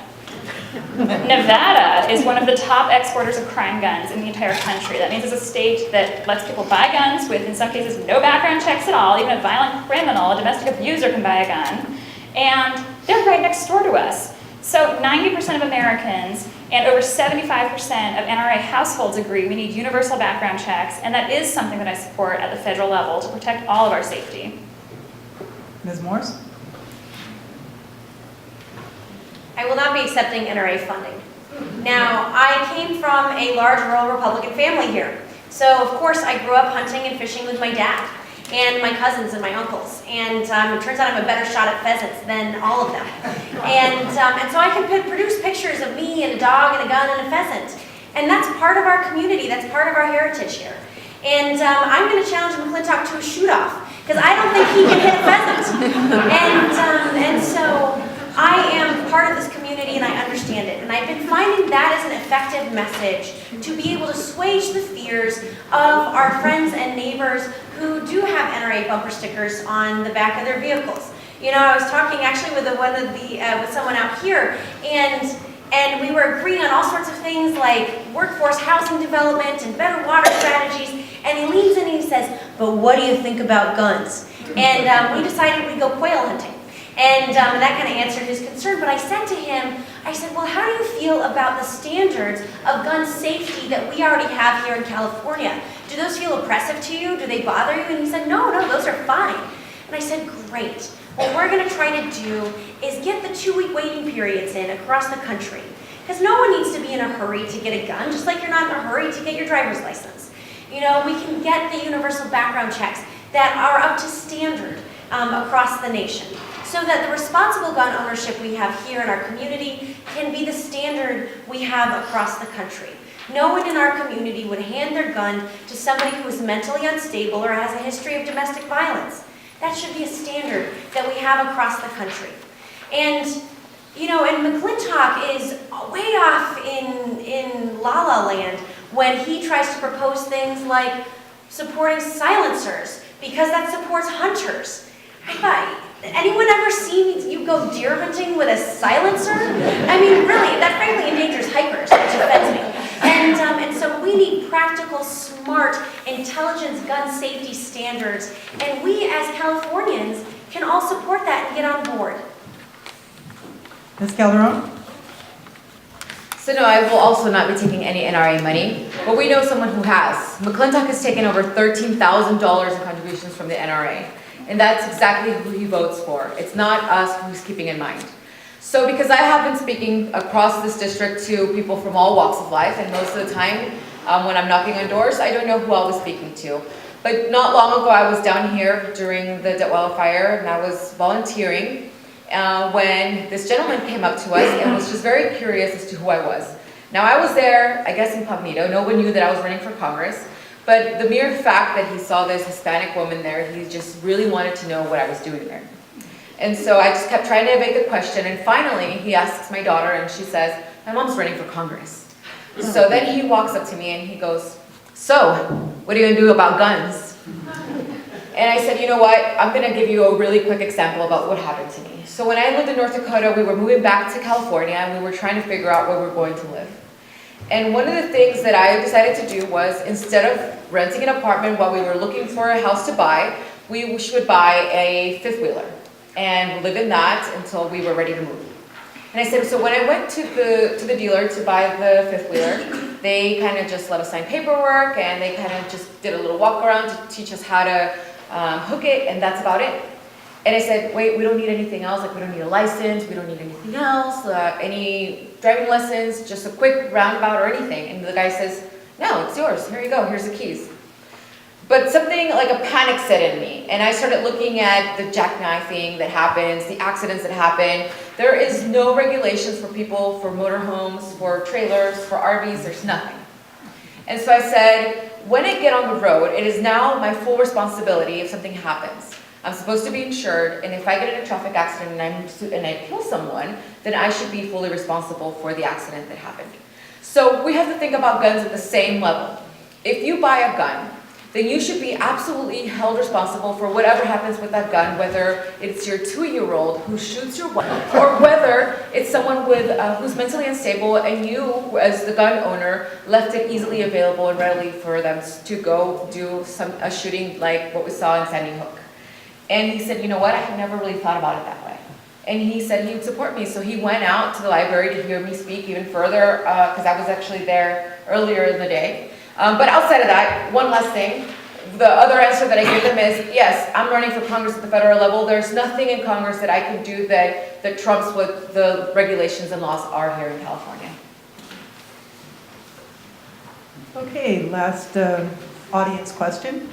A: Nevada is one of the top exporters of crime guns in the entire country. That means it's a state that lets people buy guns with, in some cases, no background checks at all. Even a violent criminal, a domestic abuser can buy a gun. And they're right next door to us. So 90% of Americans and over 75% of NRA households agree we need universal background checks, and that is something that I support at the federal level to protect all of our safety.
B: Ms. Morse?
D: I will not be accepting NRA funding. Now, I came from a large rural Republican family here. So, of course, I grew up hunting and fishing with my dad and my cousins and my uncles. And it turns out I'm a better shot at pheasants than all of them. And so I can produce pictures of me and a dog and a gun and a pheasant. And that's part of our community. That's part of our heritage here. And I'm going to challenge McClintock to a shoot-off because I don't think he can hit a pheasant. And so I am part of this community and I understand it. And I've been finding that as an effective message to be able to assuage the fears of our friends and neighbors who do have NRA bumper stickers on the back of their vehicles. You know, I was talking actually with with someone out here, and we were agreeing on all sorts of things like workforce housing development and better water strategies. And he leans in and he says, "But what do you think about guns?" And we decided we'd go quail hunting. And that kind of answered his concern. But I said to him, I said, well, how do you feel about the standards of gun safety that we already have here in California? Do those feel oppressive to you? Do they bother you? And he said, no, those are fine. And I said, great. What we're going to try to do is get the 2-week waiting periods in across the country. Because no one needs to be in a hurry to get a gun, just like you're not in a hurry to get your driver's license. You know, we can get the universal background checks that are up to standard across the nation, so that the responsible gun ownership we have here in our community can be the standard we have across the country. No one in our community would hand their gun to somebody who is mentally unstable or has a history of domestic violence. That should be a standard that we have across the country. And, you know, and McClintock is way off in la-la land when he tries to propose things like supporting silencers, because that supports hunters. I thought, anyone ever seen you go deer hunting with a silencer? I mean, really, that frankly endangers hikers, which offends me. And so we need practical, smart, intelligence gun safety standards, and we as Californians can all support that and get on board.
B: Ms. Calderon?
C: So no, I will also not be taking any NRA money, but we know someone who has. McClintock has taken over $13,000 in contributions from the NRA. And that's exactly who he votes for. It's not us who's keeping in mind. So because I have been speaking across this district to people from all walks of life, and most of the time when I'm knocking on doors, I don't know who I was speaking to. But not long ago, I was down here during the Detweiler fire, and I was volunteering when this gentleman came up to us and was just very curious as to who I was. Now I was there, I guess incognito. No one knew that I was running for Congress. But the mere fact that he saw this Hispanic woman there, he just really wanted to know what I was doing there. And so I just kept trying to evade the question, and finally he asks my daughter, and she says, my mom's running for Congress. So then he walks up to me and he goes, so, what are you gonna do about guns? And I said, you know what, I'm gonna give you a really quick example about what happened to me. So when I lived in North Dakota, we were moving back to California, and we were trying to figure out where we were going to live. And one of the things that I decided to do was, instead of renting an apartment while we were looking for a house to buy, we should buy a fifth-wheeler and live in that until we were ready to move. And I said, so when I went to the dealer to buy the fifth-wheeler, they kind of just let us sign paperwork, and they kind of just did a little walk around to teach us how to hook it, and that's about it. And I said, wait, we don't need anything else, like we don't need a license, we don't need anything else, any driving lessons, just a quick roundabout or anything. And the guy says, no, it's yours, here you go, here's the keys. But something like a panic set in me, and I started looking at the jackknifing that happens, the accidents that happen. There is no regulations for people, for motorhomes, for trailers, for RVs, there's nothing. And so I said, when I get on the road, it is now my full responsibility if something happens. I'm supposed to be insured, and if I get in a traffic accident and I kill someone, then I should be fully responsible for the accident that happened. So we have to think about guns at the same level. If you buy a gun, then you should be absolutely held responsible for whatever happens with that gun, whether it's your 2-year-old who shoots your wife, or whether it's someone who's mentally unstable and you, as the gun owner, left it easily available and readily for them to go do a shooting like what we saw in Sandy Hook. And he said, you know what, I had never really thought about it that way. And he said he would support me, so he went out to the library to hear me speak even further, because I was actually there earlier in the day. But outside of that, one last thing, the other answer that I gave them is, yes, I'm running for Congress at the federal level. There's nothing in Congress that I can do that trumps what the regulations and laws are here in California.
B: Okay, last audience question.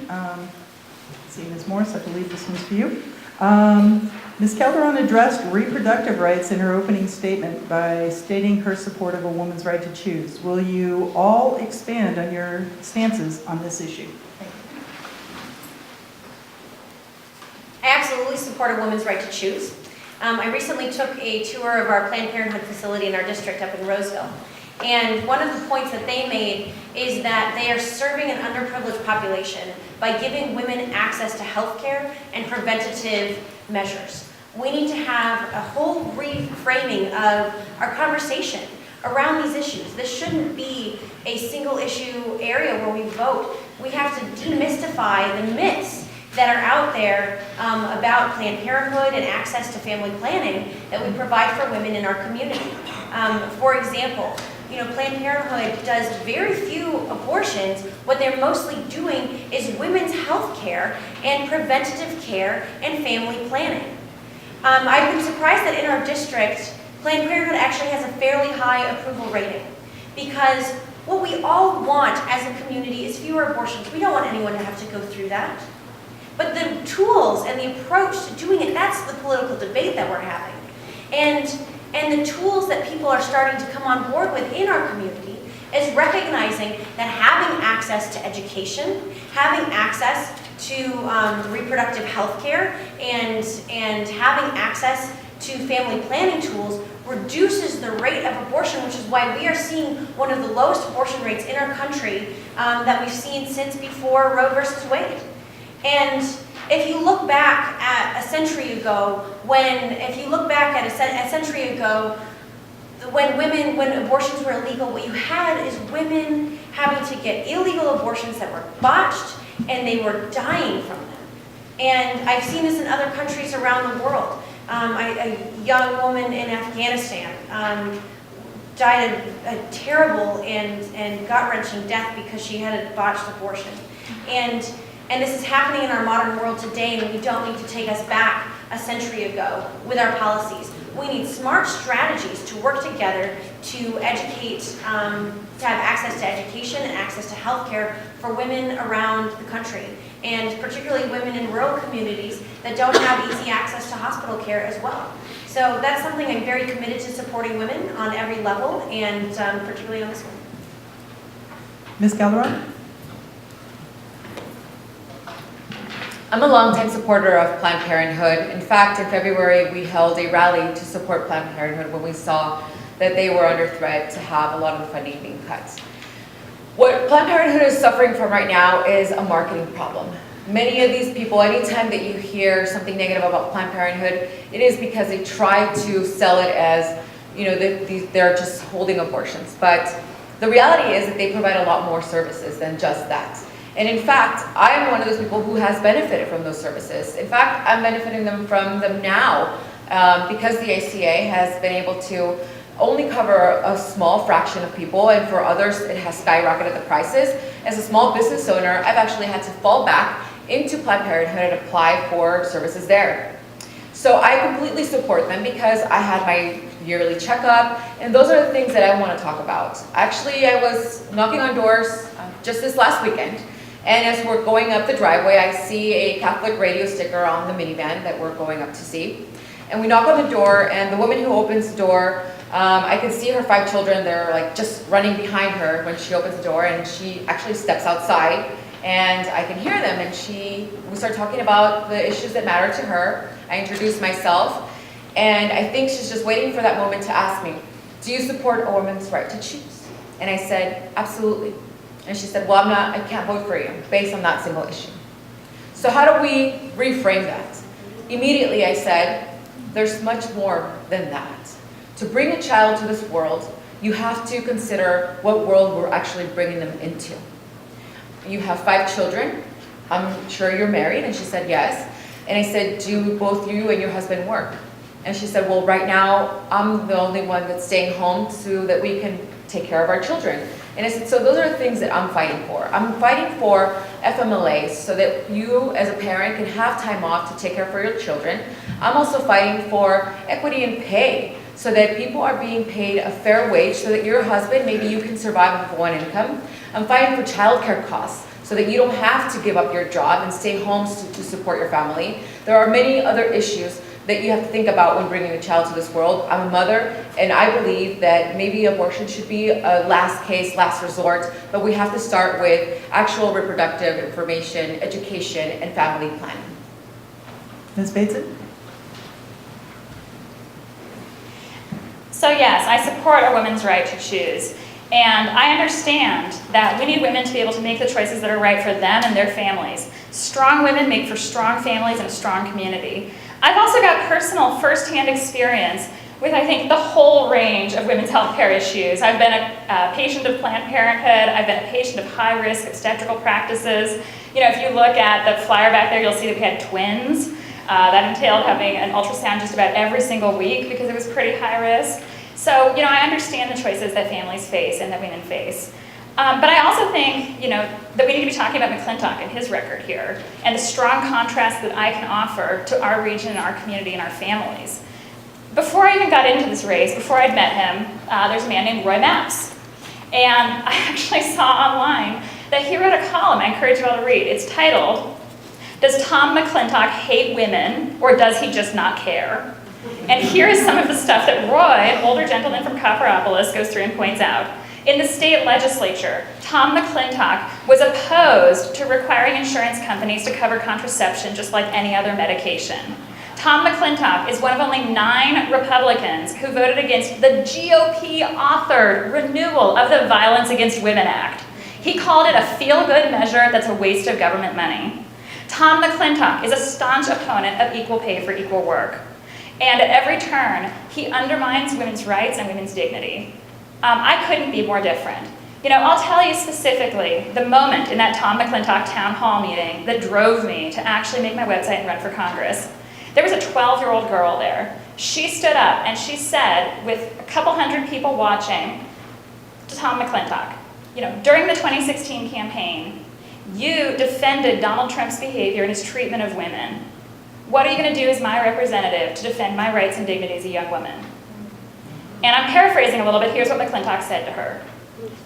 B: See, Ms. Morse, I believe this one's for you. Ms. Calderon addressed reproductive rights in her opening statement by stating her support of a woman's right to choose. Will you all expand on your stances on this issue?
D: I absolutely support a woman's right to choose. I recently took a tour of our Planned Parenthood facility in our district up in Roseville. And one of the points that they made is that they are serving an underprivileged population by giving women access to health care and preventative measures. We need to have a whole reframing of our conversation around these issues. This shouldn't be a single issue area where we vote. We have to demystify the myths that are out there about Planned Parenthood and access to family planning that we provide for women in our community. For example, Planned Parenthood does very few abortions. What they're mostly doing is women's health care and preventative care and family planning. I've been surprised that in our district, Planned Parenthood actually has a fairly high approval rating, because what we all want as a community is fewer abortions. We don't want anyone to have to go through that. But the tools and the approach to doing it, that's the political debate that we're having. And the tools that people are starting to come on board with in our community is recognizing that having access to education, having access to reproductive health care, and having access to family planning tools reduces the rate of abortion, which is why we are seeing one of the lowest abortion rates in our country that we've seen since before Roe versus Wade. And if you look back at a century ago, when abortions were illegal, what you had is women having to get illegal abortions that were botched, and they were dying from them. And I've seen this in other countries around the world. A young woman in Afghanistan died a terrible and gut-wrenching death because she had a botched abortion. And this is happening in our modern world today, and we don't need to take us back a century ago with our policies. We need smart strategies to work together to educate, to have access to education and access to health care for women around the country, and particularly women in rural communities that don't have easy access to hospital care as well. So that's something I'm very committed to supporting women on every level, and particularly on this one.
B: Ms. Calderon?
C: I'm a longtime supporter of Planned Parenthood. In fact, in February, we held a rally to support Planned Parenthood when we saw that they were under threat to have a lot of the funding being cut. What Planned Parenthood is suffering from right now is a marketing problem. Many of these people, anytime that you hear something negative about Planned Parenthood, it is because they try to sell it as, you know, they're just holding abortions. But the reality is that they provide a lot more services than just that. And in fact, I'm one of those people who has benefited from those services. In fact, I'm benefiting from them now because the ACA has been able to only cover a small fraction of people, and for others it has skyrocketed the prices. As a small business owner, I've actually had to fall back into Planned Parenthood and apply for services there. So I completely support them because I had my yearly checkup, and those are the things that I want to talk about. Actually, I was knocking on doors just this last weekend, and as we're going up the driveway, I see a Catholic radio sticker on the minivan that we're going up to see. And we knock on the door, and the woman who opens the door, I can see her 5 children. They're like just running behind her when she opens the door, and she actually steps outside, and I can hear them, and we start talking about the issues that matter to her. I introduce myself, and I think she's just waiting for that moment to ask me, do you support a woman's right to choose? And I said, absolutely. And she said, well, I can't vote for you based on that single issue. So how do we reframe that? Immediately I said, there's much more than that. To bring a child to this world, you have to consider what world we're actually bringing them into. You have 5 children. I'm sure you're married. And she said, yes. And I said, do both you and your husband work? And she said, well, right now, I'm the only one that's staying home so that we can take care of our children. And I said, so those are the things that I'm fighting for. I'm fighting for FMLA so that you as a parent can have time off to take care of your children. I'm also fighting for equity in pay so that people are being paid a fair wage so that your husband, maybe you can survive with one income. I'm fighting for childcare costs so that you don't have to give up your job and stay home to support your family. There are many other issues that you have to think about when bringing a child to this world. I'm a mother, and I believe that maybe abortion should be a last case, last resort, but we have to start with actual reproductive information, education, and family planning.
B: Ms. Bateson?
A: So yes, I support a woman's right to choose. And I understand that we need women to be able to make the choices that are right for them and their families. Strong women make for strong families and a strong community. I've also got personal first-hand experience with, I think, the whole range of women's health care issues. I've been a patient of Planned Parenthood. I've been a patient of high-risk obstetrical practices. You know, if you look at the flyer back there, you'll see that we had twins. That entailed having an ultrasound just about every single week because it was pretty high risk. So, you know, I understand the choices that families face and that women face. But I also think, you know, that we need to be talking about McClintock and his record here and the strong contrast that I can offer to our region and our community and our families. Before I even got into this race, before I'd met him, there's a man named Roy Maps. And I actually saw online that he wrote a column I encourage you all to read. It's titled, "Does Tom McClintock Hate Women, or Does He Just Not Care?" And here is some of the stuff that Roy, an older gentleman from Copperopolis, goes through and points out. In the state legislature, Tom McClintock was opposed to requiring insurance companies to cover contraception just like any other medication. Tom McClintock is one of only 9 Republicans who voted against the GOP-authored renewal of the Violence Against Women Act. He called it a feel-good measure that's a waste of government money. Tom McClintock is a staunch opponent of equal pay for equal work. And at every turn, he undermines women's rights and women's dignity. I couldn't be more different. You know, I'll tell you specifically the moment in that Tom McClintock town hall meeting that drove me to actually make my website and run for Congress. There was a 12-year-old girl there. She stood up and she said, with a couple hundred people watching, to Tom McClintock, you know, during the 2016 campaign, you defended Donald Trump's behavior and his treatment of women. What are you going to do as my representative to defend my rights and dignity as a young woman? And I'm paraphrasing a little bit. Here's what McClintock said to her.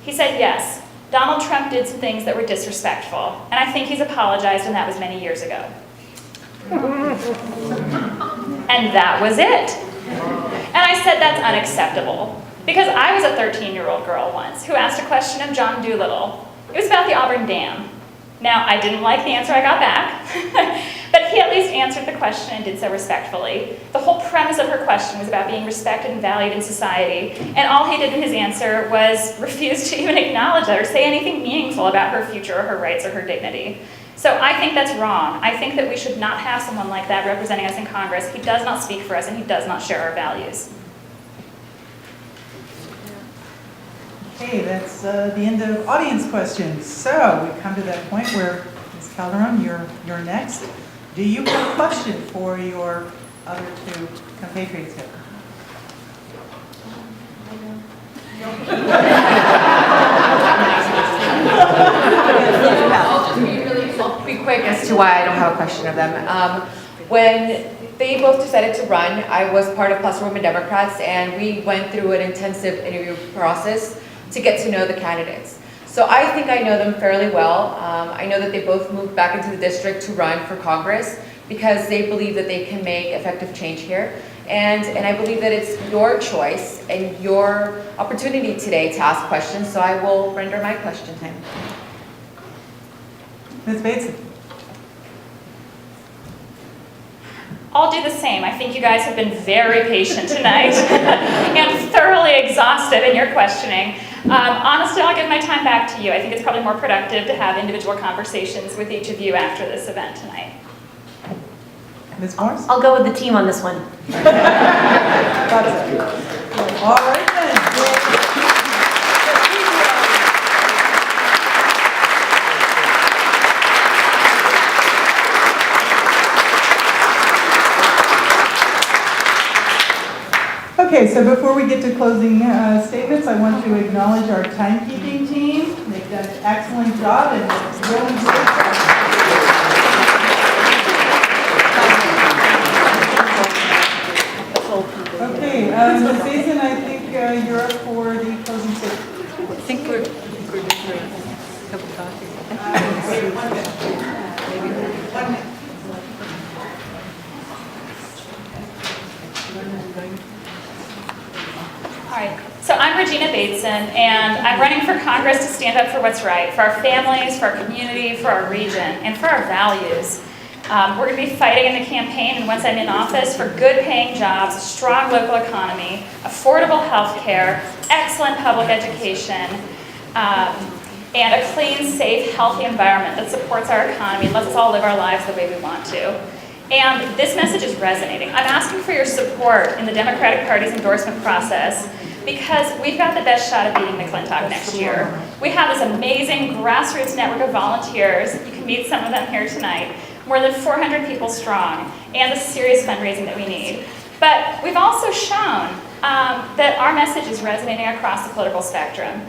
A: He said, yes, Donald Trump did some things that were disrespectful, and I think he's apologized, and that was many years ago. And that was it. And I said, that's unacceptable, because I was a 13-year-old girl once who asked a question of John Doolittle. It was about the Auburn Dam. Now, I didn't like the answer I got back, he at least answered the question and did so respectfully. The whole premise of her question was about being respected and valued in society, and all he did in his answer was refuse to even acknowledge that or say anything meaningful about her future or her rights or her dignity. So I think that's wrong. I think that we should not have someone like that representing us in Congress. He does not speak for us, and he does not share our values.
B: Okay, that's the end of audience questions. So we come to that point where, Ms. Calderon, you're next. Do you have a question for your other two compatriots here?
C: I'll be quick as to why I don't have a question of them. When they both decided to run, I was part of Plus Women Democrats, and we went through an intensive interview process to get to know the candidates. So I think I know them fairly well. I know that they both moved back into the district to run for Congress because they believe that they can make effective change here. And I believe that it's your choice and your opportunity today to ask questions, so I will render my question to him.
B: Ms. Bateson.
A: I'll do the same. I think you guys have been very patient tonight and thoroughly exhaustive in your questioning. Honestly, I'll give my time back to you. I think it's probably more productive to have individual conversations with each of you after this event tonight.
B: Ms. Morse?
D: I'll go with the team on this one.
B: That's it. All right then. Okay, so before we get to closing statements, I want to acknowledge our timekeeping team. They've done an excellent job and really great job. Okay, Ms. Bateson, I think you're up for the closing statement.
E: I think we're good for a cup of coffee.
A: All right, so I'm Regina Bateson, and I'm running for Congress to stand up for what's right, for our families, for our community, for our region, and for our values. We're going to be fighting in the campaign, and once I'm in office, for good-paying jobs, a strong local economy, affordable health care, excellent public education, and a clean, safe, healthy environment that supports our economy and lets us all live our lives the way we want to. And this message is resonating. I'm asking for your support in the Democratic Party's endorsement process because we've got the best shot at beating McClintock next year. We have this amazing grassroots network of volunteers. You can meet some of them here tonight. More than 400 people strong, and the serious fundraising that we need. But we've also shown that our message is resonating across the political spectrum.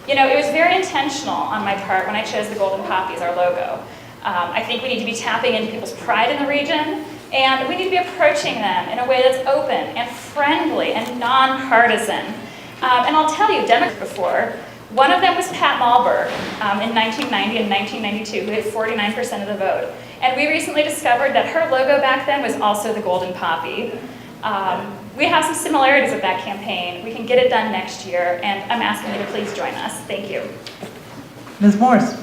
A: You know, it was very intentional on my part when I chose the golden poppy as our logo. I think we need to be tapping into people's pride in the region, and we need to be approaching them in a way that's open and friendly and nonpartisan. And I'll tell you, Democrats before, one of them was Pat Malberg in 1990 and 1992, who had 49% of the vote. And we recently discovered that her logo back then was also the golden poppy. We have some similarities with that campaign. We can get it done next year, and I'm asking you to please join us. Thank you.
B: Ms. Morse.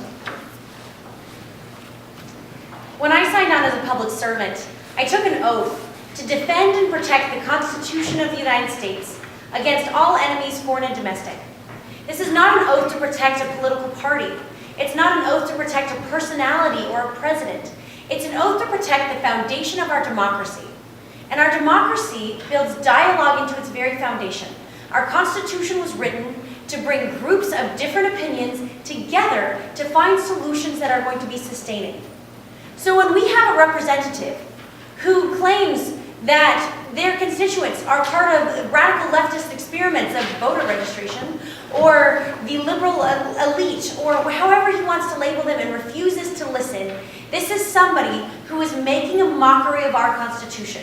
D: When I signed on as a public servant, I took an oath to defend and protect the Constitution of the United States against all enemies, foreign and domestic. This is not an oath to protect a political party. It's not an oath to protect a personality or a president. It's an oath to protect the foundation of our democracy. And our democracy builds dialogue into its very foundation. Our Constitution was written to bring groups of different opinions together to find solutions that are going to be sustaining. So when we have a representative who claims that their constituents are part of radical leftist experiments of voter registration, or the liberal elite, or however he wants to label them, and refuses to listen, this is somebody who is making a mockery of our Constitution.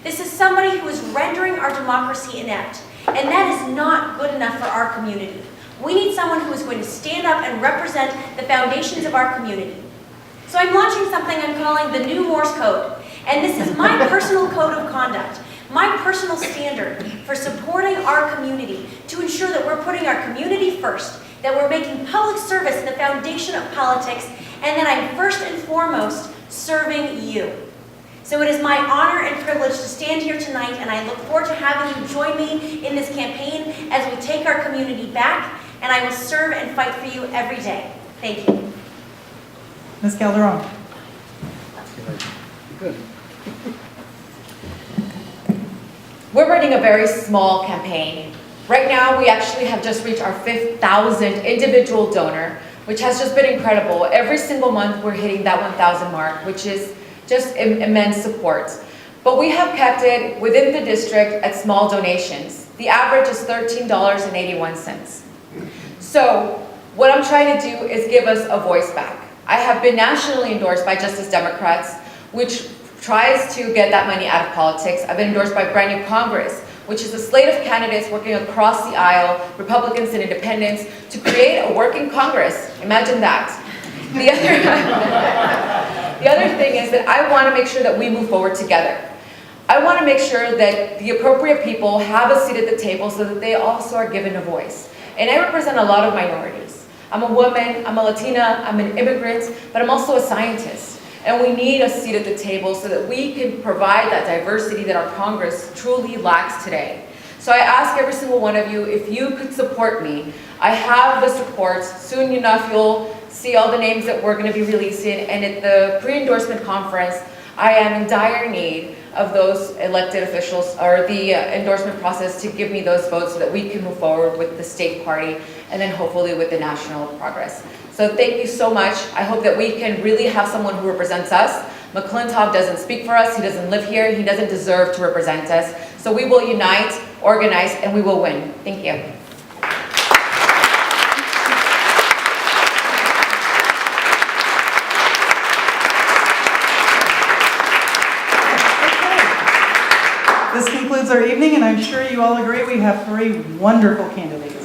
D: This is somebody who is rendering our democracy inept, and that is not good enough for our community. We need someone who is going to stand up and represent the foundations of our community. So I'm launching something I'm calling the new Morse code, and this is my personal code of conduct, my personal standard for supporting our community to ensure that we're putting our community first, that we're making public service the foundation of politics, and that I'm first and foremost serving you. So it is my honor and privilege to stand here tonight, and I look forward to having you join me in this campaign as we take our community back, and I will serve and fight for you every day. Thank you.
B: Ms. Calderon.
C: We're running a very small campaign. Right now, we actually have just reached our 5,000th individual donor, which has just been incredible. Every single month, we're hitting that 1,000 mark, which is just immense support. But we have kept it within the district at small donations. The average is $13.81. So what I'm trying to do is give us a voice back. I have been nationally endorsed by Justice Democrats, which tries to get that money out of politics. I've been endorsed by Brand New Congress, which is a slate of candidates working across the aisle, Republicans and independents, to create a working Congress. Imagine that. The other thing is that I want to make sure that we move forward together. I want to make sure that the appropriate people have a seat at the table so that they also are given a voice. And I represent a lot of minorities. I'm a woman, I'm a Latina, I'm an immigrant, but I'm also a scientist. And we need a seat at the table so that we can provide that diversity that our Congress truly lacks today. So I ask every single one of you if you could support me. I have the support. Soon enough, you'll see all the names that we're going to be releasing. And at the pre-endorsement conference, I am in dire need of those elected officials or the endorsement process to give me those votes so that we can move forward with the state party and then hopefully with the national progress. So thank you so much. I hope that we can really have someone who represents us. McClintock doesn't speak for us. He doesn't live here. He doesn't deserve to represent us. So we will unite, organize, and we will win. Thank you.
B: This concludes our evening, and I'm sure you all agree we have 3 wonderful candidates.